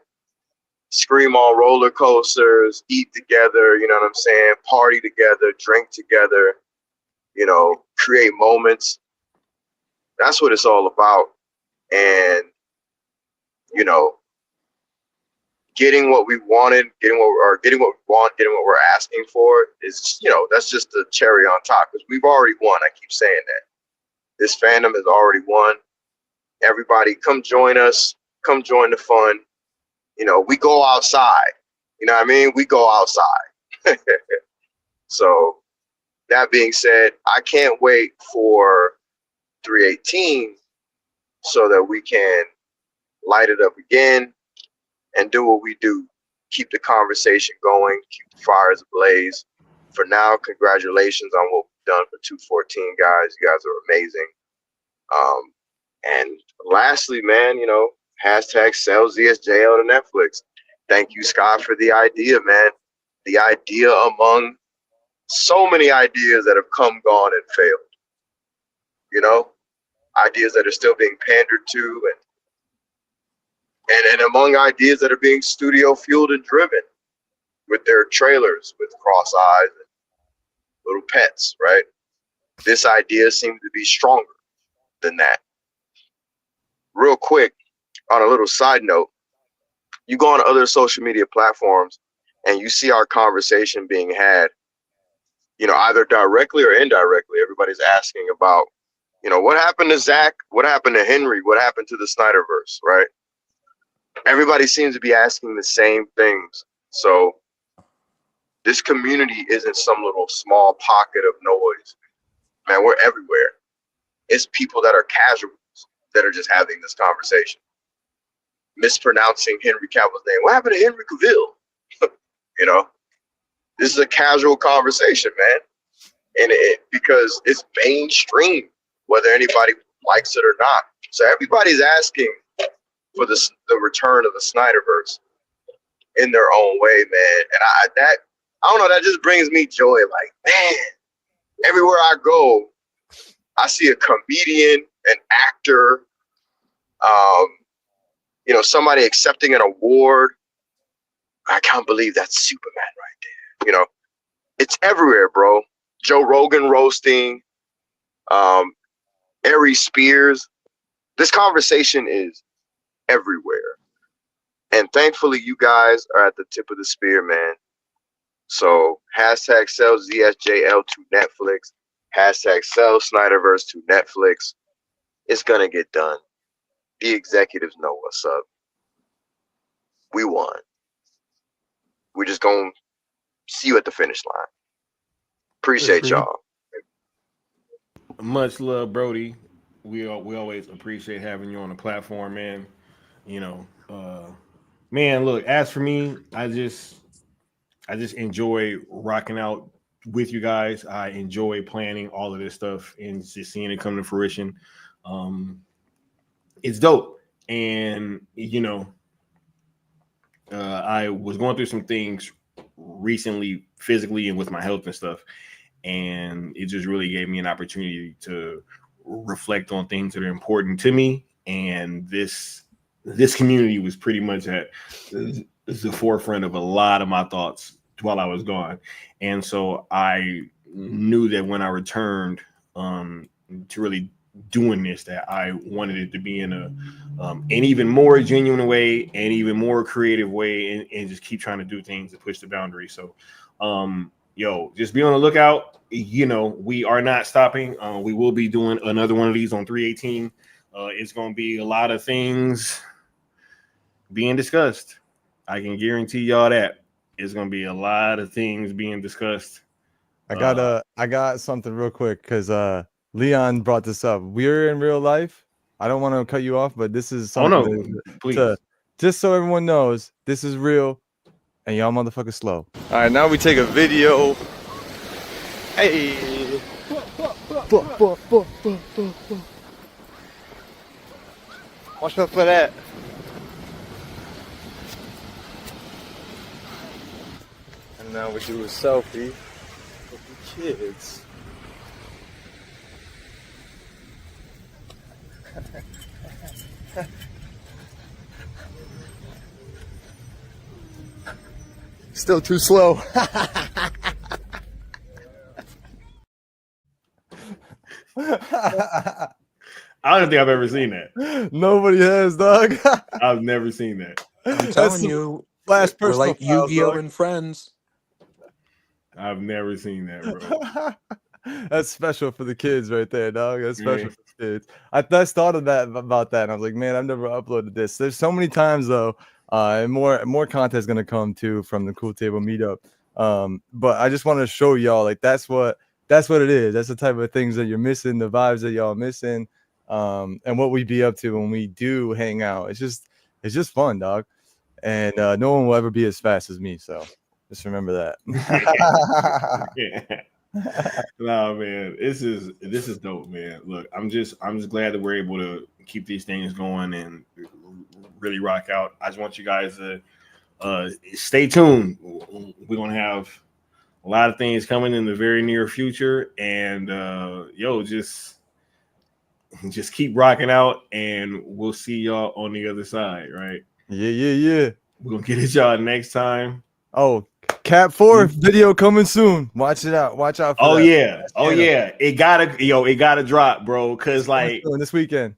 Scream on roller coasters, eat together. You know what I'm saying? Party together, drink together. You know, create moments. That's what it's all about. And, you know, getting what we wanted, getting what we want, getting what we're asking for is, you know, that's just the cherry on top, because we've already won. I keep saying that. This fandom has already won. Everybody come join us. Come join the fun. You know, we go outside. You know what I mean? We go outside. So that being said, I can't wait for 318 so that we can light it up again and do what we do. Keep the conversation going, keep the fires ablaze. For now, congratulations on what we've done for 214, guys. You guys are amazing. And lastly, man, you know, hashtag sell ZSJL to Netflix. Thank you, Sky, for the idea, man. The idea among so many ideas that have come, gone, and failed. You know, ideas that are still being pandered to, and among ideas that are being studio fueled and driven with their trailers with cross eyes and little pets, right? This idea seems to be stronger than that. Real quick, on a little side note, you go on other social media platforms and you see our conversation being had, you know, either directly or indirectly. Everybody's asking about, you know, what happened to Zach? What happened to Henry? What happened to the Snyderverse, right? Everybody seems to be asking the same things. So this community isn't some little small pocket of noise. Man, we're everywhere. It's people that are casuals that are just having this conversation. Mispronouncing Henry Cavill's name. What happened to Henry Cavill? You know, this is a casual conversation, man. And because it's mainstream, whether anybody likes it or not. So everybody's asking for the return of the Snyderverse in their own way, man. And I don't know, that just brings me joy. Like, man, everywhere I go, I see a comedian, an actor, you know, somebody accepting an award. I can't believe that's Superman right there. You know, it's everywhere, bro. Joe Rogan roasting, Ari Spears. This conversation is everywhere. And thankfully, you guys are at the tip of the spear, man. So hashtag sell ZSJL to Netflix. Hashtag sell Snyderverse to Netflix. It's gonna get done. The executives know what's up. We won. We're just gonna see you at the finish line. Appreciate y'all. Much love, Brody. We always appreciate having you on the platform, man. You know, man. Look, as for me, I just enjoy rocking out with you guys. I enjoy planning all of this stuff and just seeing it come to fruition. It's dope, and you know, I was going through some things recently, physically and with my health and stuff, and it just really gave me an opportunity to reflect on things that are important to me. And this community was pretty much at the forefront of a lot of my thoughts while I was gone. And so I knew that when I returned to really doing this, that I wanted it to be in an even more genuine way and even more creative way, and just keep trying to do things to push the boundary. So just be on the lookout. You know, we are not stopping. We will be doing another one of these on 318. It's going to be a lot of things being discussed. I can guarantee y'all that it's going to be a lot of things being discussed. I got something real quick because Leon brought this up. We're in real life. I don't want to cut you off, but this is something please. Just so everyone knows, this is real, and y'all motherfuckers slow. All right, now we take a video. Hey. Watch out for that. And now we do a selfie with the kids. Still too slow. I don't think I've ever seen that. Nobody has, dog. I've never seen that. I'm telling you, last we're person like Yu-Gi-Oh and Friends. I've never seen that, bro. That's special for the kids right there, dog. That's special for the kids. I just thought of that about that, and I was like, man, I've never uploaded this. There's so many times though, and more content is gonna come too from the Cool Table meetup. But I just want to show y'all, like, that's what it is. That's the type of things that you're missing, the vibes that y'all missing, and what we be up to when we do hang out. It's just fun, dog. And no one will ever be as fast as me, so just remember that. No, man, this is dope, man. Look, I'm just glad that we're able to keep these things going and really rock out. I just want you guys to stay tuned. We're gonna have a lot of things coming in the very near future, and just keep rocking out, and we'll see y'all on the other side, right? Yeah. We're gonna get at y'all next time. Oh, Cap 4 video coming soon. Watch it out. Watch out for that. Yeah. It gotta drop, bro. Cause like this weekend.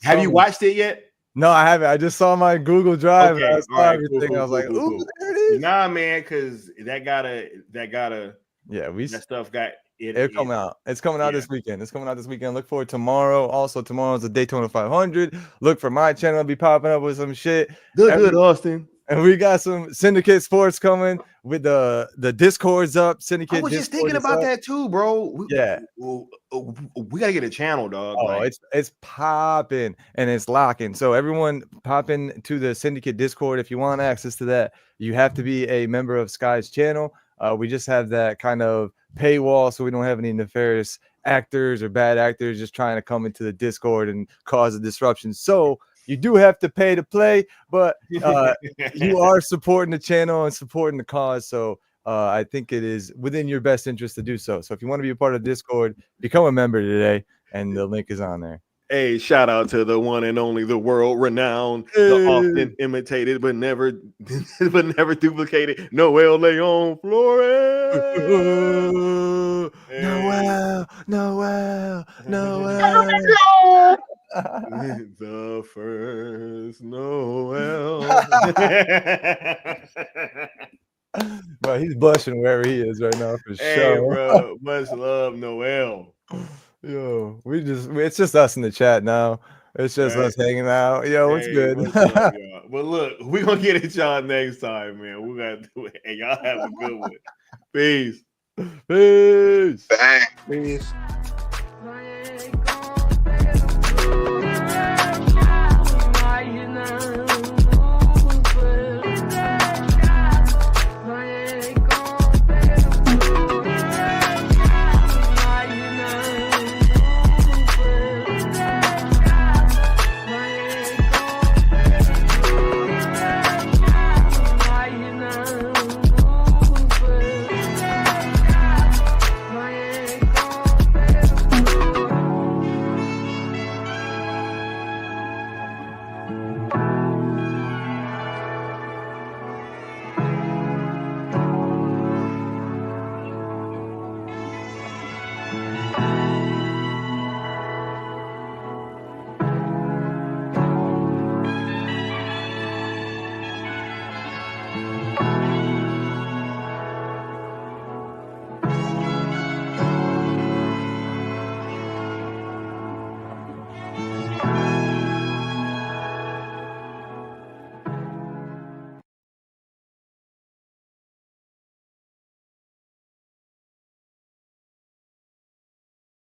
Have you watched it yet? No, I haven't. I just saw my Google Drive. Okay, And I saw everything. cool, I was like, cool. ooh, there it is. Nah, man, cause that gotta that stuff got it. It'll come out. It's coming out this weekend. Look for it tomorrow. Also, tomorrow's the Daytona 500. Look for my channel. I'll be popping up with some shit. Good, Austin. And we got some Syndicate sports coming with the Discord's up. Syndicate. I was just thinking about that too, bro. We gotta get a channel, dog. Oh, it's popping and it's locking. So everyone pop in to the Syndicate Discord. If you want access to that, you have to be a member of Sky's channel. We just have that kind of paywall, so we don't have any nefarious actors or bad actors just trying to come into the Discord and cause a disruption. So you do have to pay to play, but you are supporting the channel and supporting the cause. So I think it is within your best interest to do so. So if you want to be a part of Discord, become a member today, and the link is on there. Hey, shout out to the one and only, the world renowned, the often imitated but never duplicated, Noel Leon Flores. Noel. The first Noel. He's blushing wherever he is right now for Hey, sure. bro, much love, Noel. Yo, it's just us in the chat now. It's just us hanging out. Yo, what's good? What's up, y'all? But look, we're gonna get at y'all next time, man. We gotta do it. Hey, y'all have a good one. Peace. Peace. Bang. Peace.